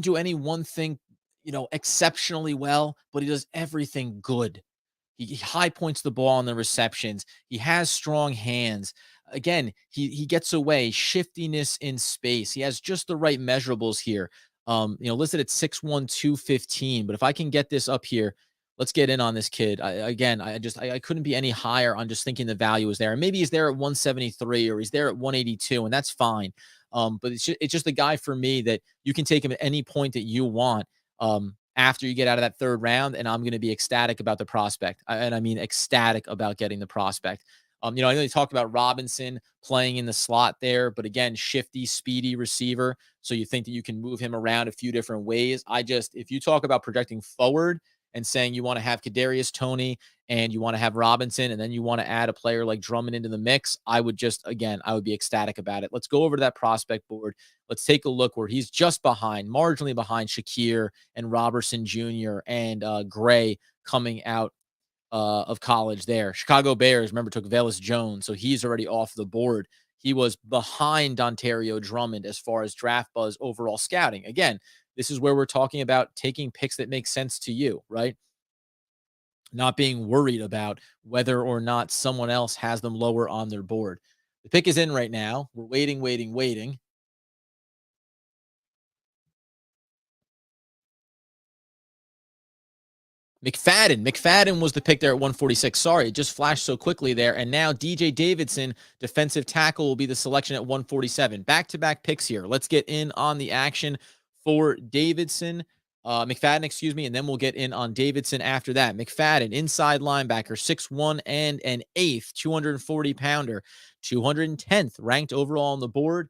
do any one thing, exceptionally well, but he does everything good. He high points the ball on the receptions. He has strong hands. Again, he gets away, shiftiness in space. He has just the right measurables here. Listed at 6'1", 215. But if I can get this up here, let's get in on this kid. I couldn't be any higher on just thinking the value was there. And maybe he's there at 173 or he's there at 182, and that's fine. But it's just a guy for me that you can take him at any point that you want. after you get out of that third round, and I'm going to be ecstatic about the prospect. And I mean ecstatic about getting the prospect. I know you talked about Robinson playing in the slot there, but again, shifty, speedy receiver. So you think that you can move him around a few different ways. If you talk about projecting forward and saying you want to have Kadarius Toney and you want to have Robinson, and then you want to add a player like Drummond into the mix, I would be ecstatic about it. Let's go over to that prospect board. Let's take a look where he's just behind, marginally behind Shakir and Robertson Jr. and Gray coming out of college there. Chicago Bears, remember, took Velus Jones, so he's already off the board. He was behind Ontario Drummond as far as draft buzz overall scouting. Again, this is where we're talking about taking picks that make sense to you, right? Not being worried about whether or not someone else has them lower on their board. The pick is in right now. We're waiting, waiting, waiting. McFadden was the pick there at 146. Sorry, it just flashed so quickly there. And now DJ Davidson, defensive tackle, will be the selection at 147. Back-to-back picks here. Let's get in on the action for McFadden, excuse me, and then we'll get in on Davidson after that. McFadden, inside linebacker, 6'1" and an eighth, 240-pounder, 210th ranked overall on the board.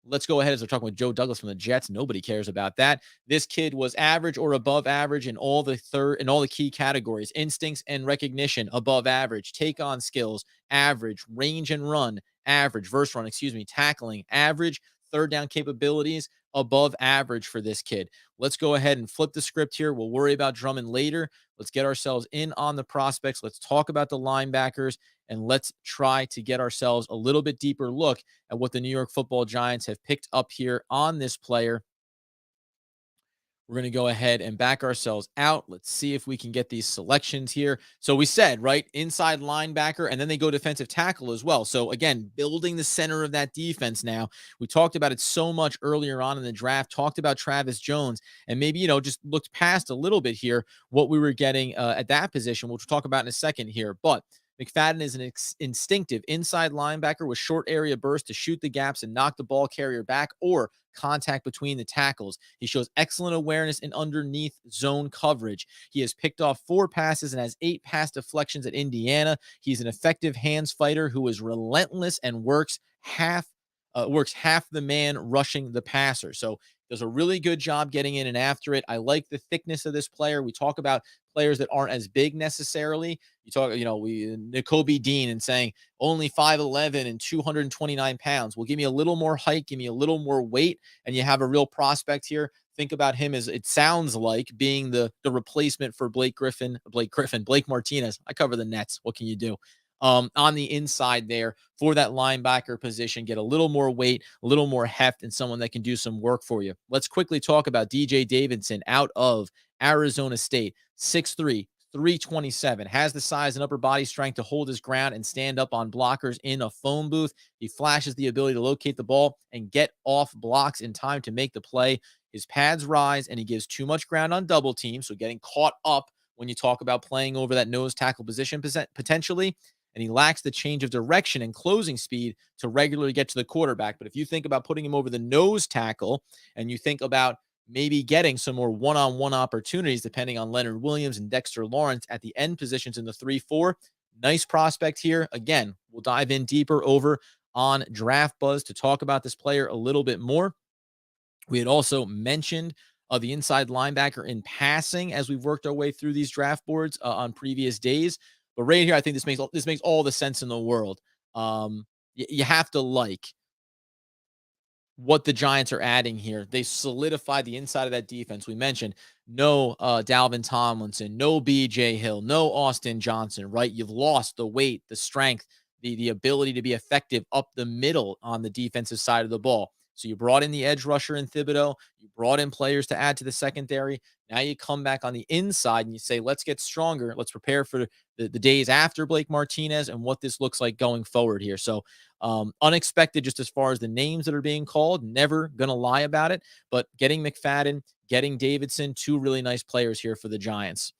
Let's go ahead as we're talking with Joe Douglas from the Jets. Nobody cares about that. This kid was average or above average in all the key categories: instincts and recognition, above average; take on skills, average; range and run, average; verse run, tackling, average; third down capabilities, above average for this kid. Let's go ahead and flip the script here. We'll worry about Drummond later. Let's get ourselves in on the prospects. Let's talk about the linebackers, and let's try to get ourselves a little bit deeper look at what the New York Football Giants have picked up here on this player. We're going to go ahead and back ourselves out. Let's see if we can get these selections here. So we said, right, inside linebacker, and then they go defensive tackle as well. So again, building the center of that defense now. We talked about it so much earlier on in the draft, talked about Travis Jones, and maybe, just looked past a little bit here what we were getting at that position, which we'll talk about in a second here. But McFadden is an instinctive inside linebacker with short area burst to shoot the gaps and knock the ball carrier back, or contact between the tackles. He shows excellent awareness in underneath zone coverage. He has picked off 4 passes and has 8 pass deflections at Indiana. He's an effective hands fighter who is relentless and works half the man rushing the passer. So does a really good job getting in and after it. I like the thickness of this player. We talk about players that aren't as big necessarily. You talk, Nakobe Dean and saying only 5'11" and 229 pounds. Well, give me a little more height, give me a little more weight, and you have a real prospect here. Think about him as, it sounds like, being the replacement for Blake Martinez. I cover the Nets. What can you do? On the inside there for that linebacker position, get a little more weight, a little more heft, and someone that can do some work for you. Let's quickly talk about DJ Davidson out of Arizona State, 6'3", 327, has the size and upper body strength to hold his ground and stand up on blockers in a phone booth. He flashes the ability to locate the ball and get off blocks in time to make the play. His pads rise, and he gives too much ground on double teams, so getting caught up when you talk about playing over that nose tackle position potentially. And he lacks the change of direction and closing speed to regularly get to the quarterback. But if you think about putting him over the nose tackle, and you think about maybe getting some more one-on-one opportunities, depending on Leonard Williams and Dexter Lawrence at the end positions in the 3-4, nice prospect here. Again, we'll dive in deeper over on Draft Buzz to talk about this player a little bit more. We had also mentioned the inside linebacker in passing as we've worked our way through these draft boards on previous days. But right here, I think this makes all the sense in the world. You have to like what the Giants are adding here. They solidified the inside of that defense. We mentioned no Dalvin Tomlinson, no B.J. Hill, no Austin Johnson, right? You've lost the weight, the strength, the ability to be effective up the middle on the defensive side of the ball. So you brought in the edge rusher in Thibodeau. You brought in players to add to the secondary. Now you come back on the inside and you say, let's get stronger. Let's prepare for the days after Blake Martinez and what this looks like going forward here. So unexpected just as far as the names that are being called. Never going to lie about it. But getting McFadden, getting Davidson, 2 really nice players here for the Giants.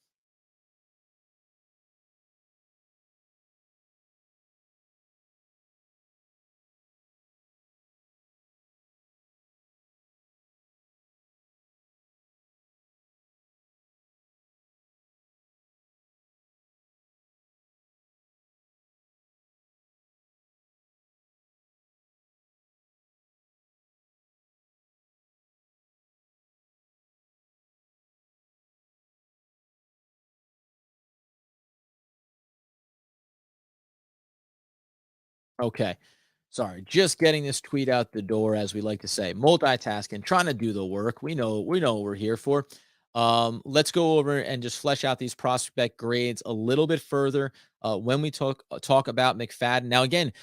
Okay. Sorry, just getting this tweet out the door, as we like to say, multitasking, trying to do the work. We know what we're here for. Let's go over and just flesh out these prospect grades a little bit further when we talk about McFadden. Now, again,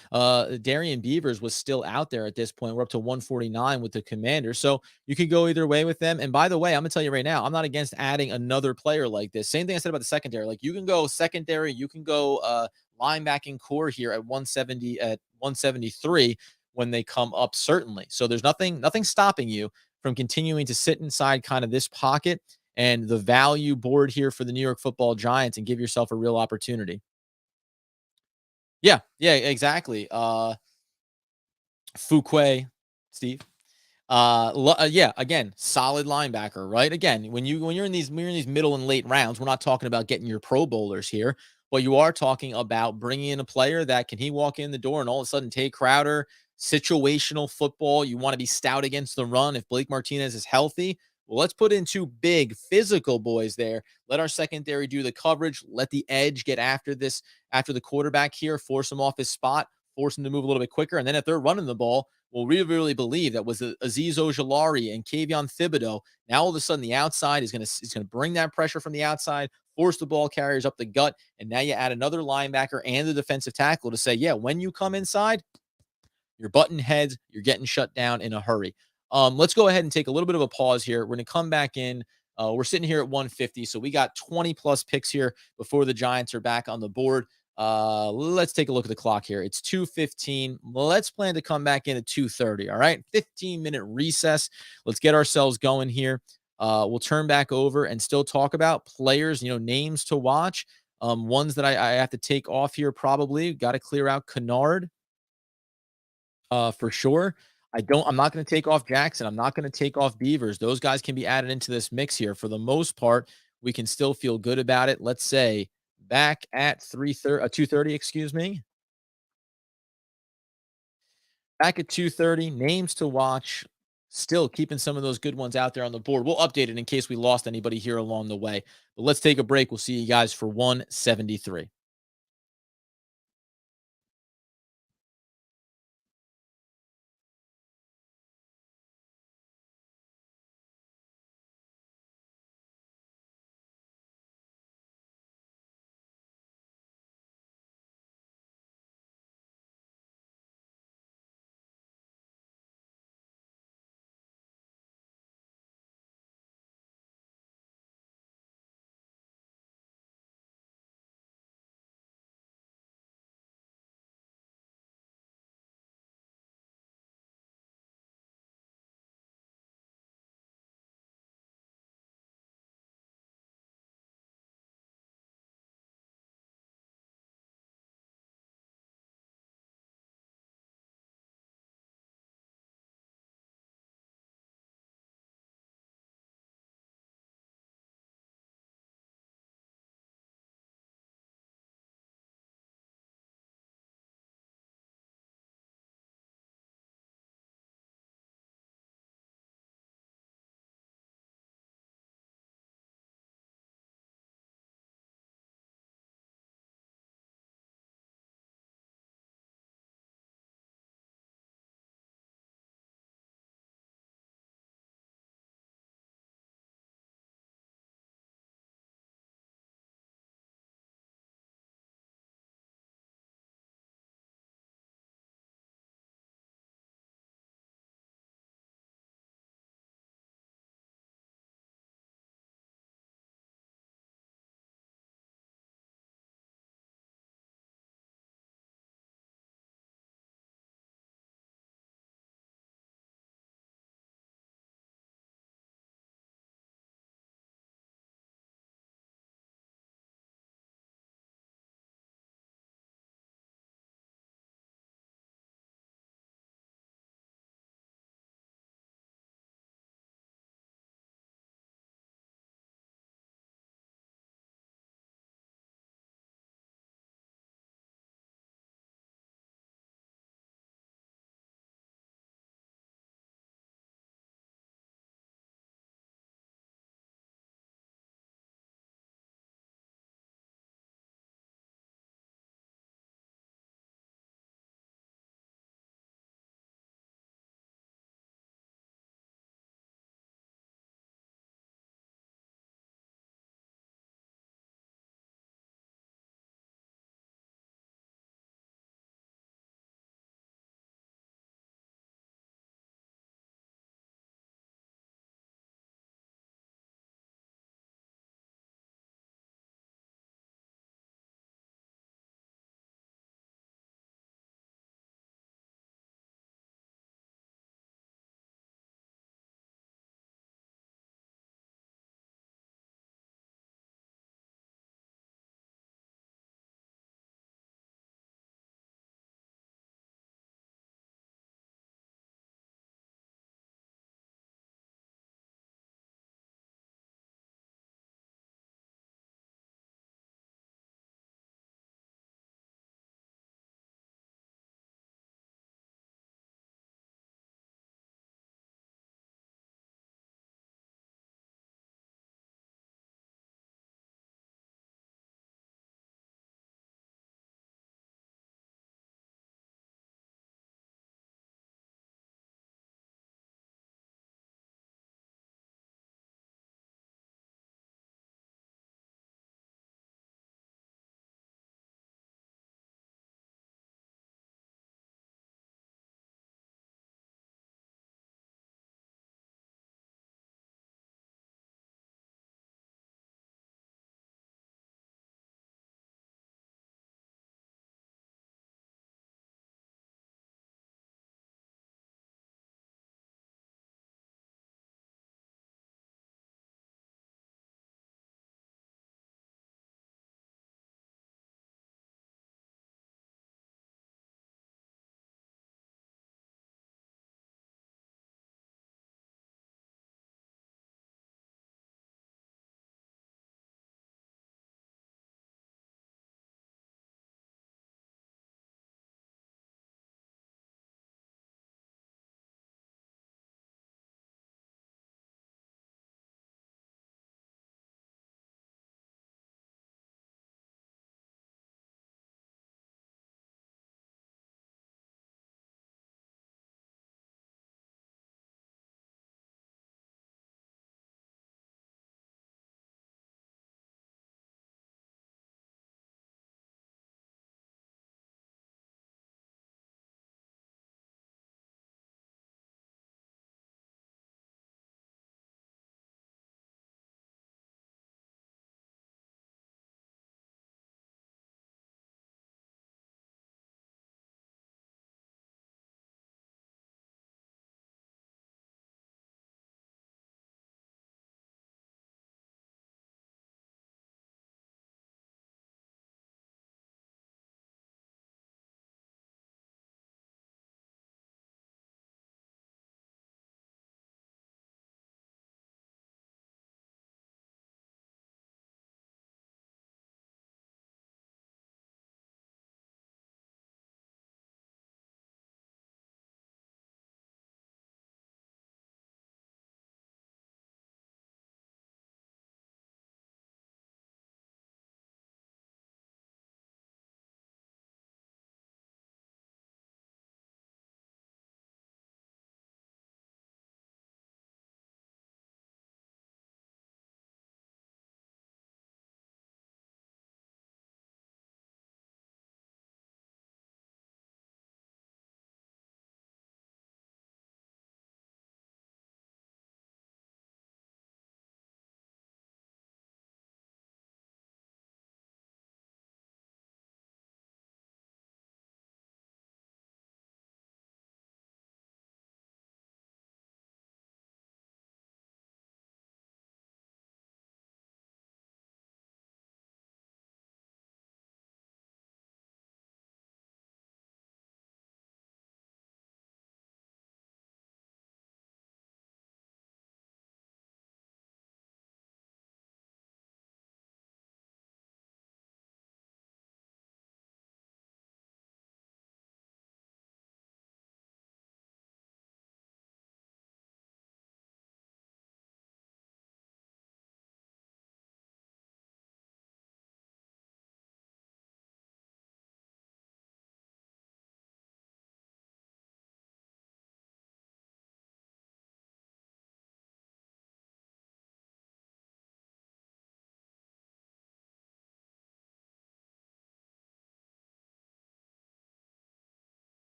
Darian Beavers was still out there at this point. We're up to 149 with the Commander, so you could go either way with them. And by the way, I'm gonna tell you right now, I'm not against adding another player like this. Same thing I said about the secondary. Like you can go secondary, you can go linebacking core here at 170 at 173 when they come up, certainly. So there's nothing stopping you from continuing to sit inside kind of this pocket and the value board here for the New York Football Giants and give yourself a real opportunity. Yeah, yeah, exactly. Fuquay, Steve. Yeah, again, solid linebacker, right? Again, when you're in these middle and late rounds, we're not talking about getting your Pro Bowlers here, but you are talking about bringing in a player that can he walk in the door and all of a sudden take Crowder, situational football. You want to be stout against the run if Blake Martinez is healthy. Well, let's put in two big physical boys there. Let our secondary do the coverage. Let the edge get after the quarterback here, force him off his spot, force him to move a little bit quicker. And then if they're running the ball, well, we really believe that was Aziz Ojolari and Kayvon Thibodeau. Now all of a sudden the outside is gonna bring that pressure from the outside, force the ball carriers up the gut, and now you add another linebacker and the defensive tackle to say, yeah, when you come inside, you're button heads, you're getting shut down in a hurry. Let's go ahead and take a little bit of a pause here. We're gonna come back in. We're sitting here at 150, so we got 20 plus picks here before the Giants are back on the board. Let's take a look at the clock here. It's 2:15. Let's plan to come back in at 2:30. All right, 15-minute recess. Let's get ourselves going here. We'll turn back over and still talk about players, names to watch. Ones that I have to take off here probably. Got to clear out Kennard for sure. I'm not going to take off Jackson. I'm not going to take off Beavers. Those guys can be added into this mix here. For the most part, we can still feel good about it. Let's say back at 2:30, excuse me. Back at 2:30, names to watch. Still keeping some of those good ones out there on the board. We'll update it in case we lost anybody here along the way. But let's take a break. We'll see you guys for 173.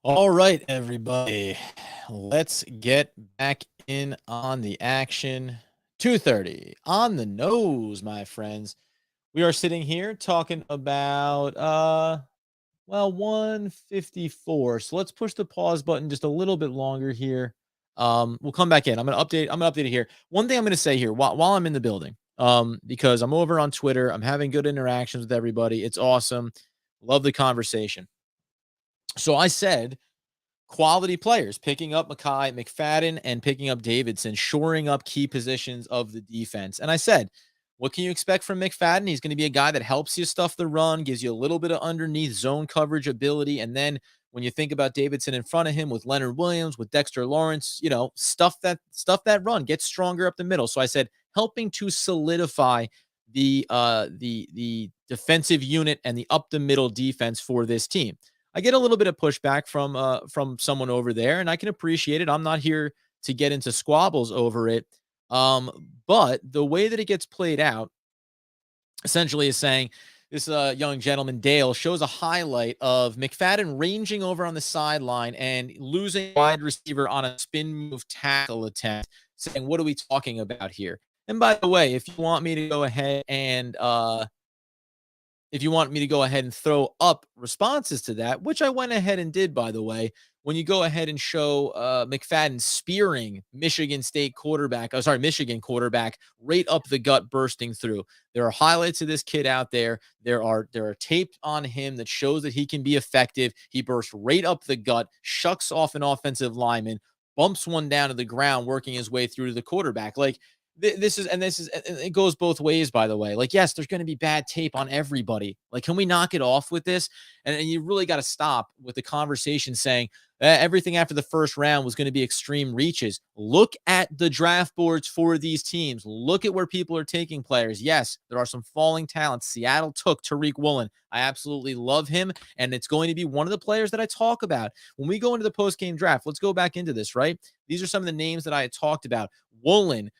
All right, everybody. Let's get back in on the action. 2:30 on the nose, my friends. We are sitting here talking about 154. So let's push the pause button just a little bit longer here. We'll come back in. I'm gonna update it here. One thing I'm gonna say here while I'm in the building, because I'm over on Twitter, I'm having good interactions with everybody. It's awesome. Love the conversation. So I said quality players, picking up Mekhi McFadden and picking up Davidson, shoring up key positions of the defense. And I said, what can you expect from McFadden? He's going to be a guy that helps you stuff the run, gives you a little bit of underneath zone coverage ability. And then when you think about Davidson in front of him with Leonard Williams, with Dexter Lawrence, stuff that run, get stronger up the middle. So I said, helping to solidify the defensive unit and the up the middle defense for this team. I get a little bit of pushback from someone over there, and I can appreciate it. I'm not here to get into squabbles over it. But the way that it gets played out essentially is saying this young gentleman, Dale, shows a highlight of McFadden ranging over on the sideline and losing wide receiver on a spin move tackle attempt, saying, what are we talking about here? And by the way, if you want me to go ahead and throw up responses to that, which I went ahead and did, by the way, when you go ahead and show McFadden spearing Michigan quarterback right up the gut, bursting through. There are highlights of this kid out there. There are tapes on him that shows that he can be effective. He bursts right up the gut, shucks off an offensive lineman, bumps one down to the ground, working his way through to the quarterback. Like, it goes both ways, by the way. Like, yes, there's going to be bad tape on everybody. Like, can we knock it off with this? And you really got to stop with the conversation saying everything after the first round was going to be extreme reaches. Look at the draft boards for these teams. Look at where people are taking players. Yes, there are some falling talents. Seattle took Tariq Woolen. I absolutely love him, and it's going to be one of the players that I talk about when we go into the post-game draft. Let's go back into this, right? These are some of the names that I had talked about. Woolen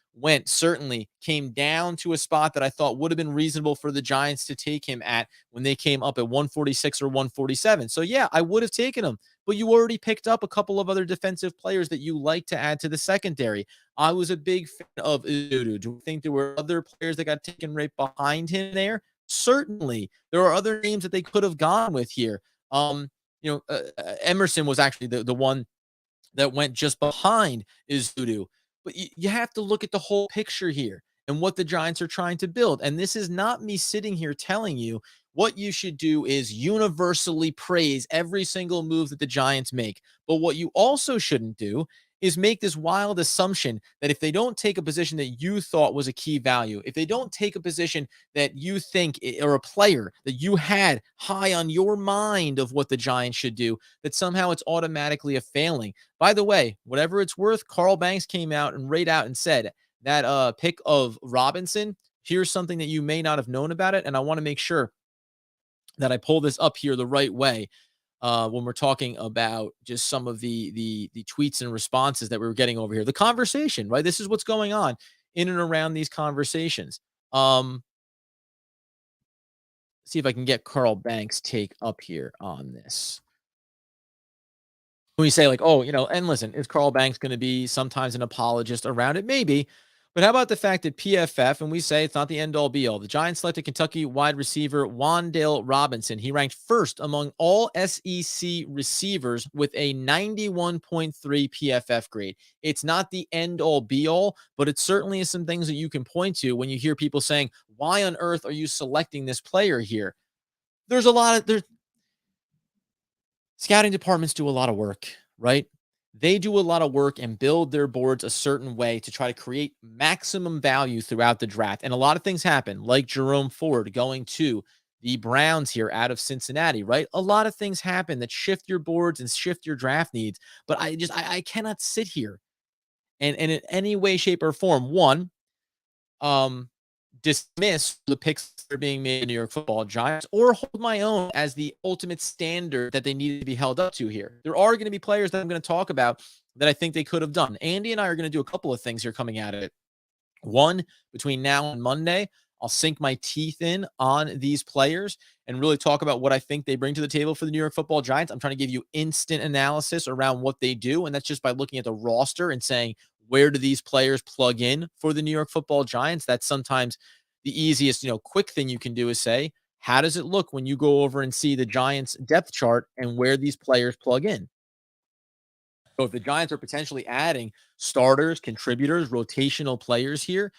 came down to a spot that I thought would have been reasonable for the Giants to take him at when they came up at 146 or 147. So yeah, I would have taken him, but you already picked up a couple of other defensive players that you like to add to the secondary. I was a big fan of Udu. Do you think there were other players that got taken right behind him there? Certainly. There are other names that they could have gone with here. Emerson was actually the one that went just behind Izzudu. But you have to look at the whole picture here and what the Giants are trying to build. And this is not me sitting here telling you what you should do is universally praise every single move that the Giants make. But what you also shouldn't do is make this wild assumption that if they don't take a position that you thought was a key value, if they don't take a position that you think or a player that you had high on your mind of what the Giants should do, that somehow it's automatically a failing. By the way, whatever it's worth, Carl Banks came out and said that pick of Robinson, here's something that you may not have known about it, and I want to make sure that I pull this up here the right way when we're talking about just some of the tweets and responses that we were getting over here. The conversation, right? This is what's going on in and around these conversations. See if I can get Carl Banks' take up here on this. When you say like, oh, and listen, is Carl Banks going to be sometimes an apologist around it? Maybe. But how about the fact that PFF, and we say it's not the end all be all, the Giants selected Kentucky wide receiver Wan'Dale Robinson. He ranked first among all SEC receivers with a 91.3 PFF grade. It's not the end all be all, but it certainly is some things that you can point to when you hear people saying, why on earth are you selecting this player here? There's scouting departments do a lot of work, right? They do a lot of work and build their boards a certain way to try to create maximum value throughout the draft. And a lot of things happen, like Jerome Ford going to the Browns here out of Cincinnati, right? A lot of things happen that shift your boards and shift your draft needs. But I cannot sit here and in any way, shape, or form, dismiss the picks that are being made in New York Football Giants or hold my own as the ultimate standard that they need to be held up to here. There are going to be players that I'm going to talk about that I think they could have done. Andy and I are going to do a couple of things here coming out of it. One, between now and Monday, I'll sink my teeth in on these players and really talk about what I think they bring to the table for the New York Football Giants. I'm trying to give you instant analysis around what they do, and that's just by looking at the roster and saying, where do these players plug in for the New York Football Giants? That's sometimes the easiest, quick thing you can do is say, how does it look when you go over and see the Giants depth chart and where these players plug in? So if the Giants are potentially adding starters, contributors, rotational players here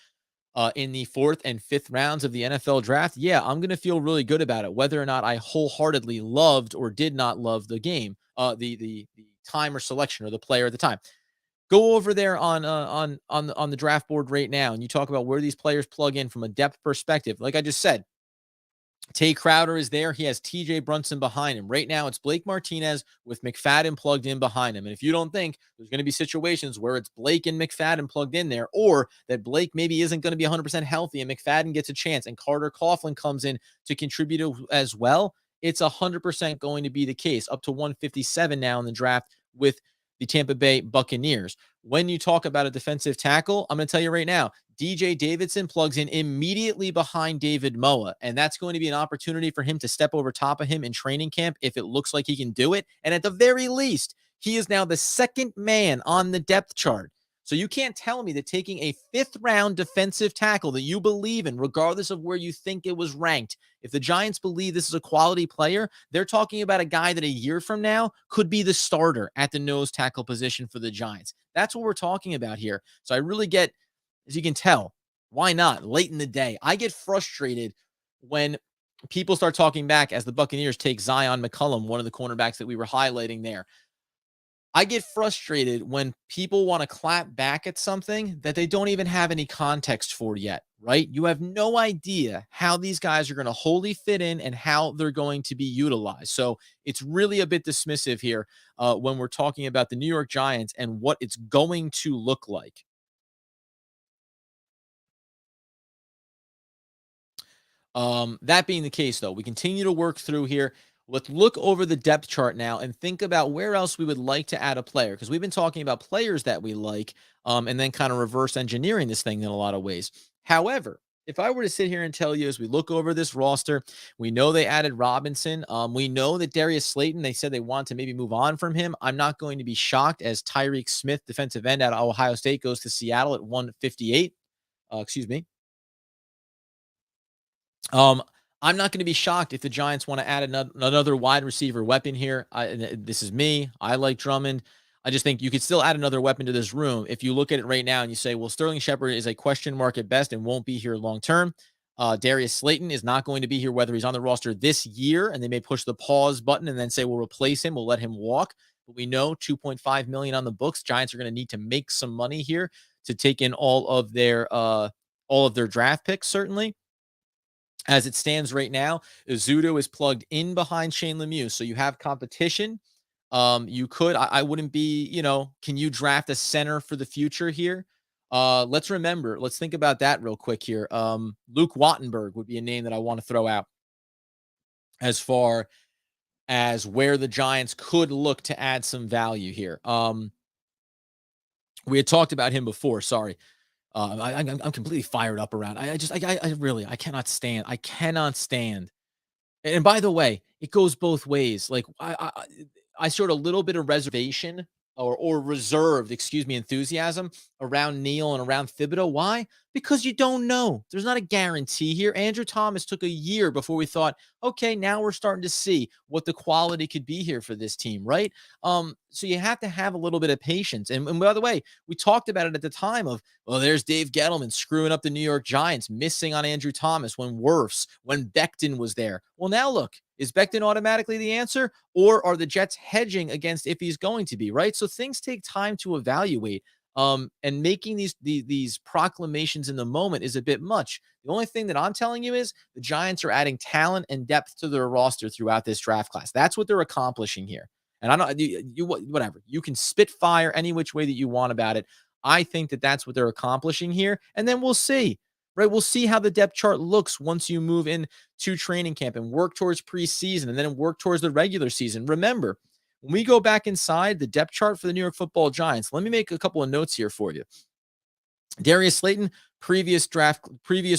in the fourth and fifth rounds of the NFL draft, yeah, I'm going to feel really good about it. Whether or not I wholeheartedly loved or did not love the game, the time or selection or the player at the time. Go over there on the draft board right now, and you talk about where these players plug in from a depth perspective. Like I just said, Tay Crowder is there. He has TJ Brunson behind him. Right now, it's Blake Martinez with McFadden plugged in behind him. And if you don't think there's going to be situations where it's Blake and McFadden plugged in there, or that Blake maybe isn't going to be 100% healthy and McFadden gets a chance and Carter Coughlin comes in to contribute as well, it's 100% going to be the case. Up to 157 now in the draft with the Tampa Bay Buccaneers. When you talk about a defensive tackle, I'm going to tell you right now, DJ Davidson plugs in immediately behind David Moa, and that's going to be an opportunity for him to step over top of him in training camp if it looks like he can do it. And at the very least, he is now the second man on the depth chart. So you can't tell me that taking a fifth-round defensive tackle that you believe in, regardless of where you think it was ranked, if the Giants believe this is a quality player, they're talking about a guy that a year from now could be the starter at the nose tackle position for the Giants. That's what we're talking about here. So I really get, as you can tell, why not? Late in the day, I get frustrated when people start talking back as the Buccaneers take Zion McCollum, one of the cornerbacks that we were highlighting there. I get frustrated when people want to clap back at something that they don't even have any context for yet, right? You have no idea how these guys are going to wholly fit in and how they're going to be utilized. So it's really a bit dismissive here when we're talking about the New York Giants and what it's going to look like. That being the case, though, we continue to work through here. Let's look over the depth chart now and think about where else we would like to add a player, because we've been talking about players that we like and then kind of reverse engineering this thing in a lot of ways. However, if I were to sit here and tell you as we look over this roster, we know they added Robinson. We know that Darius Slayton, they said they want to maybe move on from him. I'm not going to be shocked as Tyreek Smith, defensive end out of Ohio State, goes to Seattle at 158. Excuse me. Um, I'm not going to be shocked if the Giants want to add another wide receiver weapon here. This is me. I like Drummond. I just think you could still add another weapon to this room. If you look at it right now and you say, well, Sterling Shepard is a question mark at best and won't be here long term. Darius Slayton is not going to be here, whether he's on the roster this year, and they may push the pause button and then say, we'll replace him. We'll let him walk. But we know $2.5 million on the books. Giants are going to need to make some money here to take in all of their draft picks, certainly. As it stands right now, Zudo is plugged in behind Shane Lemieux. So you have competition. You could, I wouldn't be, can you draft a center for the future here? Let's think about that real quick here. Luke Wattenberg would be a name that I want to throw out as far as where the Giants could look to add some value here. We had talked about him before. Sorry. I'm completely fired up around. I cannot stand. And by the way, it goes both ways. Like I showed a little bit of reservation or reserved, enthusiasm around Neal and around Thibodeau. Why? Because you don't know. There's not a guarantee here. Andrew Thomas took a year before we thought, okay, now we're starting to see what the quality could be here for this team, right? So you have to have a little bit of patience. And by the way, we talked about it at the time of, well, there's Dave Gettleman screwing up the New York Giants, missing on Andrew Thomas when Becton was there. Well, now look, is Becton automatically the answer, or are the Jets hedging against if he's going to be, right? So things take time to evaluate. And making these proclamations in the moment is a bit much. The only thing that I'm telling you is the Giants are adding talent and depth to their roster throughout this draft class. That's what they're accomplishing here. And I don't, whatever, you can spit fire any which way that you want about it. I think that that's what they're accomplishing here. And then we'll see, right? We'll see how the depth chart looks once you move into training camp and work towards preseason and then work towards the regular season. Remember, when we go back inside the depth chart for the New York Football Giants, let me make a couple of notes here for you. Darius Slayton, previous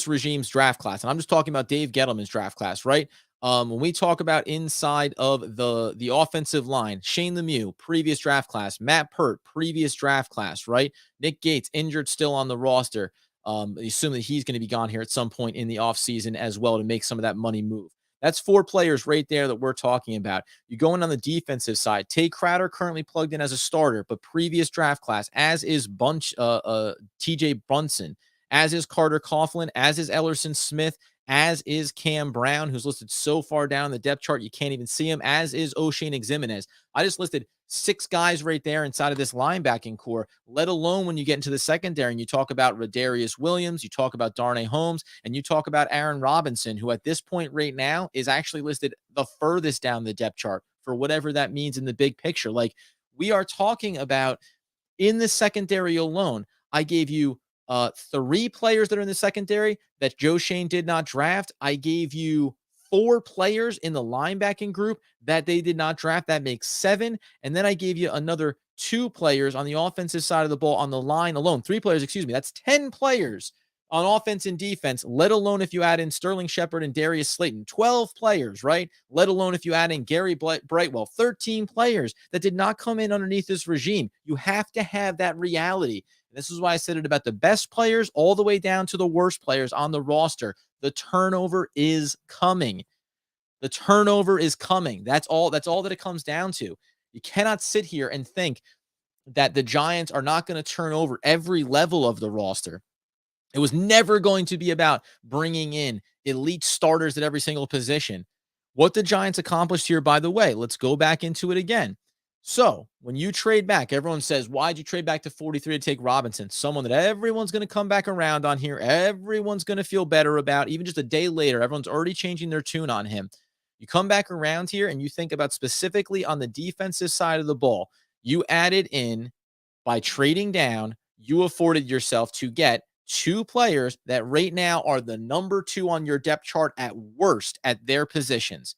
regime's draft class. And I'm just talking about Dave Gettleman's draft class, right? When we talk about inside of the offensive line, Shane Lemieux, previous draft class, Matt Pert, previous draft class, right? Nick Gates, injured still on the roster. Assume that he's going to be gone here at some point in the offseason as well to make some of that money move. That's four players right there that we're talking about. You go in on the defensive side. Tay Crowder currently plugged in as a starter, but previous draft class, as is TJ Brunson, as is Carter Coughlin, as is Ellerson Smith, as is Cam Brown, who's listed so far down the depth chart you can't even see him, as is O'Shane Ximenez. I just listed six guys right there inside of this linebacking core, let alone when you get into the secondary and you talk about Rodarius Williams, you talk about Darnay Holmes, and you talk about Aaron Robinson, who at this point right now is actually listed the furthest down the depth chart for whatever that means in the big picture. Like, we are talking about in the secondary alone, I gave you three players that are in the secondary that Joe Shane did not draft. I gave you four players in the linebacking group that they did not draft. That makes seven. And then I gave you another two players on the offensive side of the ball on the line alone. Three players, excuse me. That's 10 players on offense and defense, let alone if you add in Sterling Shepard and Darius Slayton. 12 players, right? Let alone if you add in Gary Brightwell. 13 players that did not come in underneath this regime. You have to have that reality. And this is why I said it about the best players all the way down to the worst players on the roster. The turnover is coming. The turnover is coming. That's all that it comes down to. You cannot sit here and think that the Giants are not going to turn over every level of the roster. It was never going to be about bringing in elite starters at every single position. What the Giants accomplished here, by the way, let's go back into it again. So when you trade back, everyone says, why'd you trade back to 43 to take Robinson? Someone that everyone's going to come back around on here. Everyone's going to feel better about. Even just a day later, everyone's already changing their tune on him. You come back around here and you think about specifically on the defensive side of the ball, you added in by trading down, you afforded yourself to get two players that right now are the number two on your depth chart at worst at their positions.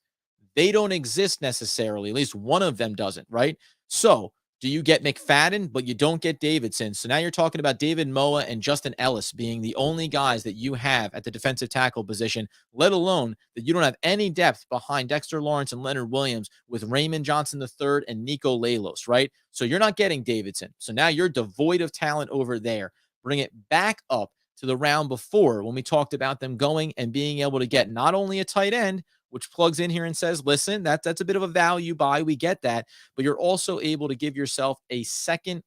They don't exist necessarily. At least one of them doesn't, right? So do you get McFadden, but you don't get Davidson? So now you're talking about David Moa and Justin Ellis being the only guys that you have at the defensive tackle position, let alone that you don't have any depth behind Dexter Lawrence and Leonard Williams with Raymond Johnson III and Nico Lalos, right? So you're not getting Davidson. So now you're devoid of talent over there. Bring it back up to the round before when we talked about them going and being able to get not only a tight end, which plugs in here and says, listen, that's a bit of a value buy. We get that. But you're also able to give yourself a second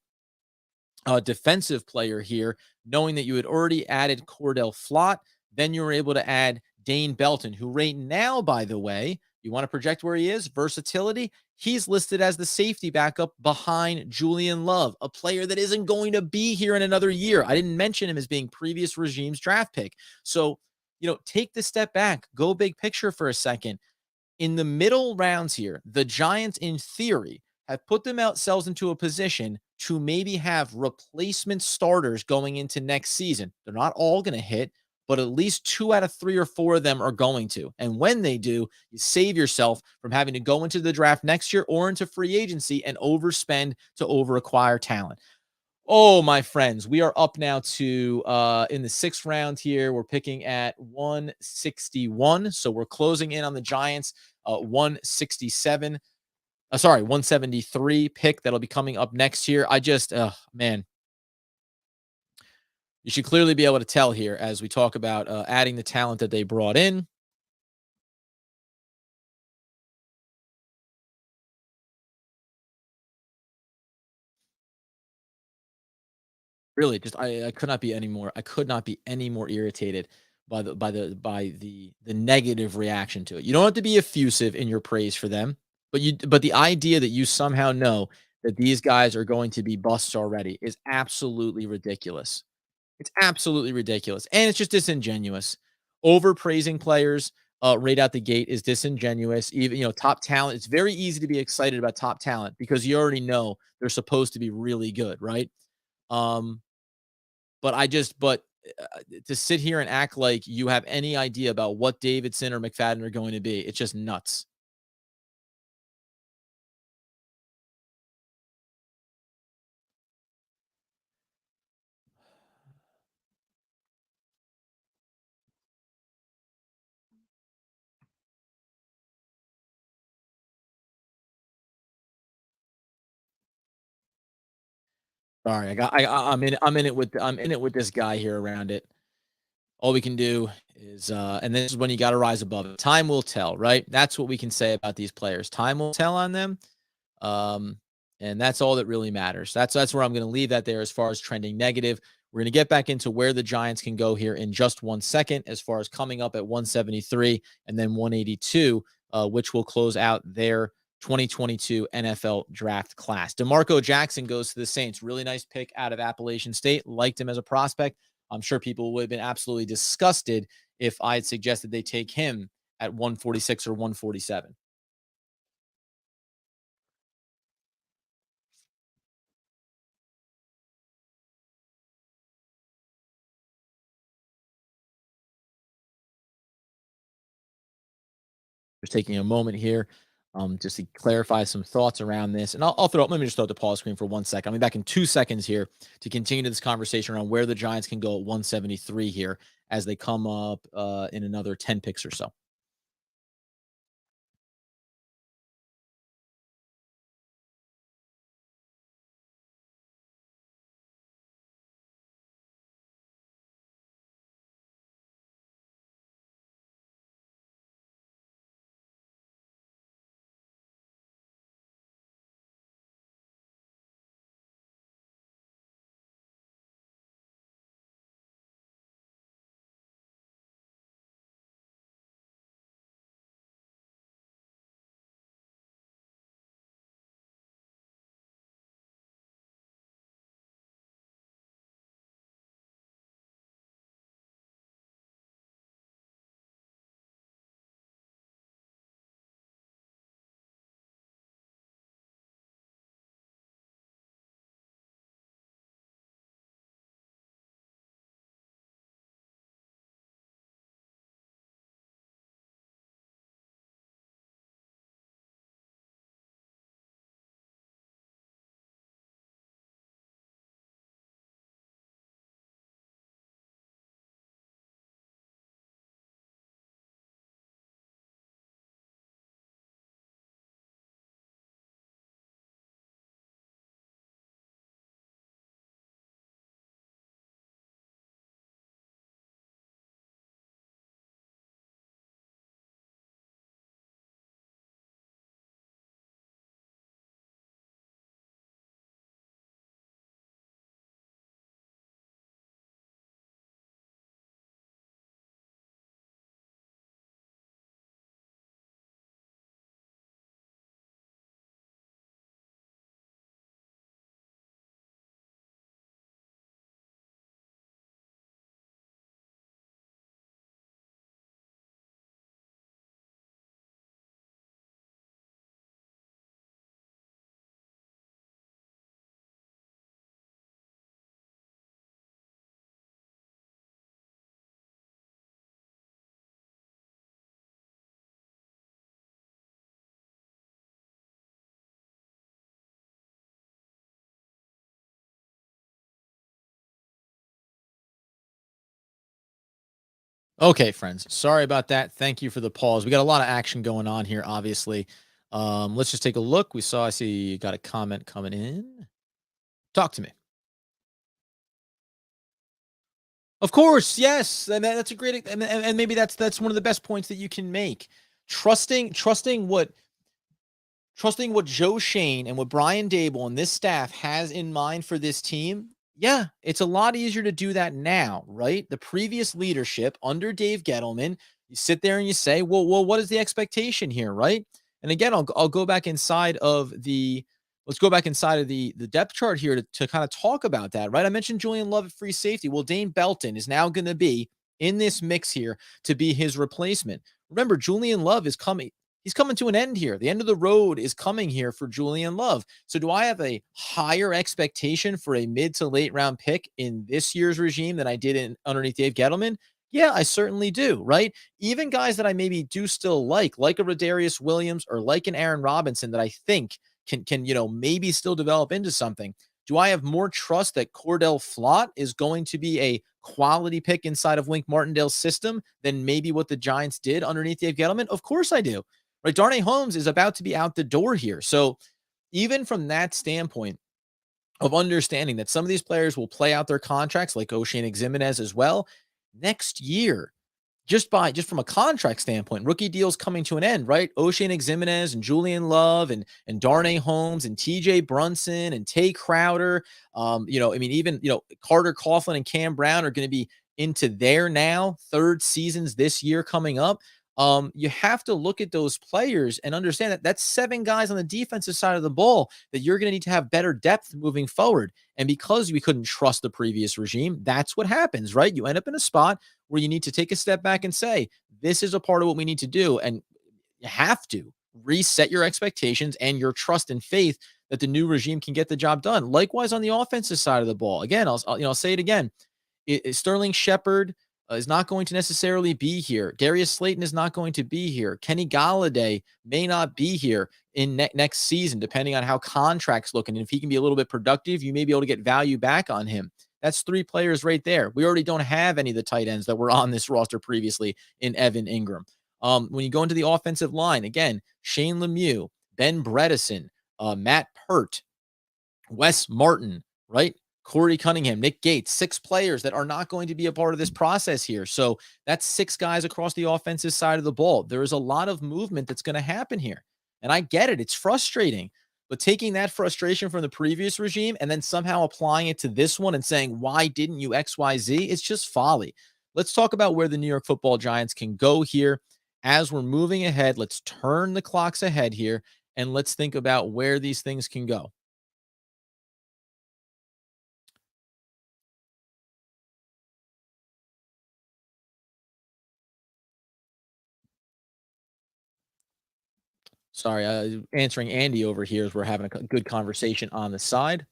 defensive player here, knowing that you had already added Cordell Flott. Then you were able to add Dane Belton, who right now, by the way, you want to project where he is, versatility. He's listed as the safety backup behind Julian Love, a player that isn't going to be here in another year. I didn't mention him as being previous regime's draft pick. So, take the step back, go big picture for a second. In the middle rounds here, the Giants, in theory, have put themselves into a position to maybe have replacement starters going into next season. They're not all going to hit, but at least 2 out of 3 or 4 of them are going to. And when they do, you save yourself from having to go into the draft next year or into free agency and overspend to over-acquire talent. Oh, my friends, we are up now to in the 6th round here. We're picking at 161. So we're closing in on the Giants 167. 173 pick that'll be coming up next year. Man, you should clearly be able to tell here as we talk about adding the talent that they brought in. Really, just I could not be any more. I could not be any more irritated by the negative reaction to it. You don't have to be effusive in your praise for them, but the idea that you somehow know that these guys are going to be busts already is absolutely ridiculous. It's absolutely ridiculous, and it's just disingenuous. Overpraising players right out the gate is disingenuous. Even top talent. It's very easy to be excited about top talent because you already know they're supposed to be really good, right? Um, but to sit here and act like you have any idea about what Davidson or McFadden are going to be, it's just nuts. Sorry, I'm in it with this guy here around it. All we can do is, and this is when you got to rise above it. Time will tell, right? That's what we can say about these players. Time will tell on them. Um, and that's all that really matters. That's where I'm going to leave that there as far as trending negative. We're going to get back into where the Giants can go here in just 1 second, as far as coming up at 173 and then 182, which will close out their 2022 NFL draft class. DeMarco Jackson goes to the Saints. Really nice pick out of Appalachian State. Liked him as a prospect. I'm sure people would have been absolutely disgusted if I had suggested they take him at 146 or 147. Just taking a moment here, just to clarify some thoughts around this. And I'll throw, let me just throw up the pause screen for 1 second. I'll be back in 2 seconds here to continue this conversation around where the Giants can go at 173 here as they come up in another 10 picks or so. Okay, friends. Sorry about that. Thank you for the pause. We got a lot of action going on here, obviously. Let's just take a look. I see you got a comment coming in. Talk to me. Of course, yes, and that's a great, and maybe that's one of the best points that you can make. Trusting what Joe Shane and what Brian Dable and this staff has in mind for this team. Yeah, it's a lot easier to do that now, right? The previous leadership under Dave Gettleman, you sit there and you say, well, what is the expectation here, right? And again, I'll go back inside of the let's go back inside of the depth chart here to kind of talk about that, right? I mentioned Julian Love at free safety. Well, Dane Belton is now going to be in this mix here to be his replacement. Remember, Julian Love is coming. He's coming to an end here. The end of the road is coming here for Julian Love. So do I have a higher expectation for a mid to late round pick in this year's regime than I did underneath Dave Gettleman? Yeah, I certainly do, right? Even guys that I maybe do still like a Rodarius Williams or like an Aaron Robinson that I think can maybe still develop into something. Do I have more trust that Cordell Flott is going to be a quality pick inside of Wink Martindale's system than maybe what the Giants did underneath Dave Gettleman? Of course I do. Right, Darnay Holmes is about to be out the door here. So even from that standpoint, of understanding that some of these players will play out their contracts, like O'Shane Ximenez as well, next year. Just from a contract standpoint, rookie deals coming to an end, right? O'Shane Ximenez and Julian Love and Darnay Holmes and TJ Brunson and Tay Crowder. I mean, even Carter Coughlin and Cam Brown are going to be into their now third seasons this year coming up. You have to look at those players and understand that that's 7 guys on the defensive side of the ball that you're going to need to have better depth moving forward. And because we couldn't trust the previous regime, that's what happens, right? You end up in a spot where you need to take a step back and say, this is a part of what we need to do. And you have to reset your expectations and your trust and faith that the new regime can get the job done. Likewise, on the offensive side of the ball, again, I'll say it again. Sterling Shepard is not going to necessarily be here. Darius Slayton is not going to be here. Kenny Galladay may not be here in next season, depending on how contracts look. And if he can be a little bit productive, you may be able to get value back on him. That's 3 players right there. We already don't have any of the tight ends that were on this roster previously in Evan Ingram. When you go into the offensive line, again, Shane Lemieux, Ben Bredesen, Matt Pert, Wes Martin, right? Corey Cunningham, Nick Gates, 6 players that are not going to be a part of this process here. So that's 6 guys across the offensive side of the ball. There is a lot of movement that's going to happen here. And I get it. It's frustrating. But taking that frustration from the previous regime and then somehow applying it to this one and saying, why didn't you XYZ? It's just folly. Let's talk about where the New York Football Giants can go here as we're moving ahead. Let's turn the clocks ahead here and let's think about where these things can go. Sorry, answering Andy over here as we're having a good conversation on the side.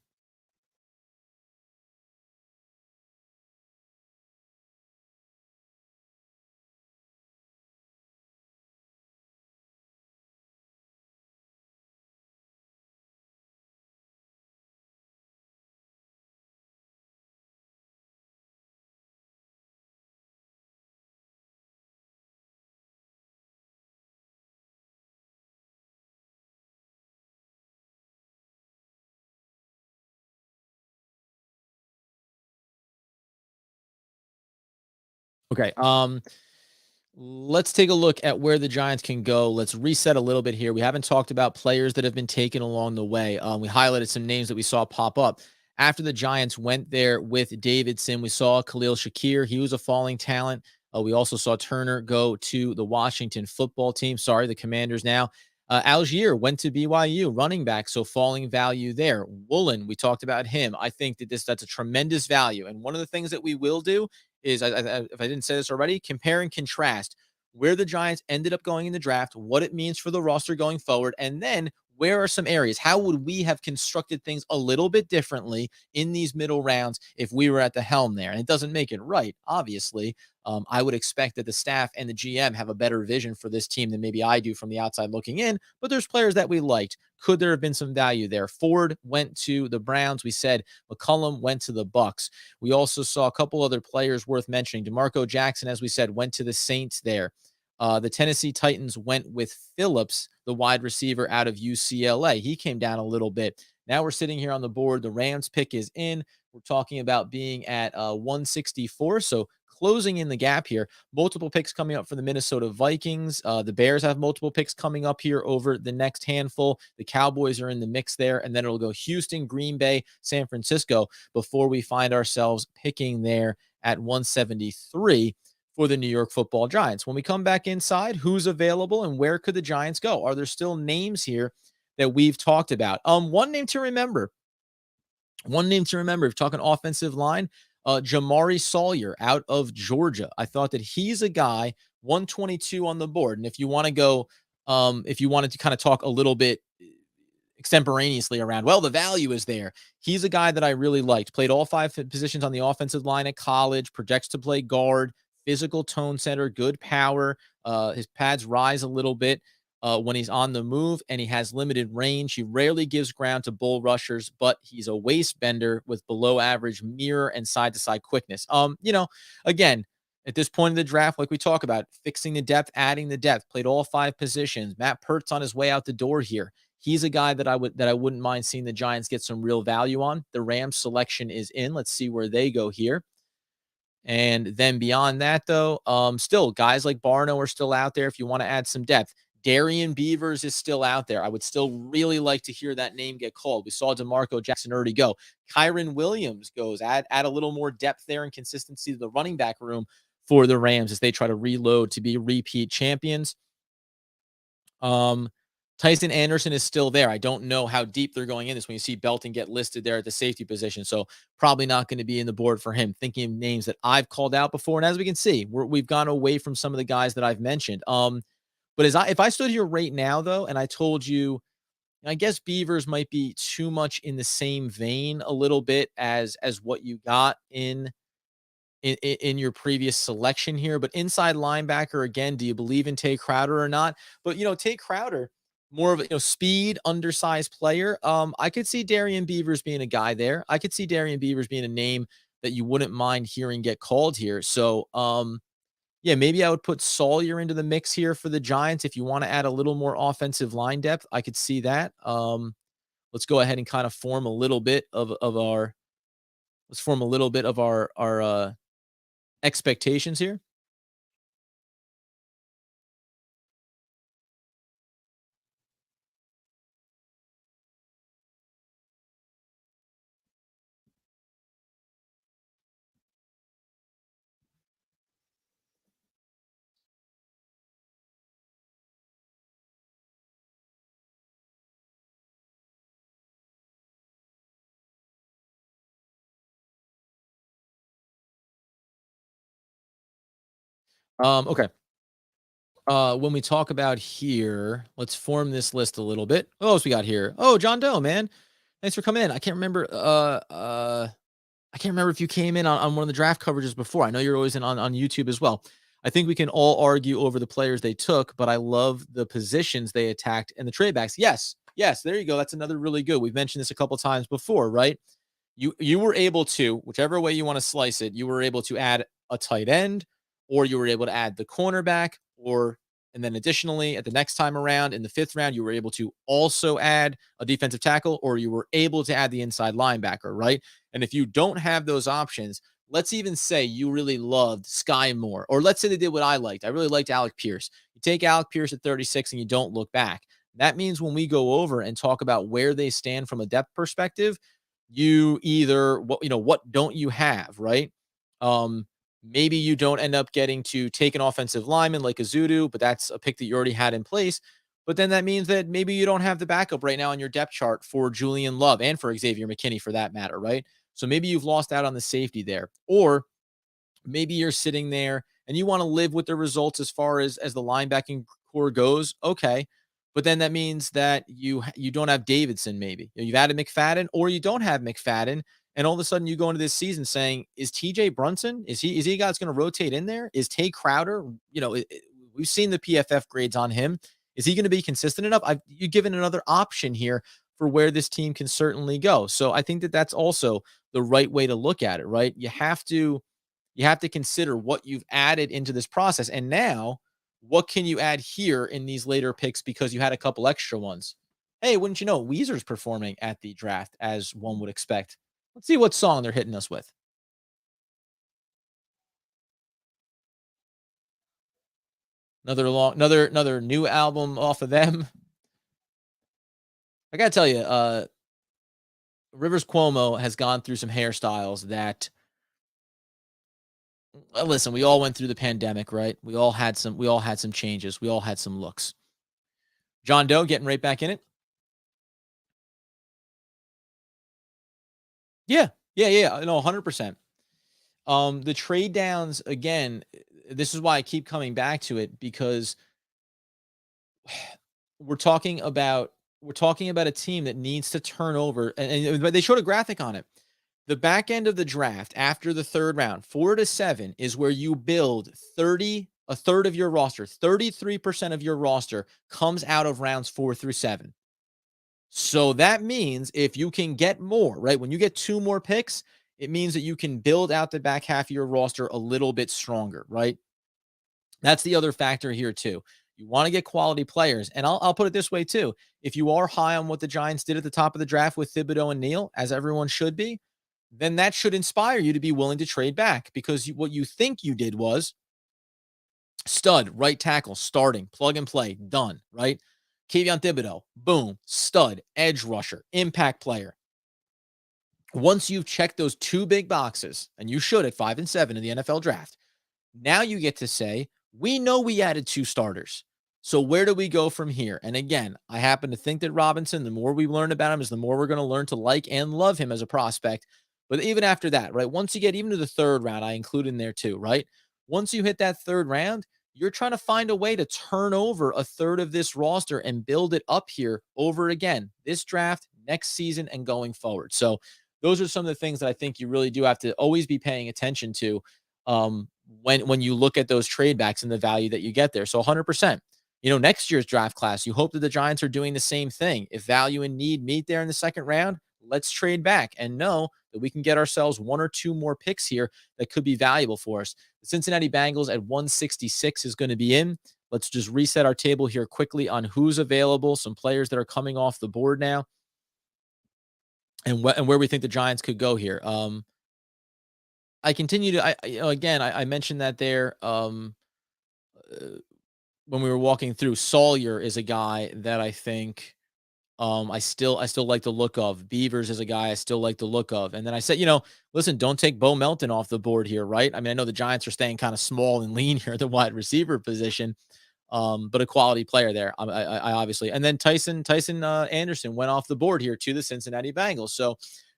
Okay. Let's take a look at where the Giants can go. Let's reset a little bit here. We haven't talked about players that have been taken along the way. We highlighted some names that we saw pop up after the Giants went there with Davidson. We saw Khalil Shakir. He was a falling talent. We also saw Turner go to the Washington football team. Sorry, the Commanders now. Algier went to BYU, running back, so falling value there. Woolen, we talked about him. I think that that's a tremendous value. And one of the things that we will do is, if I didn't say this already, compare and contrast where the Giants ended up going in the draft, what it means for the roster going forward, and then where are some areas? How would we have constructed things a little bit differently in these middle rounds if we were at the helm there? And it doesn't make it right, obviously. I would expect that the staff and the GM have a better vision for this team than maybe I do from the outside looking in, but there's players that we liked. Could there have been some value there? Ford went to the Browns. We said McCullum went to the Bucks. We also saw a couple other players worth mentioning. DeMarco Jackson, as we said, went to the Saints there. The Tennessee Titans went with Phillips, the wide receiver out of UCLA. He came down a little bit. Now we're sitting here on the board. The Rams pick is in. We're talking about being at 164. So closing in the gap here. Multiple picks coming up for the Minnesota Vikings. The Bears have multiple picks coming up here over the next handful. The Cowboys are in the mix there. And then it'll go Houston, Green Bay, San Francisco before we find ourselves picking there at 173 for the New York Football Giants. When we come back inside, who's available and where could the Giants go? Are there still names here that we've talked about? One name to remember. If talking offensive line, Jamari Sawyer out of Georgia. I thought that he's a guy, 122 on the board. And if you want to go, if you wanted to kind of talk a little bit extemporaneously around, well, the value is there. He's a guy that I really liked. Played all 5 positions on the offensive line at college, projects to play guard, physical tone setter, good power. His pads rise a little bit when he's on the move, and he has limited range. He rarely gives ground to bull rushers, but he's a waist bender with below average mirror and side to side quickness. Again, at this point in the draft, like we talk about, fixing the depth, adding the depth, played all 5 positions. Matt Pert's on his way out the door here. He's a guy that I wouldn't mind seeing the Giants get some real value on. The Rams selection is in. Let's see where they go here. And then beyond that, though, still guys like Barno are still out there if you want to add some depth. Darian Beavers is still out there. I would still really like to hear that name get called. We saw DeMarco Jackson already go. Kieran Williams goes. Add a little more depth there and consistency to the running back room for the Rams as they try to reload to be repeat champions. Tyson Anderson is still there. I don't know how deep they're going in this when you see Belton get listed there at the safety position. So probably not going to be in the board for him. Thinking of names that I've called out before. And as we can see, we've gone away from some of the guys that I've mentioned. But if I stood here right now, though, and I told you, I guess Beavers might be too much in the same vein a little bit as what you got in your previous selection here. But inside linebacker, again, do you believe in Tay Crowder or not? But, Tay Crowder, more of a, speed, undersized player. I could see Darian Beavers being a guy there. I could see Darian Beavers being a name that you wouldn't mind hearing get called here. So, yeah, maybe I would put Sawyer into the mix here for the Giants. If you want to add a little more offensive line depth, I could see that. Let's go ahead and kind of form a little bit of our expectations here. Okay. When we talk about here, let's form this list a little bit. What else we got here? Oh, John Doe, man. Thanks for coming in. I can't remember. I can't remember if you came in on one of the draft coverages before. I know you're always on YouTube as well. I think we can all argue over the players they took, but I love the positions they attacked and the trade backs. Yes, yes, there you go. That's another really good. We've mentioned this a couple times before, right? You were able to, whichever way you want to slice it, you were able to add a tight end, or you were able to add the cornerback, and then additionally at the next time around in the 5th round, you were able to also add a defensive tackle, or you were able to add the inside linebacker, right? And if you don't have those options, let's even say you really loved Sky Moore, or let's say they did what I liked. I really liked Alec Pierce. You take Alec Pierce at 36 and you don't look back. That means when we go over and talk about where they stand from a depth perspective, you either what don't you have, right? Maybe you don't end up getting to take an offensive lineman like a Zudu, but that's a pick that you already had in place. But then that means that maybe you don't have the backup right now on your depth chart for Julian Love and for Xavier McKinney for that matter, right? So maybe you've lost out on the safety there. Or maybe you're sitting there and you want to live with the results as far as the linebacking core goes. Okay. But then that means that you don't have Davidson, maybe. You've added McFadden, or you don't have McFadden. And all of a sudden you go into this season saying, is TJ Brunson? Is he a guy that's going to rotate in there? Is Tay Crowder? We've seen the PFF grades on him. Is he going to be consistent enough? You've given another option here for where this team can certainly go. So I think that that's also the right way to look at it, right? You have to consider what you've added into this process. And now, what can you add here in these later picks because you had a couple extra ones? Hey, wouldn't you know, Weezer's performing at the draft as one would expect. Let's see what song they're hitting us with. Another new album off of them. I gotta tell you, Rivers Cuomo has gone through some hairstyles that, listen, we all went through the pandemic, right? We all had some changes. We all had some looks. John Doe getting right back in it. Yeah. Yeah. No, 100%. The trade downs, again, this is why I keep coming back to it, because we're talking about a team that needs to turn over, and they showed a graphic on it. The back end of the draft after the 3rd round, 4 to 7, is where you build a third of your roster. 33% of your roster comes out of rounds 4 through 7. So that means if you can get more, right? When you get 2 more picks, it means that you can build out the back half of your roster a little bit stronger, right? That's the other factor here too. You want to get quality players. And I'll put it this way too. If you are high on what the Giants did at the top of the draft with Thibodeau and Neal, as everyone should be, then that should inspire you to be willing to trade back, because what you think you did was stud, right tackle, starting, plug and play, done, right? Kayvon Thibodeau, boom, stud, edge rusher, impact player. Once you've checked those two big boxes, and you should at 5 and 7 in the NFL draft, now you get to say, we know we added two starters. So where do we go from here? And again, I happen to think that Robinson, the more we learn about him, is the more we're going to learn to like and love him as a prospect. But even after that, right? Once you get even to the third round, I include in there too, right? Once you hit that third round, you're trying to find a way to turn over a third of this roster and build it up here over again, this draft, next season, and going forward. So those are some of the things that I think you really do have to always be paying attention to when you look at those trade backs and the value that you get there. So 100%. Next year's draft class, you hope that the Giants are doing the same thing. If value and need meet there in the second round, let's trade back and know that we can get ourselves one or two more picks here that could be valuable for us. The Cincinnati Bengals at 166 is going to be in. Let's just reset our table here quickly on who's available, some players that are coming off the board now, and where we think the Giants could go here. I continue to, I mentioned that there when we were walking through. Sawyer is a guy that I think I still like the look of. Beavers is a guy I still like the look of. And then I said, listen, don't take Bo Melton off the board here, right? I mean, I know the Giants are staying kind of small and lean here at the wide receiver position, but a quality player there. I obviously. And then Tyson Anderson went off the board here to the Cincinnati Bengals. So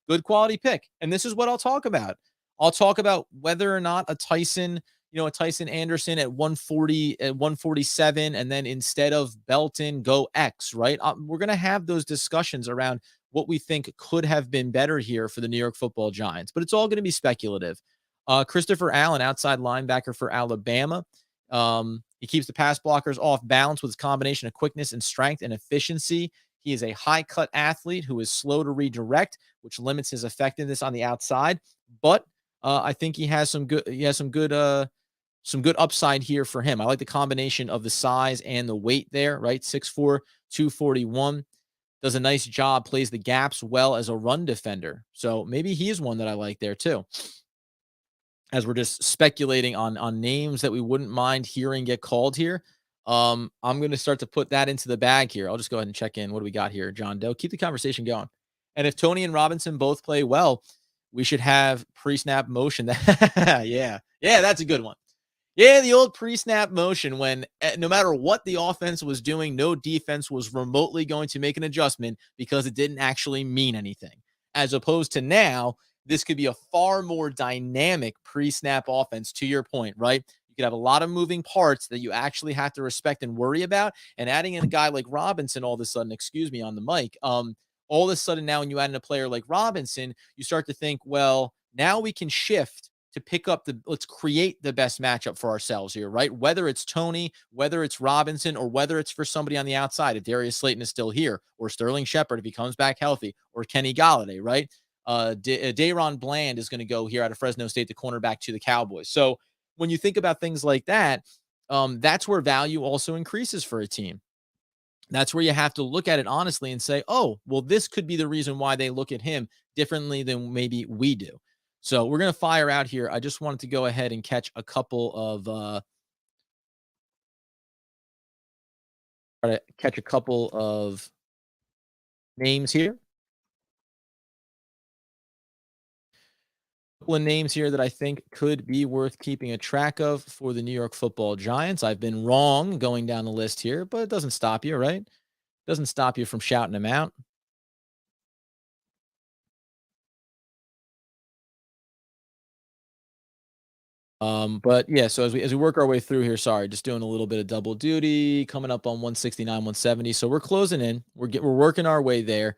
good quality pick. And this is what I'll talk about. I'll talk about whether or not a Tyson Anderson at 140, at 147, and then instead of Belton, go X, right? We're going to have those discussions around what we think could have been better here for the New York Football Giants, but it's all going to be speculative. Christopher Allen, outside linebacker for Alabama. He keeps the pass blockers off balance with his combination of quickness and strength and efficiency. He is a high-cut athlete who is slow to redirect, which limits his effectiveness on the outside. But I think he has some good upside here for him. I like the combination of the size and the weight there, right? 6'4", 241. Does a nice job, plays the gaps well as a run defender. So maybe he is one that I like there too. As we're just speculating on names that we wouldn't mind hearing get called here. I'm going to start to put that into the bag here. I'll just go ahead and check in. What do we got here, John Doe? Keep the conversation going. And if Tony and Robinson both play well, we should have pre-snap motion. Yeah, that's a good one. Yeah, the old pre-snap motion when no matter what the offense was doing, no defense was remotely going to make an adjustment because it didn't actually mean anything. As opposed to now, this could be a far more dynamic pre-snap offense, to your point, right? You could have a lot of moving parts that you actually have to respect and worry about. And adding in a guy like Robinson all of a sudden, excuse me, on the mic, all of a sudden now when you add in a player like Robinson, you start to think, well, now we can shift to pick up let's create the best matchup for ourselves here, right? Whether it's Tony, whether it's Robinson, or whether it's for somebody on the outside, if Darius Slayton is still here, or Sterling Shepard if he comes back healthy, or Kenny Galladay, right? Dayron Bland is going to go here out of Fresno State, the cornerback to the Cowboys. So when you think about things like that, that's where value also increases for a team. That's where you have to look at it honestly and say, oh, well, this could be the reason why they look at him differently than maybe we do. So we're going to fire out here. I just wanted to go ahead and catch a couple of names here. Couple of names here that I think could be worth keeping a track of for the New York Football Giants. I've been wrong going down the list here, but it doesn't stop you, right? Doesn't stop you from shouting them out. But yeah, so as we work our way through here, sorry, just doing a little bit of double duty, coming up on 169, 170. So we're closing in. We're working our way there.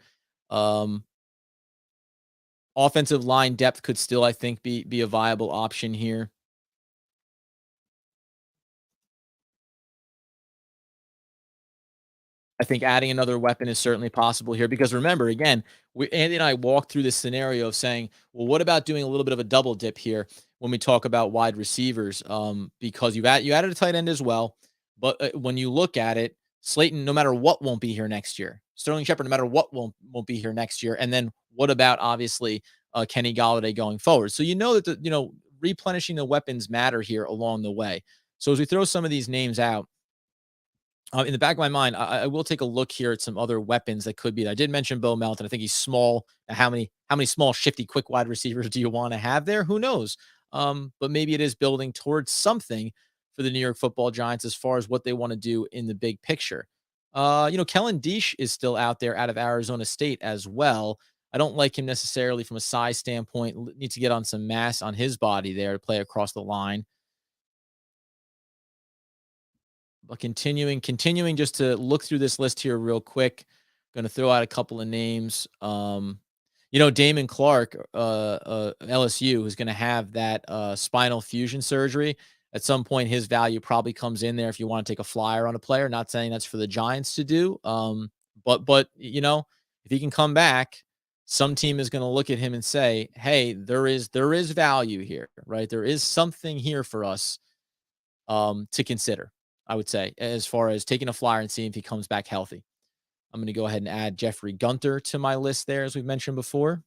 Offensive line depth could still, I think, be a viable option here. I think adding another weapon is certainly possible here because remember, again, Andy and I walked through this scenario of saying, well, what about doing a little bit of a double dip here when we talk about wide receivers? Because you added a tight end as well. But when you look at it, Slayton, no matter what, won't be here next year. Sterling Shepard, no matter what, won't be here next year. And then what about obviously Kenny Galladay going forward? So you know that replenishing the weapons matter here along the way. So as we throw some of these names out, in the back of my mind, I will take a look here at some other weapons that could be. I did mention Bo Melton. I think he's small. How many small, shifty, quick wide receivers do you want to have there? Who knows? But maybe it is building towards something for the New York Football Giants as far as what they want to do in the big picture. Kellen Deesh is still out there out of Arizona State as well. I don't like him necessarily from a size standpoint. Needs to get on some mass on his body there to play across the line. But continuing just to look through this list here real quick. Going to throw out a couple of names. Damon Clark, LSU, who's going to have that spinal fusion surgery. At some point, his value probably comes in there if you want to take a flyer on a player. Not saying that's for the Giants to do, but if he can come back, some team is going to look at him and say, "Hey, there is value here, right? There is something here for us to consider." I would say, as far as taking a flyer and seeing if he comes back healthy. I'm going to go ahead and add Jeffrey Gunter to my list there, as we've mentioned before.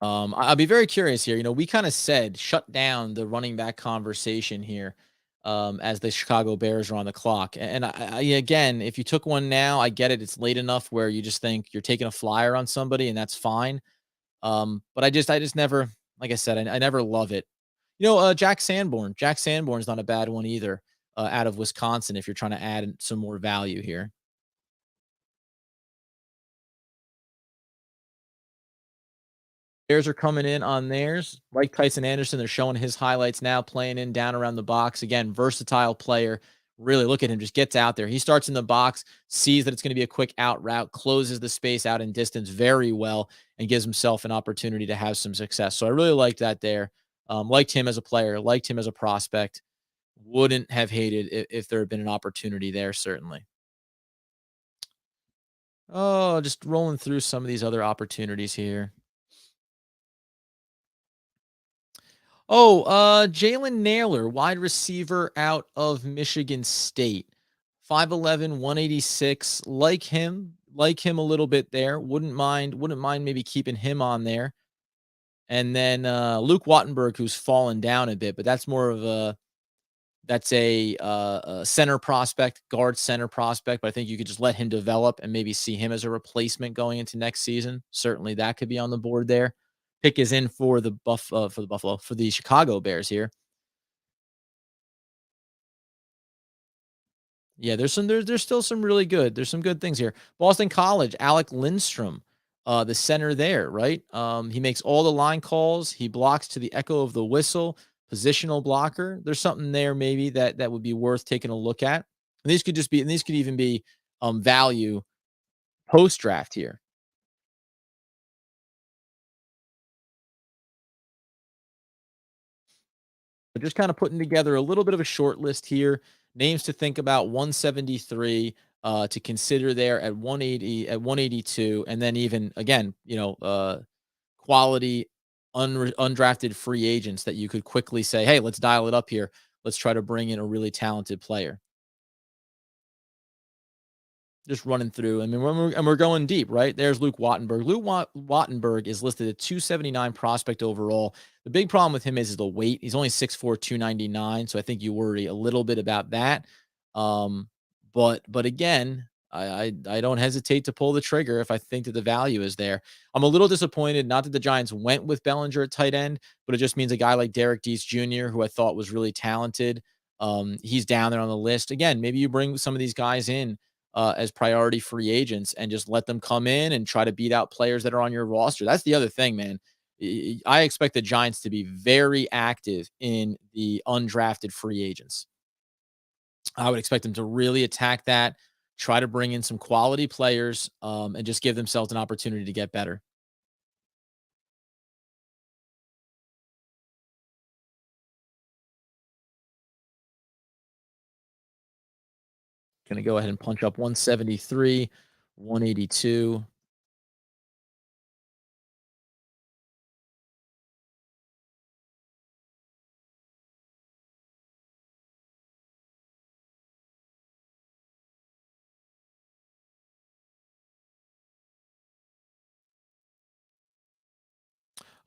I'll be very curious here. We kind of said shut down the running back conversation here as the Chicago Bears are on the clock. And again, if you took one now, I get it. It's late enough where you just think you're taking a flyer on somebody, and that's fine. But I just never, like I said, I never love it. Jack Sanborn. Jack Sanborn's not a bad one either, out of Wisconsin, if you're trying to add some more value here. Bears are coming in on theirs. Like Tyson Anderson, they're showing his highlights now, playing in down around the box. Again, versatile player. Really, look at him, just gets out there. He starts in the box, sees that it's going to be a quick out route, closes the space out in distance very well, and gives himself an opportunity to have some success. So I really liked that there. Liked him as a player, liked him as a prospect. Wouldn't have hated if there had been an opportunity there, certainly. Oh, just rolling through some of these other opportunities here. Oh, Jalen Naylor, wide receiver out of Michigan State. 5'11", 186. Like him a little bit there. Wouldn't mind maybe keeping him on there. And then Luke Wattenberg, who's fallen down a bit, but that's a center prospect, guard center prospect. But I think you could just let him develop and maybe see him as a replacement going into next season. Certainly that could be on the board there. Pick is in for the Chicago Bears here. Yeah, there's still some really good. There's some good things here. Boston College, Alec Lindstrom, the center there, right? He makes all the line calls. He blocks to the echo of the whistle. Positional blocker. There's something there maybe that would be worth taking a look at. And these could even be value post draft here. But just kind of putting together a little bit of a short list here. Names to think about: 173 to consider there at 180, at 182, and then even again, quality undrafted free agents that you could quickly say, "Hey, let's dial it up here. Let's try to bring in a really talented player." Just running through. I mean, we're going deep, right? There's Luke Wattenberg. Wattenberg is listed at 279 prospect overall. The big problem with him is the weight. He's only 6'4", 299. So I think you worry a little bit about that. Um, but again, I don't hesitate to pull the trigger if I think that the value is there. I'm a little disappointed, not that the Giants went with Bellinger at tight end, but it just means a guy like Derek Deese Jr., who I thought was really talented. He's down there on the list. Again, maybe you bring some of these guys in as priority free agents and just let them come in and try to beat out players that are on your roster. That's the other thing, man. I expect the Giants to be very active in the undrafted free agents. I would expect them to really attack that, try to bring in some quality players, and just give themselves an opportunity to get better. Going to go ahead and punch up 173, 182.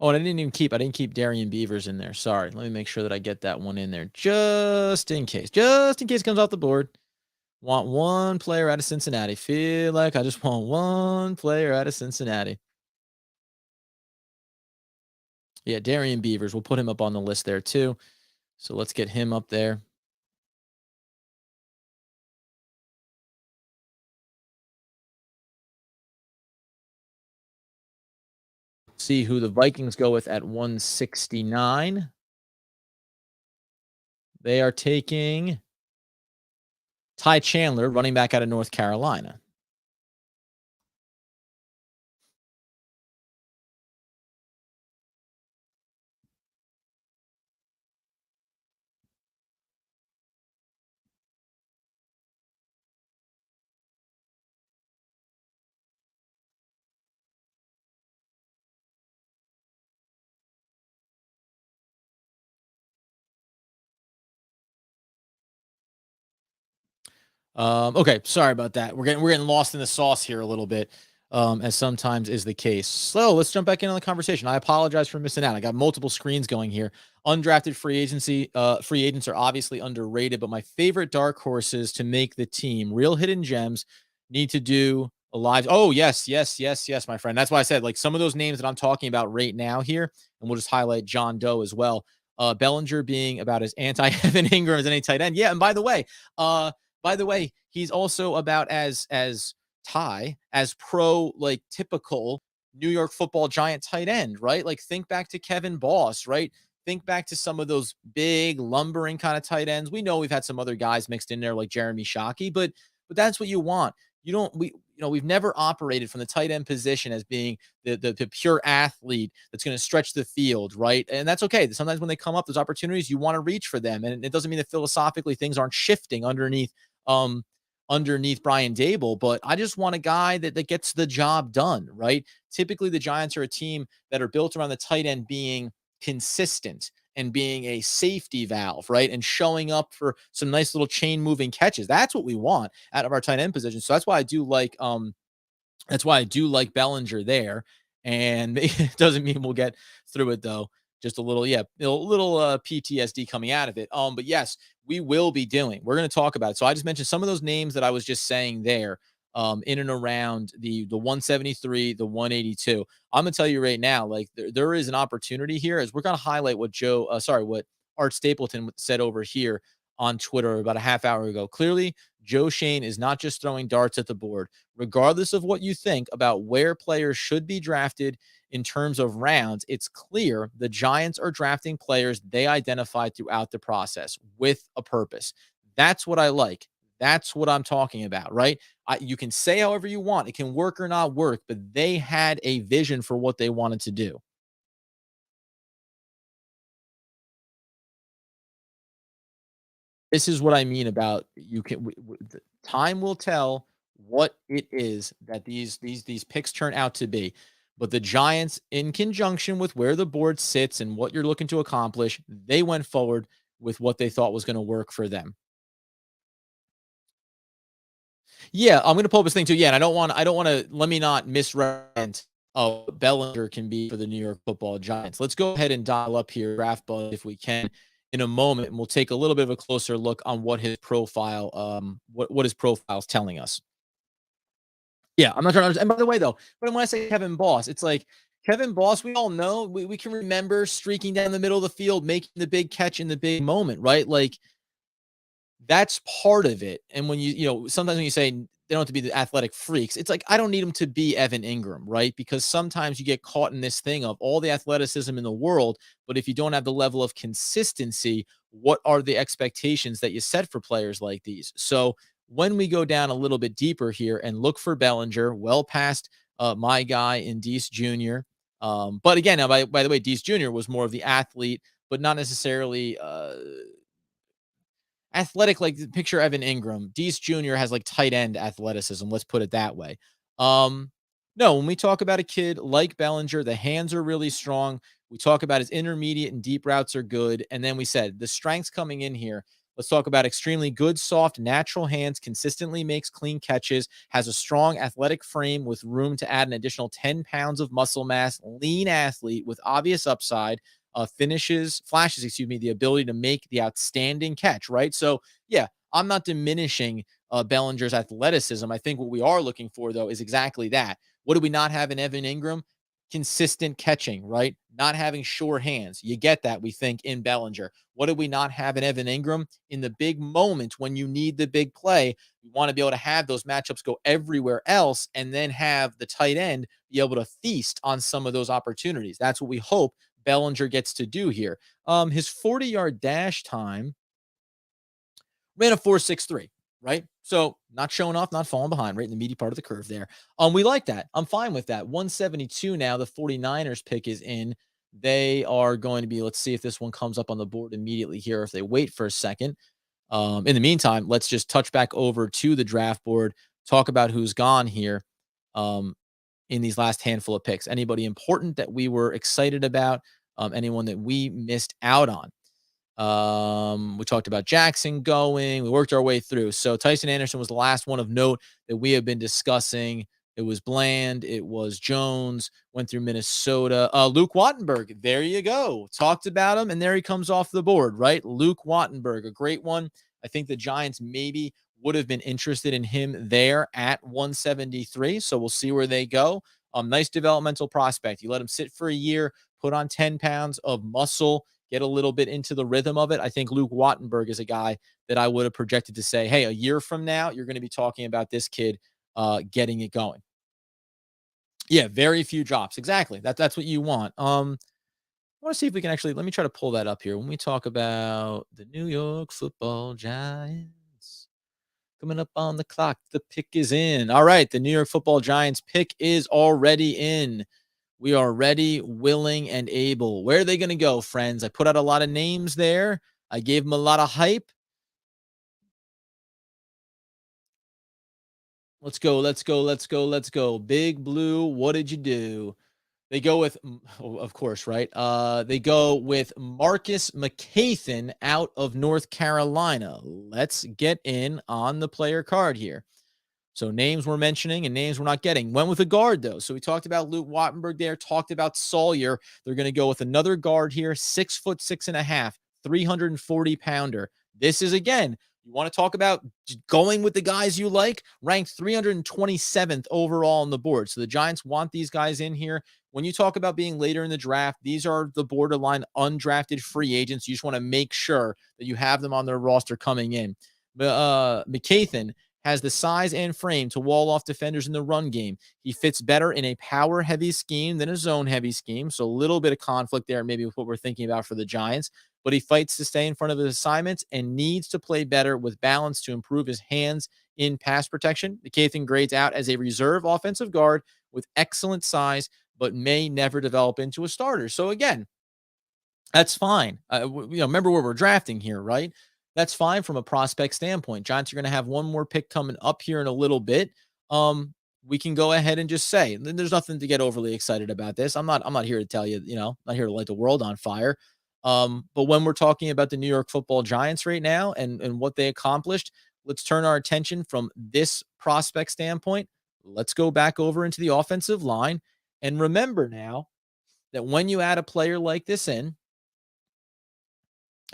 Oh, and I didn't keep Darian Beavers in there. Sorry. Let me make sure that I get that one in there just in case. Just in case it comes off the board. Want one player out of Cincinnati. Feel like I just want one player out of Cincinnati. Yeah, Darian Beavers. We'll put him up on the list there too. So let's get him up there. See who the Vikings go with at 169. They are taking Ty Chandler, running back out of North Carolina. Okay, sorry about that. We're getting lost in the sauce here a little bit, as sometimes is the case. So let's jump back in on the conversation. I apologize for missing out. I got multiple screens going here. Undrafted free agents are obviously underrated, but my favorite dark horses to make the team, real hidden gems, need to do a live. Oh yes, yes, yes, yes, my friend. That's why I said like some of those names that I'm talking about right now here, and we'll just highlight John Doe as well. Bellinger being about as anti Evan Ingram as any tight end. Yeah, and by the way, he's also about as pro like typical New York Football Giant tight end, right? Like think back to Kevin Boss, right? Think back to some of those big lumbering kind of tight ends. We know we've had some other guys mixed in there like Jeremy Shockey, but that's what you want. You don't we you know we've never operated from the tight end position as being the pure athlete that's going to stretch the field, right? And that's okay. Sometimes when they come up, those opportunities, you want to reach for them, and it doesn't mean that philosophically things aren't shifting um underneath Brian Dable, but I just want a guy that gets the job done, right? Typically the Giants are a team that are built around the tight end being consistent and being a safety valve, right? And showing up for some nice little chain moving catches. That's what we want out of our tight end position. So that's why I do like Bellinger there. And it doesn't mean we'll get through it though. Just a little, yeah, a little PTSD coming out of it. But yes, we will be doing. We're going to talk about it. So I just mentioned some of those names that I was just saying there, in and around the 173, the 182. I'm gonna tell you right now, like there is an opportunity here as we're gonna highlight what Art Stapleton said over here on Twitter about a half hour ago. Clearly, Joe Shane is not just throwing darts at the board regardless of what you think about where players should be drafted in terms of rounds, it's clear the Giants are drafting players they identified throughout the process with a purpose. That's what I like. That's what I'm talking about, right? You can say however you want, it can work or not work, but they had a vision for what they wanted to do. This is what I mean about you can the time will tell what it is that these picks turn out to be. But the Giants, in conjunction with where the board sits and what you're looking to accomplish, they went forward with what they thought was going to work for them. Yeah, I'm gonna pull up this thing too. Yeah, and I don't want to let me not misrepresent what Bellinger can be for the New York Football Giants. Let's go ahead and dial up here draft buzz if we can in a moment, and we'll take a little bit of a closer look on what his profile, what his profile is telling us. Yeah, I'm not trying to understand. And by the way, though, when I say Kevin Boss, it's like Kevin Boss, we all know we can remember streaking down the middle of the field, making the big catch in the big moment, right? Like that's part of it. And when sometimes when you say they don't have to be the athletic freaks, it's like I don't need them to be Evan Ingram, right? Because sometimes you get caught in this thing of all the athleticism in the world, but if you don't have the level of consistency, what are the expectations that you set for players like these? So when we go down a little bit deeper here and look for Bellinger, well past my guy in Deese Jr. But again, now by the way, Deese Jr. was more of the athlete, but not necessarily athletic, like picture Evan Ingram. Deese Jr. has like tight end athleticism. Let's put it that way. Um, no, when we talk about a kid like Bellinger, the hands are really strong. We talk about his intermediate and deep routes are good. And then we said the strengths coming in here. Let's talk about extremely good, soft, natural hands, consistently makes clean catches, has a strong athletic frame with room to add an additional 10 pounds of muscle mass, lean athlete with obvious upside, flashes, the ability to make the outstanding catch, right? So, yeah, I'm not diminishing Bellinger's athleticism. I think what we are looking for, though, is exactly that. What do we not have in Evan Ingram? Consistent catching, right? Not having sure hands. You get that, we think, in Bellinger. What do we not have in Evan Ingram? In the big moment when you need the big play, you want to be able to have those matchups go everywhere else and then have the tight end be able to feast on some of those opportunities. That's what we hope Bellinger gets to do here. His 40-yard dash time ran a 4.63, right? So not showing off, not falling behind, right in the meaty part of the curve there. We like that. I'm fine with that. 172 now. The 49ers pick is in. They are going to be, let's see if this one comes up on the board immediately here, if they wait for a second. In the meantime, let's just touch back over to the draft board, talk about who's gone here in these last handful of picks. Anybody important that we were excited about? Anyone that we missed out on? We talked about Jackson going. We worked our way through. So Tyson Anderson was the last one of note that we have been discussing. It was Bland. It was Jones. Went through Minnesota. Luke Wattenberg. There you go. Talked about him, and there he comes off the board, right? Luke Wattenberg, a great one. I think the Giants maybe would have been interested in him there at 173. So we'll see where they go. Nice developmental prospect. You let him sit for a year, put on 10 pounds of muscle, get a little bit into the rhythm of it. I think Luke Wattenberg is a guy that I would have projected to say, hey, a year from now, you're going to be talking about this kid getting it going. Yeah, very few drops. Exactly. That's what you want. I want to see if we can actually, let me try to pull that up here. When we talk about the New York Football Giants coming up on the clock, the pick is in. All right, the New York Football Giants pick is already in. We are ready, willing, and able. Where are they going to go, friends? I put out a lot of names there. I gave them a lot of hype. Let's go, let's go, let's go, let's go. Big Blue, what did you do? They go with, of course, right? They go with Marcus McCathan out of North Carolina. Let's get in on the player card here. So names we're mentioning and names we're not getting. Went with a guard, though. So we talked about Luke Wattenberg there, talked about Sawyer. They're going to go with another guard here, 6'6.5", 340-pounder. This is, again, you want to talk about going with the guys you like, ranked 327th overall on the board. So the Giants want these guys in here. When you talk about being later in the draft, these are the borderline undrafted free agents. You just want to make sure that you have them on their roster coming in. McCathan has the size and frame to wall off defenders in the run game. He fits better in a power-heavy scheme than a zone-heavy scheme, so a little bit of conflict there maybe with what we're thinking about for the Giants, but he fights to stay in front of his assignments and needs to play better with balance to improve his hands in pass protection. McCathan grades out as a reserve offensive guard with excellent size, but may never develop into a starter. So again, that's fine. Remember where we're drafting here, right? That's fine from a prospect standpoint. Giants are going to have one more pick coming up here in a little bit. We can go ahead and just say there's nothing to get overly excited about this. I'm not here to tell you, not here to light the world on fire. But when we're talking about the New York Football Giants right now and what they accomplished, let's turn our attention from this prospect standpoint. Let's go back over into the offensive line and remember now that when you add a player like this in,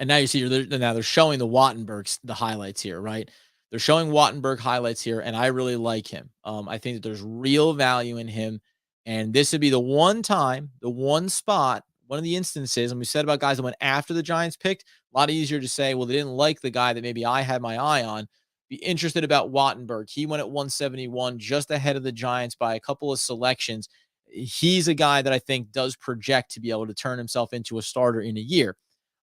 and now you see they're showing the highlights here, right? They're showing Wattenberg highlights here, and I really like him. I think that there's real value in him, and this would be the one time, the one spot, one of the instances, and we said about guys that went after the Giants picked, a lot easier to say, well, they didn't like the guy that maybe I had my eye on. Be interested about Wattenberg. He went at 171, just ahead of the Giants by a couple of selections. He's a guy that I think does project to be able to turn himself into a starter in a year.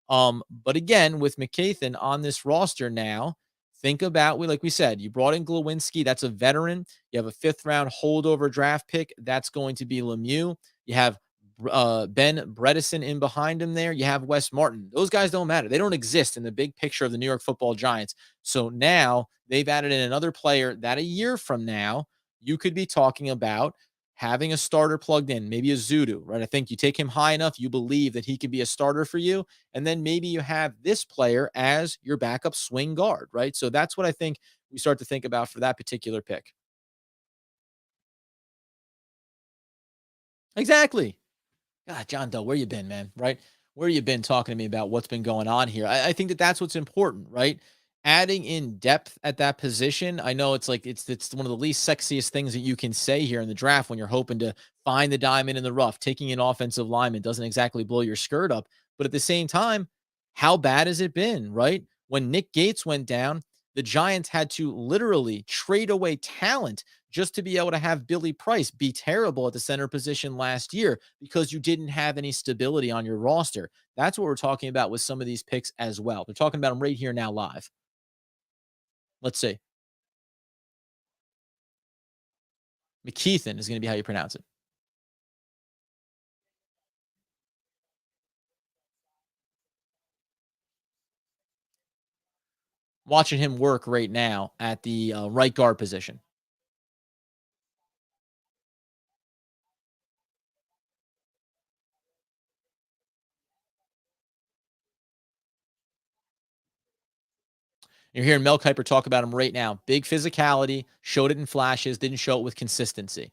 But again, with McCathan on this roster now, think about, like we said, you brought in Glowinski. That's a veteran. You have a 5th-round holdover draft pick. That's going to be Lemieux. You have Ben Bredesen in behind him there. You have Wes Martin. Those guys don't matter. They don't exist in the big picture of the New York Football Giants. So now they've added in another player that a year from now, you could be talking about having a starter plugged in, maybe a Zudu, right? I think you take him high enough, you believe that he could be a starter for you. And then maybe you have this player as your backup swing guard, right? So that's what I think we start to think about for that particular pick. Exactly. God, John Doe, where you been, man? Right? Where you been talking to me about what's been going on here? I think that that's what's important, right? Adding in depth at that position. I know it's like it's one of the least sexiest things that you can say here in the draft when you're hoping to find the diamond in the rough. Taking an offensive lineman doesn't exactly blow your skirt up, but at the same time, how bad has it been, right? When Nick Gates went down, the Giants had to literally trade away talent just to be able to have Billy Price be terrible at the center position last year because you didn't have any stability on your roster. That's what we're talking about with some of these picks as well. They're talking about them right here now live. Let's see. McKeithen is going to be how you pronounce it. Watching him work right now at the right guard position. You're hearing Mel Kiper talk about him right now. Big physicality, showed it in flashes, didn't show it with consistency.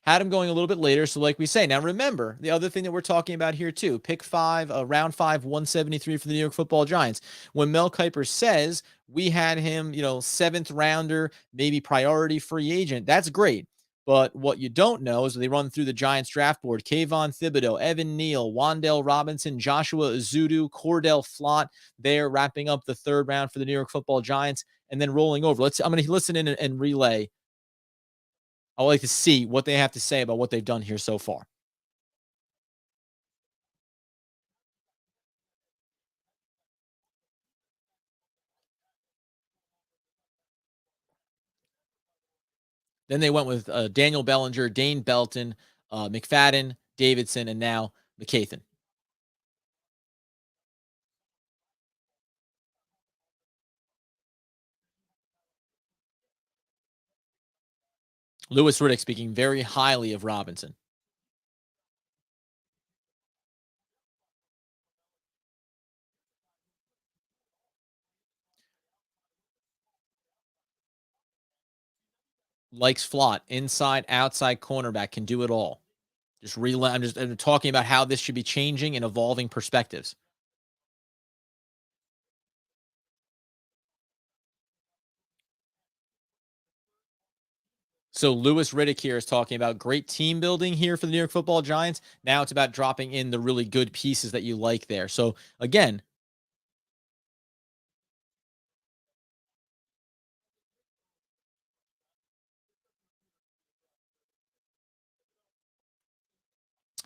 Had him going a little bit later. So, like we say, now remember the other thing that we're talking about here, too, pick five, round five, 173 for the New York football Giants. When Mel Kiper says we had him, seventh rounder, maybe priority free agent, that's great. But what you don't know is they run through the Giants draft board. Kayvon Thibodeau, Evan Neal, Wandell Robinson, Joshua Azudu, Cordell Flott there wrapping up the third round for the New York football Giants and then rolling over. I'm going to listen in and relay. I would like to see what they have to say about what they've done here so far. Then they went with Daniel Bellinger, Dane Belton, McFadden, Davidson, and now McKeithen. Louis Riddick speaking very highly of Robinson. Likes Flott, inside, outside cornerback, can do it all. I'm talking about how this should be changing and evolving perspectives. So Louis Riddick here is talking about great team building here for the New York Football Giants. Now it's about dropping in the really good pieces that you like there. So again,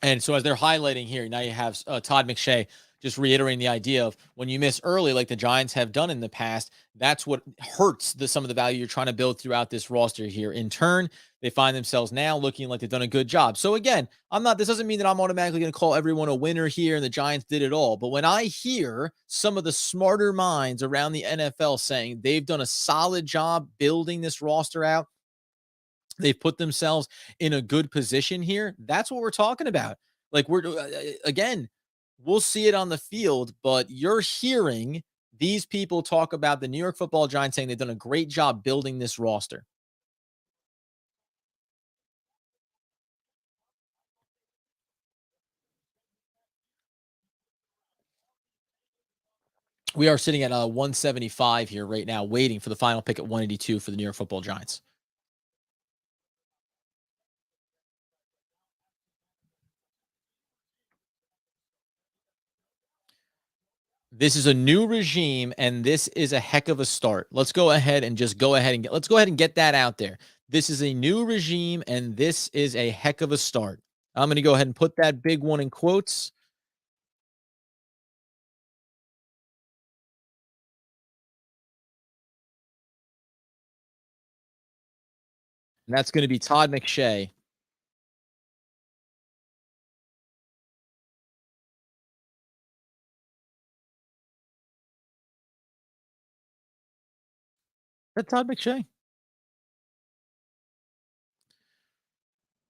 and so as they're highlighting here, now you have Todd McShay just reiterating the idea of when you miss early, like the Giants have done in the past, that's what hurts some of the value you're trying to build throughout this roster here. In turn, they find themselves now looking like they've done a good job. So again, this doesn't mean that I'm automatically going to call everyone a winner here and the Giants did it all. But when I hear some of the smarter minds around the NFL saying they've done a solid job building this roster out, they've put themselves in a good position here. That's what we're talking about. Like again, we'll see it on the field, but you're hearing these people talk about the New York Football Giants saying they've done a great job building this roster. We are sitting at 175 here right now, waiting for the final pick at 182 for the New York Football Giants. This is a new regime, and this is a heck of a start. Let's go ahead and get that out there. This is a new regime, and this is a heck of a start. I'm going to go ahead and put that big one in quotes. And that's going to be Todd McShay. That's Todd McShay.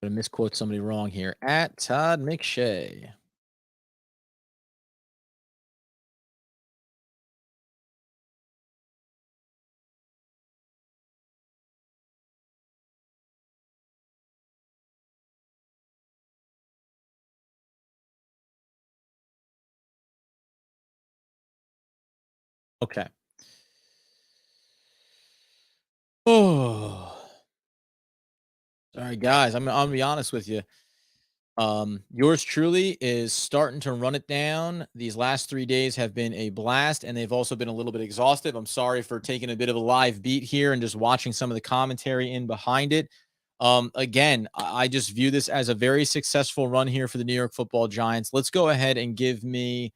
Gonna misquote somebody wrong here. At Todd McShay. Okay. Oh, all right, guys. I'm gonna be honest with you. Yours truly is starting to run it down. These last 3 days have been a blast, and they've also been a little bit exhaustive. I'm sorry for taking a bit of a live beat here and just watching some of the commentary in behind it. Again, I just view this as a very successful run here for the New York Football Giants. Let's go ahead and give me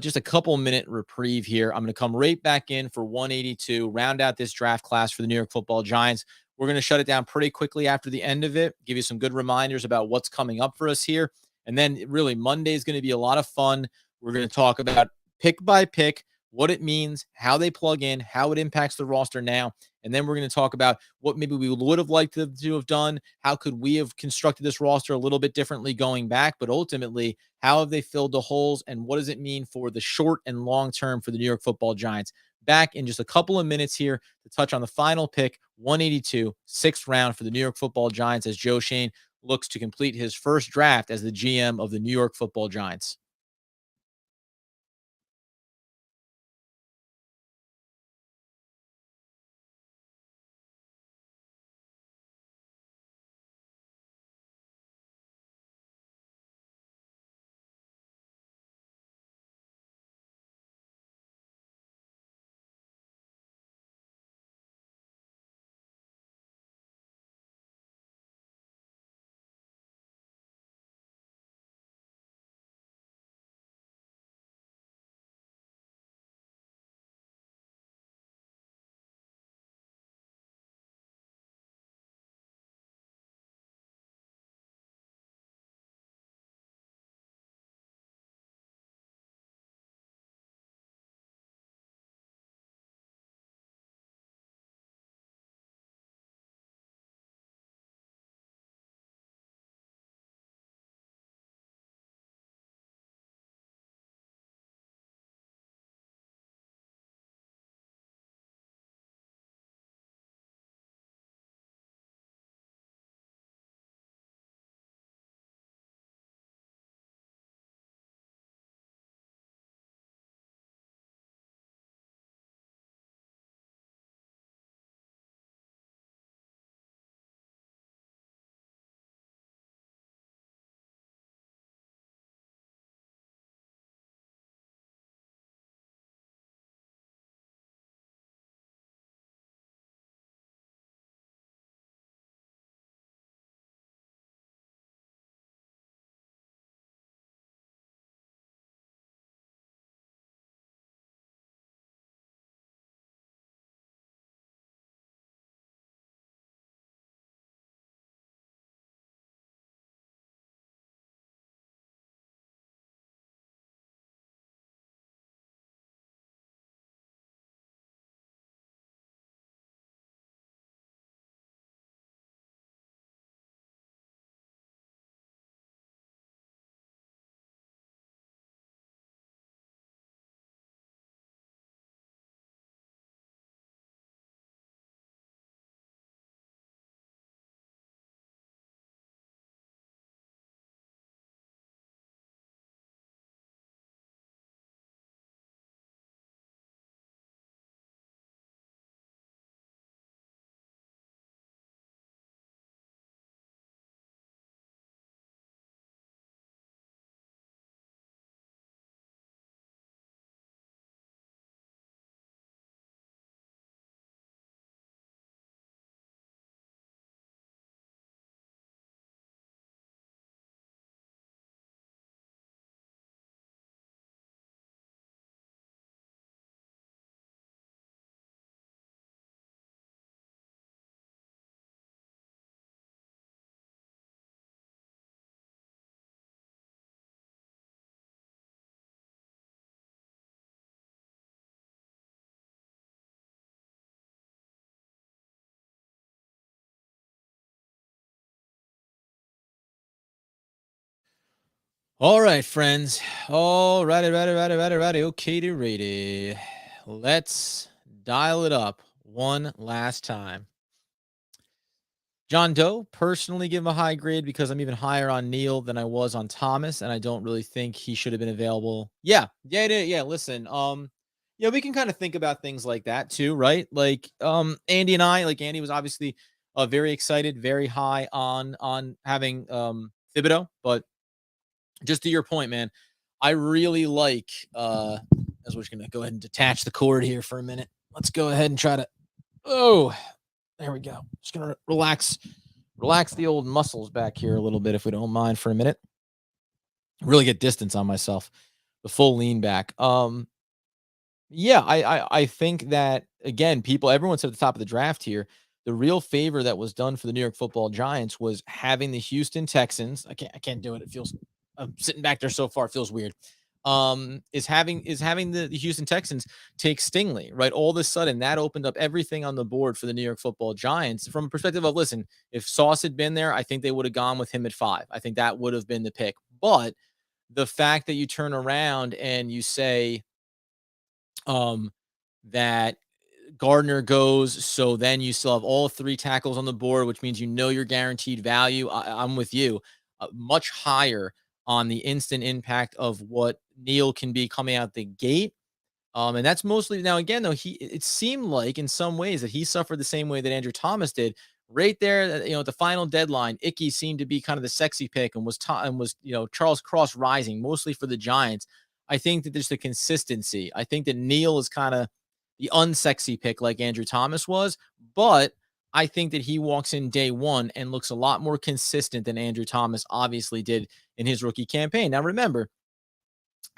just a couple minute reprieve here. I'm going to come right back in for 182, round out this draft class for the New York Football Giants. We're going to shut it down pretty quickly after the end of it, give you some good reminders about what's coming up for us here. And then really Monday is going to be a lot of fun. We're going to talk about pick by pick, what it means, how they plug in, how it impacts the roster now. And then we're going to talk about what maybe we would have liked to have done. How could we have constructed this roster a little bit differently going back? But ultimately, how have they filled the holes? And what does it mean for the short and long term for the New York Football Giants? Back in just a couple of minutes here to touch on the final pick, 182, sixth round for the New York Football Giants, as Joe Schoen looks to complete his first draft as the GM of the New York Football Giants. All right, friends. All righty, righty, righty, righty, righty. Okay, ready. Let's dial it up one last time. John Doe, personally give him a high grade because I'm even higher on Neal than I was on Thomas, and I don't really think he should have been available. Yeah. Listen, yeah, we can kind of think about things like that too, right? Like, Andy and I, like Andy was obviously very excited, very high on having Thibodeau, but just to your point, man, I really like as we're just gonna go ahead and detach the cord here for a minute. Let's go ahead and try to oh there we go. Just gonna relax the old muscles back here a little bit if we don't mind for a minute. Really get distance on myself. The full lean back. Yeah, I think that again, everyone's at the top of the draft here. The real favor that was done for the New York Football Giants was having the Houston Texans. I can't do it. It feels I'm sitting back there so far. It feels weird. Is having the Houston Texans take Stingley, right? All of a sudden, that opened up everything on the board for the New York Football Giants from a perspective of listen, if Sauce had been there, I think they would have gone with him at 5. I think that would have been the pick. But the fact that you turn around and you say, um, that Gardner goes, so then you still have all 3 tackles on the board, which means you're guaranteed value. I'm with you, much higher on the instant impact of what Neal can be coming out the gate. And that's mostly now again though it seemed like in some ways that he suffered the same way that Andrew Thomas did. Right there, at the final deadline, Icky seemed to be kind of the sexy pick, and was Charles Cross rising mostly for the Giants. I think that there's the consistency. I think that Neal is kind of the unsexy pick like Andrew Thomas was, but I think that he walks in day one and looks a lot more consistent than Andrew Thomas obviously did in his rookie campaign. Now remember,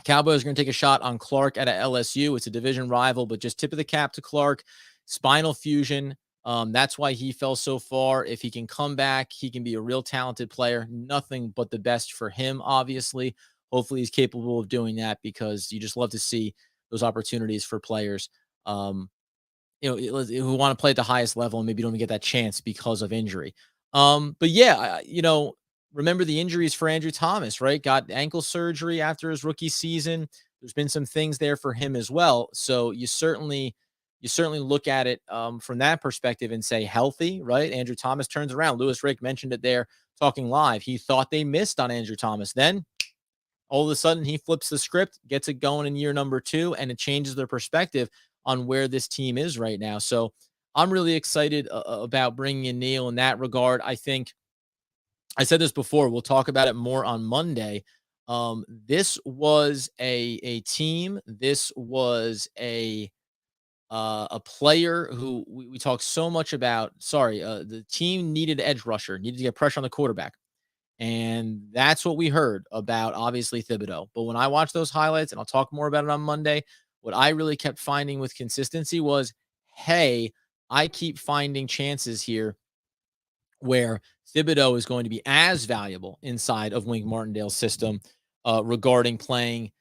Cowboys are going to take a shot on Clark at a LSU. It's a division rival, but just tip of the cap to Clark. Spinal fusion. That's why he fell so far. If he can come back, he can be a real talented player. Nothing but the best for him, obviously. Hopefully, he's capable of doing that because you just love to see those opportunities for players. Um, who want to play at the highest level and maybe don't even get that chance because of injury. But yeah, remember the injuries for Andrew Thomas, right? Got ankle surgery after his rookie season. There's been some things there for him as well. So you certainly look at it from that perspective and say healthy, right? Andrew Thomas turns around. Lewis Rick mentioned it there talking live. He thought they missed on Andrew Thomas. Then all of a sudden he flips the script, gets it going in year number 2, and it changes their perspective on where this team is right now. So I'm really excited about bringing in Neal in that regard. I think I said this before. We'll talk about it more on Monday. This was a team. This was a player who we talked so much about. Sorry, the team needed edge rusher, needed to get pressure on the quarterback. And that's what we heard about, obviously, Thibodeau. But when I watched those highlights, and I'll talk more about it on Monday, what I really kept finding with consistency was, hey, I keep finding chances here where Thibodeau is going to be as valuable inside of Wink Martindale's system regarding playing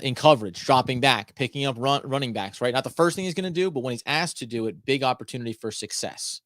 in coverage, dropping back, picking up running backs, right? Not the first thing he's going to do, but when he's asked to do it, big opportunity for success.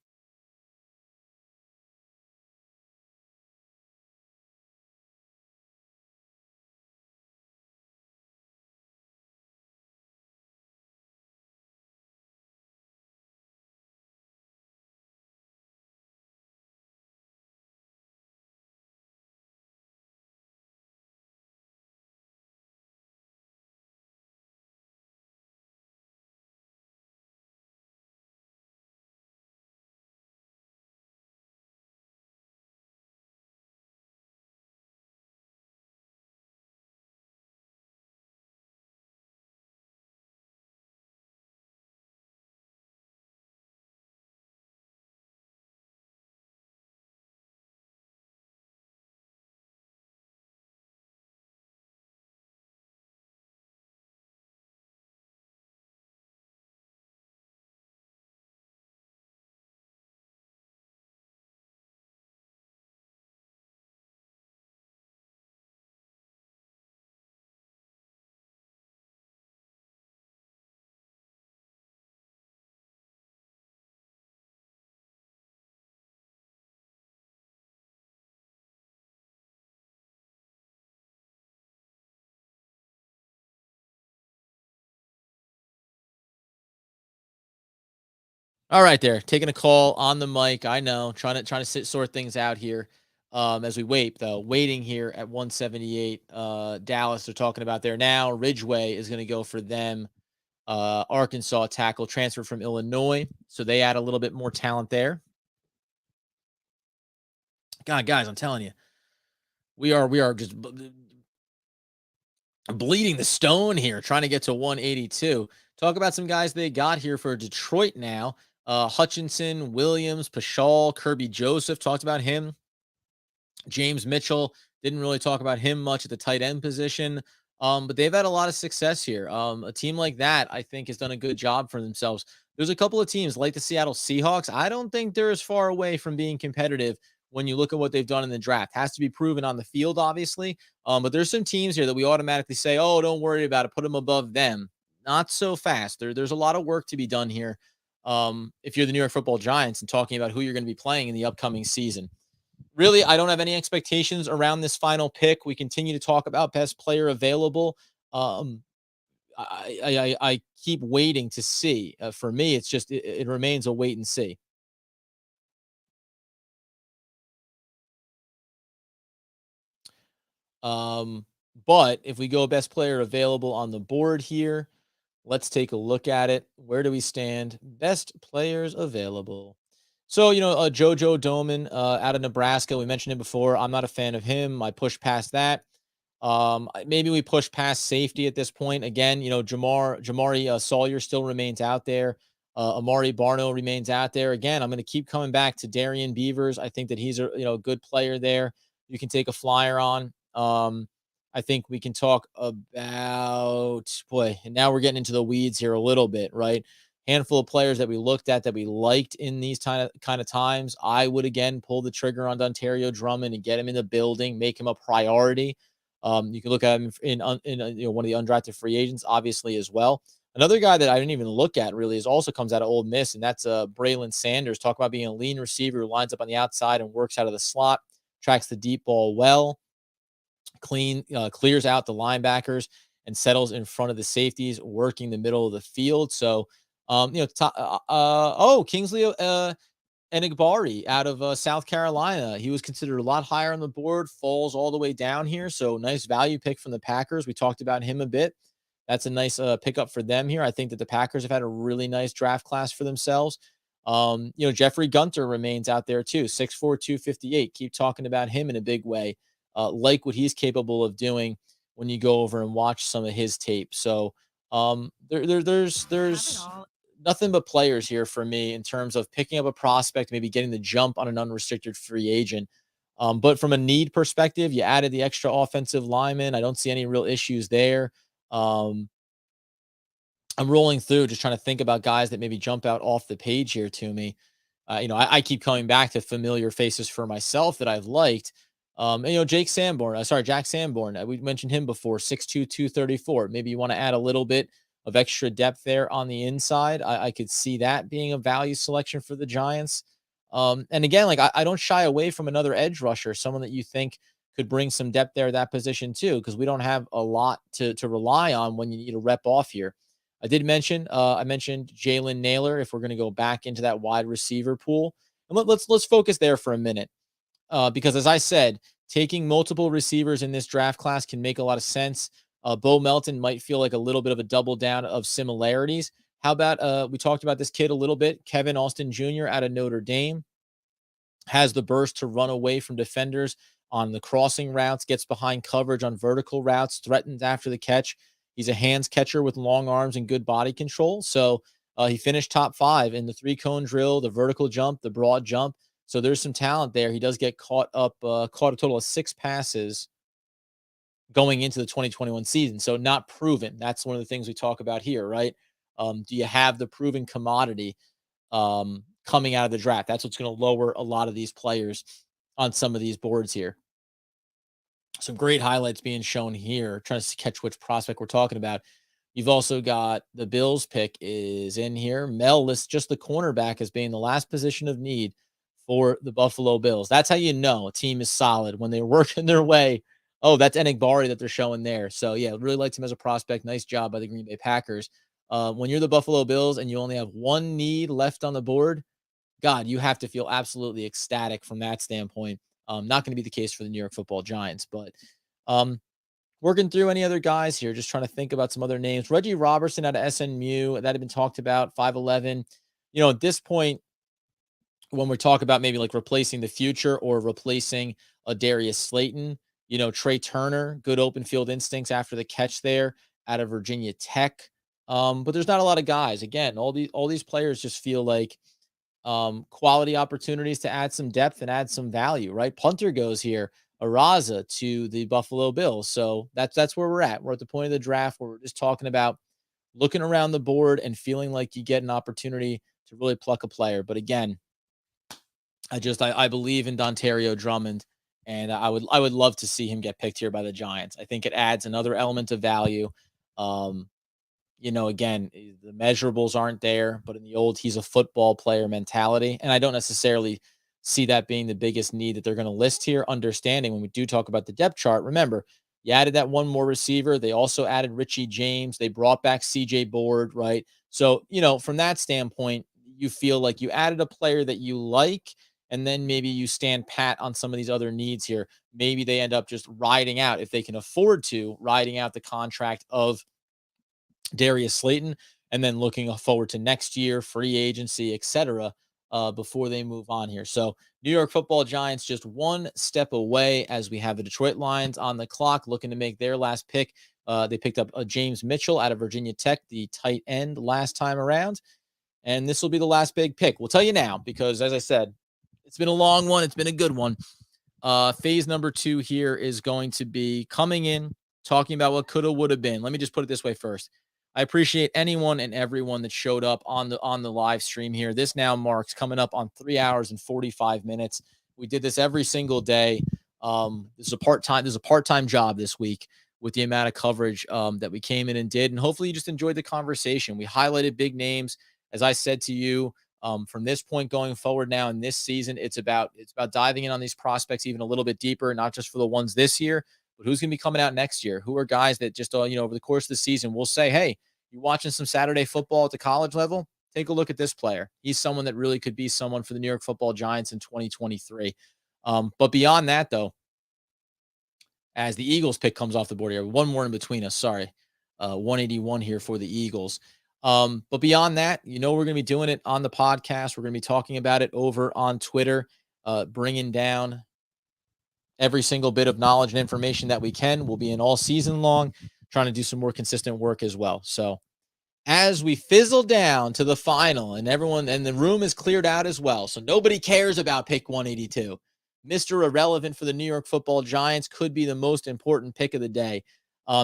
All right, there, taking a call on the mic. I know, trying to sort things out here. As we wait, though, waiting here at 178. Dallas, they're talking about there now. Ridgeway is going to go for them. Arkansas tackle transferred from Illinois, so they add a little bit more talent there. God, guys, I'm telling you, we are just bleeding the stone here, trying to get to 182. Talk about some guys they got here for Detroit now. Hutchinson, Williams, Pashal, Kirby Joseph. Talked about him. James Mitchell, didn't really talk about him much at the tight end position. But they've had a lot of success here. A team like that, I think, has done a good job for themselves. There's a couple of teams like the Seattle Seahawks. I don't think they're as far away from being competitive when you look at what they've done in the draft. Has to be proven on the field, obviously. But there's some teams here that we automatically say, oh, don't worry about it. Put them above them. Not so fast. There's a lot of work to be done here. If you're the New York Football Giants and talking about who you're going to be playing in the upcoming season. Really, I don't have any expectations around this final pick. We continue to talk about best player available. Um, I keep waiting to see. For me, it's just it remains a wait and see. Um, but if we go best player available on the board here, let's take a look at it. Where do we stand? Best players available. So, Jojo Doman out of Nebraska. We mentioned him before. I'm not a fan of him. I push past that. Maybe we push past safety at this point. Again, Jamari Sawyer still remains out there. Amari Barno remains out there. Again, I'm going to keep coming back to Darian Beavers. I think that he's a good player there. You can take a flyer on. I think we can talk about boy, and now we're getting into the weeds here a little bit, right? Handful of players that we looked at that we liked in these kind of times. I would again pull the trigger on Ontario Drummond and get him in the building, make him a priority. You can look at him in one of the undrafted free agents, obviously as well. Another guy that I didn't even look at really is also comes out of Ole Miss, and that's Braylon Sanders. Talk about being a lean receiver who lines up on the outside and works out of the slot, tracks the deep ball well, clears out the linebackers and settles in front of the safeties, working the middle of the field. So, Kingsley Enigbari out of South Carolina. He was considered a lot higher on the board, falls all the way down here. So nice value pick from the Packers. We talked about him a bit. That's a nice pickup for them here. I think that the Packers have had a really nice draft class for themselves. Jeffrey Gunter remains out there too, 6'4", 258. Keep talking about him in a big way. Like what he's capable of doing when you go over and watch some of his tape. So there's nothing but players here for me in terms of picking up a prospect, maybe getting the jump on an unrestricted free agent. But from a need perspective, you added the extra offensive lineman. I don't see any real issues there. Um, I'm rolling through, just trying to think about guys that maybe jump out off the page here to me. I keep coming back to familiar faces for myself that I've liked. Jack Sanborn. We mentioned him before, 6'2", 234. Maybe you want to add a little bit of extra depth there on the inside. I could see that being a value selection for the Giants. And again, like I don't shy away from another edge rusher, someone that you think could bring some depth there at that position too, because we don't have a lot to rely on when you need a rep off here. I mentioned Jalen Naylor. If we're going to go back into that wide receiver pool, and let's focus there for a minute, because as I said, taking multiple receivers in this draft class can make a lot of sense. Bo Melton might feel like a little bit of a double down of similarities. How about we talked about this kid a little bit, Kevin Austin Jr. out of Notre Dame, has the burst to run away from defenders on the crossing routes, gets behind coverage on vertical routes, threatens after the catch. He's a hands catcher with long arms and good body control. So he finished top 5 in the 3-cone drill, the vertical jump, the broad jump. So there's some talent there. He does get caught a total of 6 passes going into the 2021 season. So not proven. That's one of the things we talk about here, right? Do you have the proven commodity coming out of the draft? That's what's going to lower a lot of these players on some of these boards here. Some great highlights being shown here, trying to catch which prospect we're talking about. You've also got the Bills pick is in here. Mel lists just the cornerback as being the last position of need for the Buffalo Bills. That's how you know a team is solid when they're working their way. Oh, that's Enigbari that they're showing there. So, yeah, really liked him as a prospect. Nice job by the Green Bay Packers. When you're the Buffalo Bills and you only have one need left on the board, God, you have to feel absolutely ecstatic from that standpoint. Not going to be the case for the New York Football Giants, but um, working through any other guys here, just trying to think about some other names. Reggie Robertson out of SMU, that had been talked about, 5'11". At this point, when we talk about maybe like replacing the future or replacing a Darius Slayton, Trey Turner, good open field instincts after the catch there out of Virginia Tech. But there's not a lot of guys. Again, all these players just feel like quality opportunities to add some depth and add some value, right? Punter goes here, Araza to the Buffalo Bills. So that's where we're at. We're at the point of the draft where we're just talking about looking around the board and feeling like you get an opportunity to really pluck a player. But again, I believe in Dontario Drummond, and I would love to see him get picked here by the Giants. I think it adds another element of value. Um, again, the measurables aren't there, but in the old he's a football player mentality, and I don't necessarily see that being the biggest need that they're going to list here. Understanding when we do talk about the depth chart, remember you added that one more receiver. They also added Richie James. They brought back CJ Board, right? So from that standpoint, you feel like you added a player that you like, and then maybe you stand pat on some of these other needs here. Maybe they end up just riding out, if they can afford to, riding out the contract of Darius Slayton, and then looking forward to next year, free agency, etc., before they move on here. So New York Football Giants just one step away as we have the Detroit Lions on the clock looking to make their last pick. They picked up James Mitchell out of Virginia Tech, the tight end last time around. And this will be the last big pick. We'll tell you now because, as I said, it's been a long one. It's been a good one. Phase number 2 here is going to be coming in, talking about what coulda, woulda been. Let me just put it this way first. I appreciate anyone and everyone that showed up on the live stream here. This now marks coming up on 3 hours and 45 minutes. We did this every single day. This is a part-time job this week with the amount of coverage that we came in and did. And hopefully you just enjoyed the conversation. We highlighted big names. As I said to you, from this point going forward now in this season, it's about diving in on these prospects even a little bit deeper, not just for the ones this year, but who's going to be coming out next year? Who are guys that just, over the course of the season, we'll say, hey, you watching some Saturday football at the college level? Take a look at this player. He's someone that really could be someone for the New York Football Giants in 2023. But beyond that, though, as the Eagles pick comes off the board here, one more in between us. Sorry, 181 here for the Eagles. But beyond that, we're going to be doing it on the podcast. We're going to be talking about it over on Twitter, bringing down every single bit of knowledge and information that we can. We'll be in all season long, trying to do some more consistent work as well. So as we fizzle down to the final and the room is cleared out as well. So nobody cares about pick 182. Mr. Irrelevant for the New York Football Giants could be the most important pick of the day.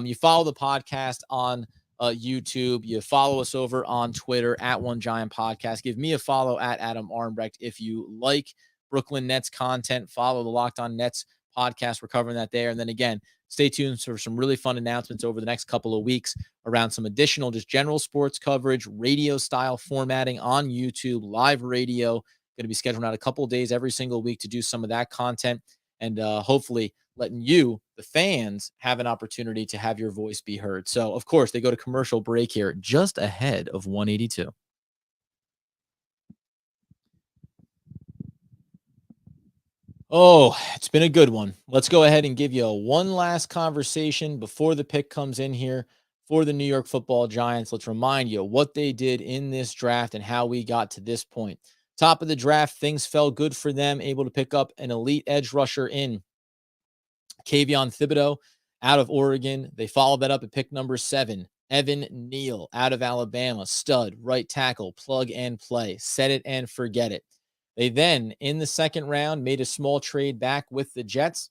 You follow the podcast on YouTube. You follow us over on Twitter at One Giant Podcast. Give me a follow at Adam Armbrecht. If you like Brooklyn Nets content, follow the Locked On Nets podcast. We're covering that there. And then again, stay tuned for some really fun announcements over the next couple of weeks around some additional just general sports coverage, radio style formatting on YouTube, live radio. Going to be scheduling out a couple of days every single week to do some of that content, and hopefully letting you, the fans, have an opportunity to have your voice be heard. So, of course, they go to commercial break here just ahead of 182. Oh, it's been a good one. Let's go ahead and give you one last conversation before the pick comes in here for the New York Football Giants. Let's remind you what they did in this draft and how we got to this point. Top of the draft, things fell good for them, able to pick up an elite edge rusher in Kayvon Thibodeau out of Oregon. They followed that up at pick number 7. Evan Neal out of Alabama, stud, right tackle, plug and play, set it and forget it. They then, in the second round, made a small trade back with the Jets,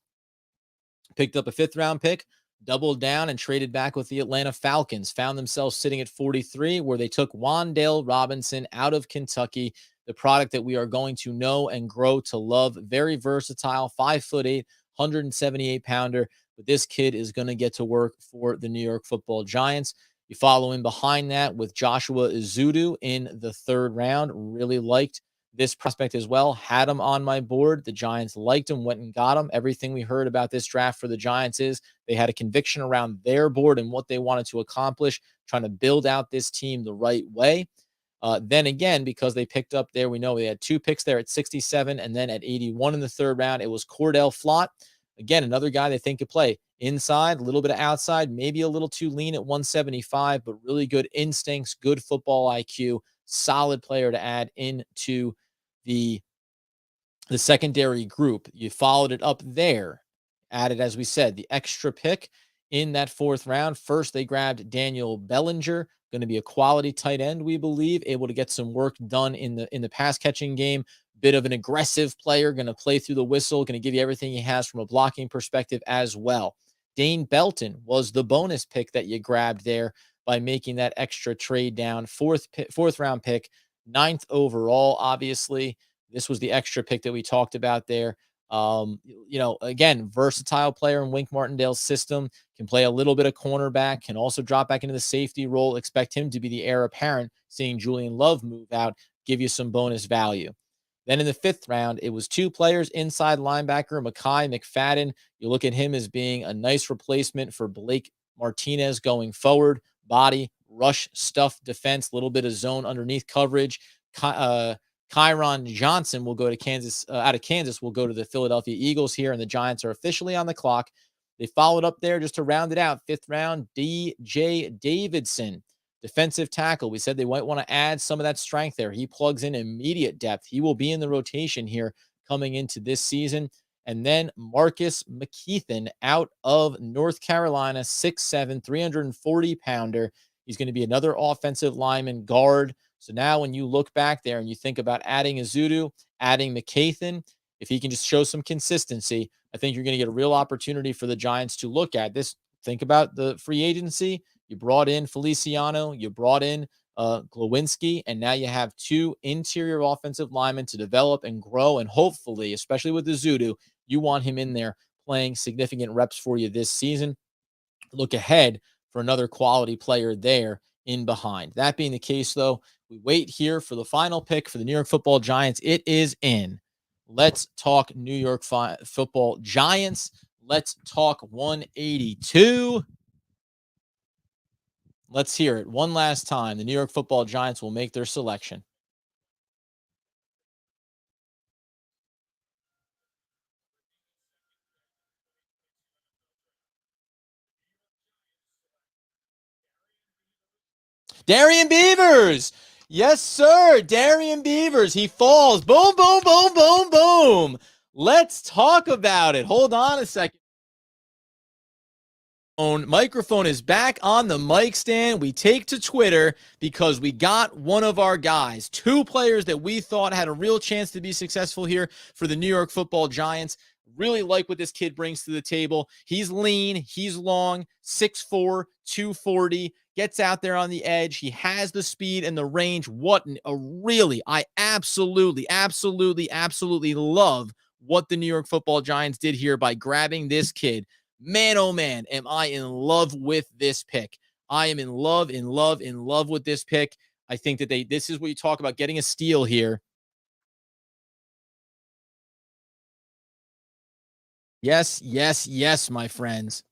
picked up a 5th-round pick, doubled down, and traded back with the Atlanta Falcons. Found themselves sitting at 43, where they took Wan'Dale Robinson out of Kentucky, the product that we are going to know and grow to love. Very versatile, 5'8", 178-pounder. But this kid is going to get to work for the New York Football Giants. You follow in behind that with Joshua Ezeudu in the 3rd round. Really liked this prospect as well. Had him on my board. The Giants liked him, went and got him. Everything we heard about this draft for the Giants is they had a conviction around their board and what they wanted to accomplish, trying to build out this team the right way. Then again, because they picked up there, we know they had 2 picks there at 67 and then at 81 in the 3rd round, it was Cordell Flott. Again, another guy they think could play inside, a little bit of outside, maybe a little too lean at 175, but really good instincts, good football IQ, solid player to add into the the secondary group. You followed it up there, added, as we said, the extra pick in that 4th round. First, they grabbed Daniel Bellinger, going to be a quality tight end, we believe, able to get some work done in the pass catching game. Bit of an aggressive player, going to play through the whistle, going to give you everything he has from a blocking perspective as well. Dane Belton was the bonus pick that you grabbed there by making that extra trade down. Fourth round pick, 9th overall, obviously. This was the extra pick that we talked about there. Again, versatile player in Wink Martindale's system, can play a little bit of cornerback, can also drop back into the safety role. Expect him to be the heir apparent, seeing Julian Love move out, give you some bonus value. Then in the 5th round, it was 2 players, inside linebacker Mekhi McFadden. You look at him as being a nice replacement for Blake Martinez going forward. Body, rush, stuff, defense, little bit of zone underneath coverage. Kyron Johnson will go to Kansas, out of Kansas, will go to the Philadelphia Eagles here, and the Giants are officially on the clock. They followed up there just to round it out. 5th round, DJ Davidson, defensive tackle. We said they might want to add some of that strength there. He plugs in immediate depth. He will be in the rotation here coming into this season. And then Marcus McKeithen out of North Carolina, 6'7", 340-pounder. He's going to be another offensive lineman guard. So now when you look back there and you think about adding Azudu, adding McKeithen, if he can just show some consistency, I think you're going to get a real opportunity for the Giants to look at this. Think about the free agency. You brought in Feliciano, you brought in Glowinski, and now you have 2 interior offensive linemen to develop and grow. And hopefully, especially with Azudu, you want him in there playing significant reps for you this season. Look ahead for another quality player there in behind. That being the case, though, we wait here for the final pick for the New York Football Giants. It is in. Let's talk New York Football Giants. Let's talk 182. Let's hear it one last time. The New York Football Giants will make their selection. Darian Beavers. Yes, sir. Darian Beavers. He falls. Boom, boom, boom, boom, boom. Let's talk about it. Hold on a second. Microphone is back on the mic stand. We take to Twitter because we got one of our guys, 2 players that we thought had a real chance to be successful here for the New York Football Giants. Really like what this kid brings to the table. He's lean, he's long, 6'4", 240, gets out there on the edge. He has the speed and the range. I absolutely love what the New York Football Giants did here by grabbing this kid. Man, oh man, am I in love with this pick. I am in love with this pick. I think that this is what you talk about getting a steal here. Yes, yes, yes, my friends.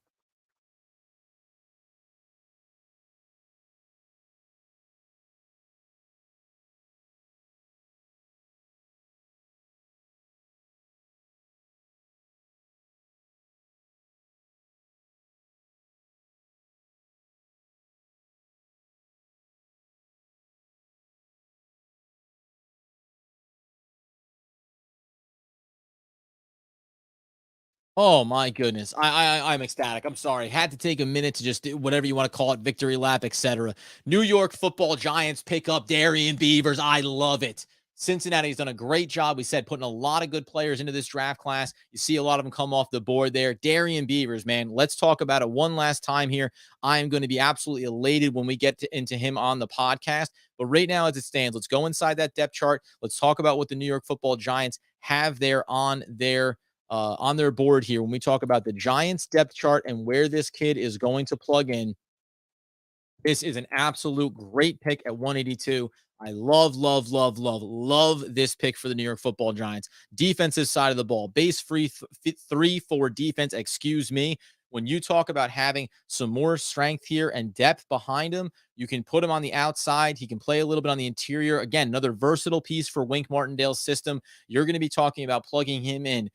Oh my goodness. I'm ecstatic. I'm sorry. Had to take a minute to just do whatever you want to call it, victory lap, etc. New York Football Giants pick up Darian Beavers. I love it. Cincinnati's done a great job. We said putting a lot of good players into this draft class. You see a lot of them come off the board there. Darian Beavers, man, let's talk about it one last time here. I am going to be absolutely elated when we get into him on the podcast. But right now, as it stands, let's go inside that depth chart. Let's talk about what the New York Football Giants have there on their board here. When we talk about the Giants depth chart and where this kid is going to plug in, this is an absolute great pick at 182. I love this pick for the New York Football Giants. Defensive side of the ball, base free 3-4 defense. Excuse me. When you talk about having some more strength here and depth behind him, you can put him on the outside. He can play a little bit on the interior. Again, another versatile piece for Wink Martindale's system. You're going to be talking about plugging him in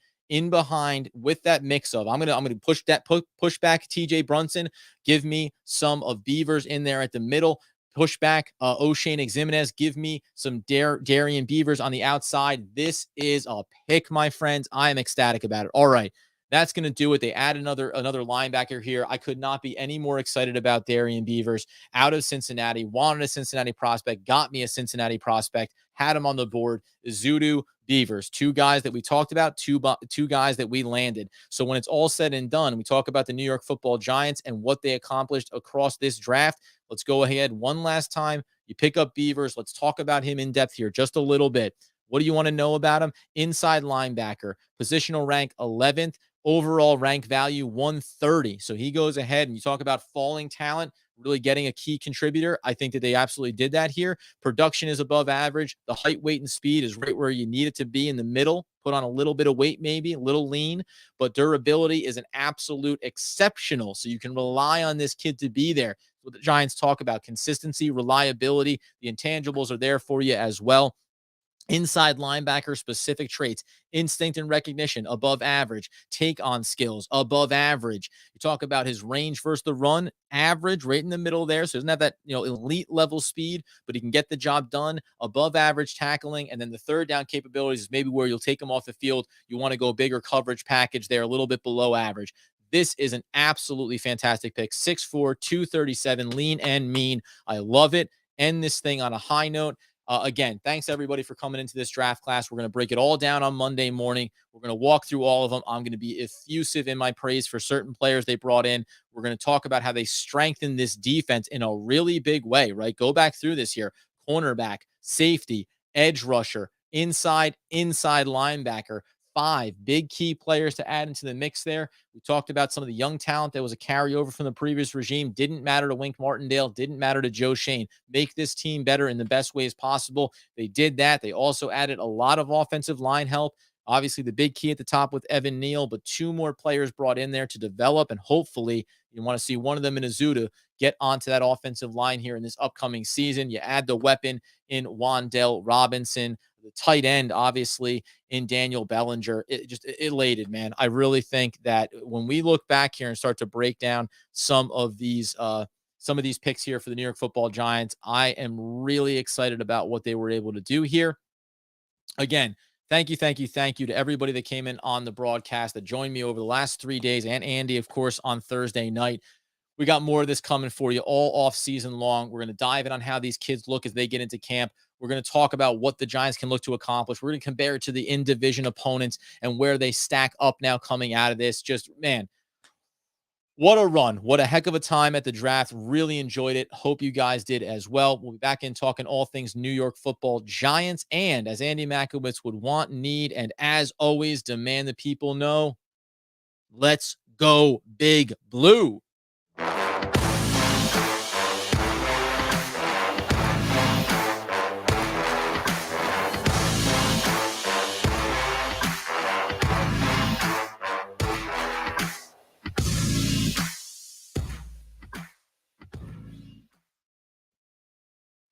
behind with that mix of I'm gonna push back TJ Brunson, give me some of Beavers in there at the middle, push back O'Shane Ximenez, give me some Darian Beavers on the outside. This is a pick, my friends. I am ecstatic about it. All right. That's going to do it. They add another linebacker here. I could not be any more excited about Darian Beavers out of Cincinnati. Wanted a Cincinnati prospect, got me a Cincinnati prospect, had him on the board. Zudu Beavers, two guys that we talked about, two guys that we landed. So when it's all said and done, we talk about the New York Football Giants and what they accomplished across this draft. Let's go ahead one last time. You pick up Beavers. Let's talk about him in depth here just a little bit. What do you want to know about him? Inside linebacker, positional rank 11th, overall rank value 130. So he goes ahead, and you talk about falling talent, really getting a key contributor. I think that they absolutely did that here. Production is above average. The height, weight, and speed is right where you need it to be in the middle. Put on a little bit of weight, maybe a little lean, but durability is an absolute exceptional. So you can rely on this kid to be there. What the Giants talk about: consistency, reliability. The intangibles are there for you as well. Inside linebacker specific traits: instinct and recognition above average, take on skills above average. You talk about his range versus the run, average, right in the middle there. So he doesn't have that elite level speed, but he can get the job done. Above average tackling, and then the third down capabilities is maybe where you'll take him off the field. You want to go bigger coverage package there, a little bit below average. This is an absolutely fantastic pick. 6'4", 237, lean and mean. I love it. End this thing on a high note. Again, thanks everybody for coming into this draft class. We're going to break it all down on Monday morning. We're going to walk through all of them. I'm going to be effusive in my praise for certain players they brought in. We're going to talk about how they strengthened this defense in a really big way, right? Go back through this here. Cornerback, safety, edge rusher, inside linebacker. 5 big key players to add into the mix there. We talked about some of the young talent that was a carryover from the previous regime. Didn't matter to Wink Martindale. Didn't matter to Joe Schoen. Make this team better in the best ways possible. They did that. They also added a lot of offensive line help. Obviously, the big key at the top with Evan Neal, but 2 more players brought in there to develop, and hopefully you want to see one of them in Azuda get onto that offensive line here in this upcoming season. You add the weapon in Wan'Dale Robinson, the tight end, obviously, in Daniel Bellinger. It just elated, man. I really think that when we look back here and start to break down some of these picks here for the New York Football Giants, I am really excited about what they were able to do here. Again, thank you to everybody that came in on the broadcast, that joined me over the last 3 days, and Andy, of course, on Thursday night. We got more of this coming for you all off season long. We're going to dive in on how these kids look as they get into camp. We're going to talk about what the Giants can look to accomplish. We're going to compare it to the in-division opponents and where they stack up now coming out of this. Just, man, what a run. What a heck of a time at the draft. Really enjoyed it. Hope you guys did as well. We'll be back in talking all things New York Football Giants. And as Andy Makowitz would want, need, and as always, demand the people know, let's go Big Blue.